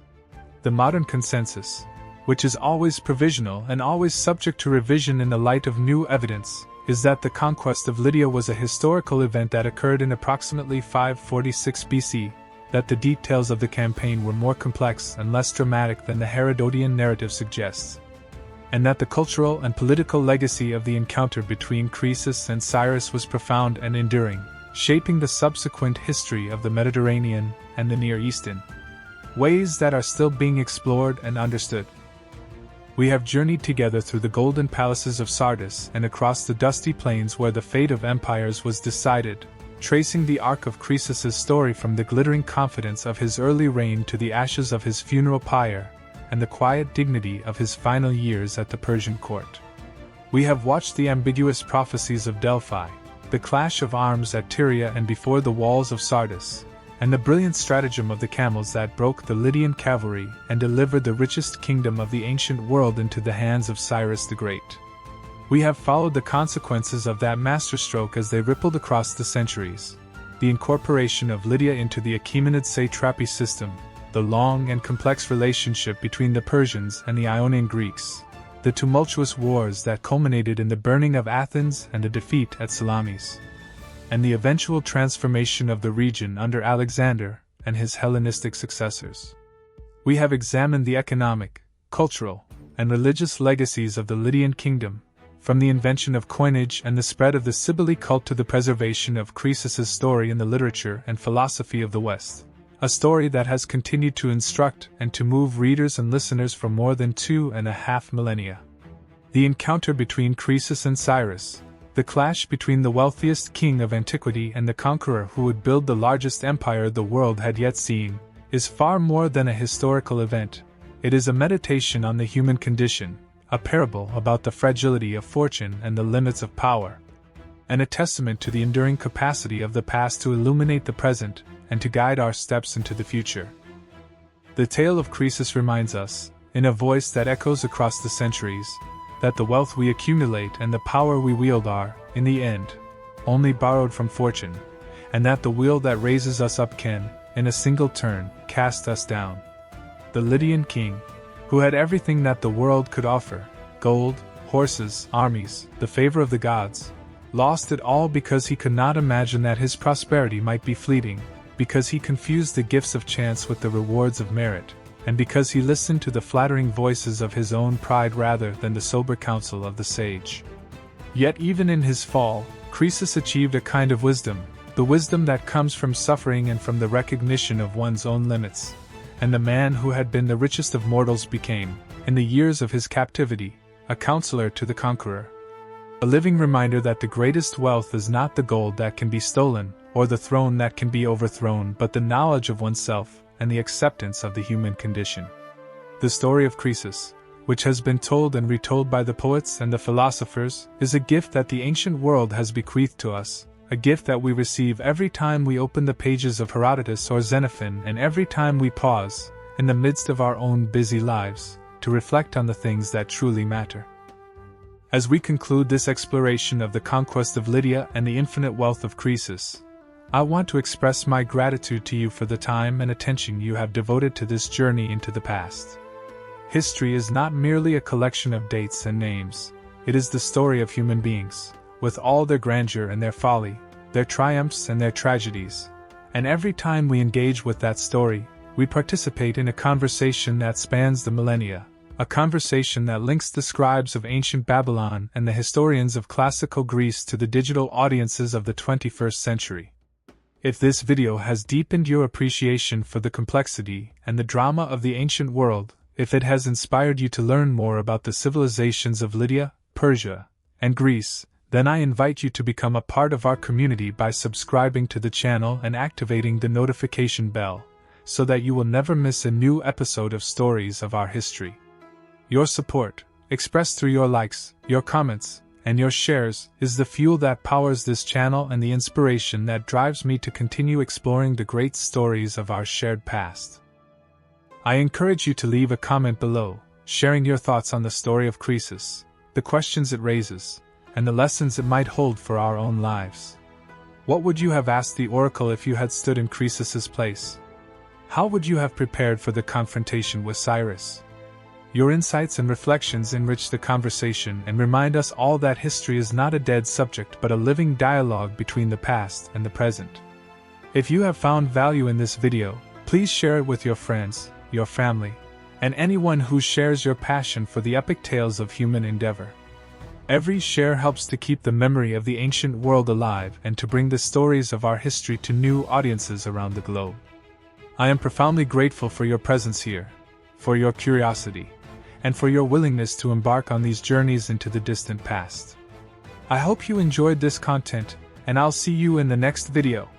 The modern consensus, which is always provisional and always subject to revision in the light of new evidence, is that the conquest of Lydia was a historical event that occurred in approximately 546 BC, that the details of the campaign were more complex and less dramatic than the Herodotian narrative suggests, and that the cultural and political legacy of the encounter between Croesus and Cyrus was profound and enduring, shaping the subsequent history of the Mediterranean and the Near East in ways that are still being explored and understood. We have journeyed together through the golden palaces of Sardis and across the dusty plains where the fate of empires was decided, tracing the arc of Croesus's story from the glittering confidence of his early reign to the ashes of his funeral pyre, and the quiet dignity of his final years at the Persian court. We have watched the ambiguous prophecies of Delphi, the clash of arms at Pteria and before the walls of Sardis, and the brilliant stratagem of the camels that broke the Lydian cavalry and delivered the richest kingdom of the ancient world into the hands of Cyrus the Great. We have followed the consequences of that masterstroke as they rippled across the centuries: the incorporation of Lydia into the Achaemenid satrapy system, the long and complex relationship between the Persians and the Ionian Greeks, the tumultuous wars that culminated in the burning of Athens and the defeat at Salamis, and the eventual transformation of the region under Alexander and his Hellenistic successors. We have examined the economic, cultural, and religious legacies of the Lydian kingdom, from the invention of coinage and the spread of the Cybele cult to the preservation of Croesus's story in the literature and philosophy of the West, a story that has continued to instruct and to move readers and listeners for more than 2.5 millennia. The encounter between Croesus and Cyrus, the clash between the wealthiest king of antiquity and the conqueror who would build the largest empire the world had yet seen, is far more than a historical event. It is a meditation on the human condition, a parable about the fragility of fortune and the limits of power. and a testament to the enduring capacity of the past to illuminate the present and to guide our steps into the future. The tale of Croesus reminds us, in a voice that echoes across the centuries, that the wealth we accumulate and the power we wield are, in the end, only borrowed from fortune, and that the wheel that raises us up can, in a single turn, cast us down. The Lydian king, who had everything that the world could offer, gold, horses, armies, the favor of the gods, lost it all because he could not imagine that his prosperity might be fleeting, because he confused the gifts of chance with the rewards of merit, and because he listened to the flattering voices of his own pride rather than the sober counsel of the sage. Yet even in his fall, Croesus achieved a kind of wisdom, the wisdom that comes from suffering and from the recognition of one's own limits, and the man who had been the richest of mortals became, in the years of his captivity, a counselor to the conqueror. A living reminder that the greatest wealth is not the gold that can be stolen, or the throne that can be overthrown, but the knowledge of oneself and the acceptance of the human condition. The story of Croesus, which has been told and retold by the poets and the philosophers, is a gift that the ancient world has bequeathed to us, a gift that we receive every time we open the pages of Herodotus or Xenophon and every time we pause, in the midst of our own busy lives, to reflect on the things that truly matter. As we conclude this exploration of the conquest of Lydia and the infinite wealth of Croesus, I want to express my gratitude to you for the time and attention you have devoted to this journey into the past. History is not merely a collection of dates and names, it is the story of human beings, with all their grandeur and their folly, their triumphs and their tragedies. And every time we engage with that story, we participate in a conversation that spans the millennia, a conversation that links the scribes of ancient Babylon and the historians of classical Greece to the digital audiences of the 21st century. If this video has deepened your appreciation for the complexity and the drama of the ancient world, if it has inspired you to learn more about the civilizations of Lydia, Persia, and Greece, then I invite you to become a part of our community by subscribing to the channel and activating the notification bell, so that you will never miss a new episode of Stories of Our History. Your support, expressed through your likes, your comments, and your shares, is the fuel that powers this channel and the inspiration that drives me to continue exploring the great stories of our shared past. I encourage you to leave a comment below, sharing your thoughts on the story of Croesus, the questions it raises, and the lessons it might hold for our own lives. What would you have asked the oracle if you had stood in Croesus's place? How would you have prepared for the confrontation with Cyrus? Your insights and reflections enrich the conversation and remind us all that history is not a dead subject but a living dialogue between the past and the present. If you have found value in this video, please share it with your friends, your family, and anyone who shares your passion for the epic tales of human endeavor. Every share helps to keep the memory of the ancient world alive and to bring the stories of our history to new audiences around the globe. I am profoundly grateful for your presence here, for your curiosity, and for your willingness to embark on these journeys into the distant past. I hope you enjoyed this content, and I'll see you in the next video.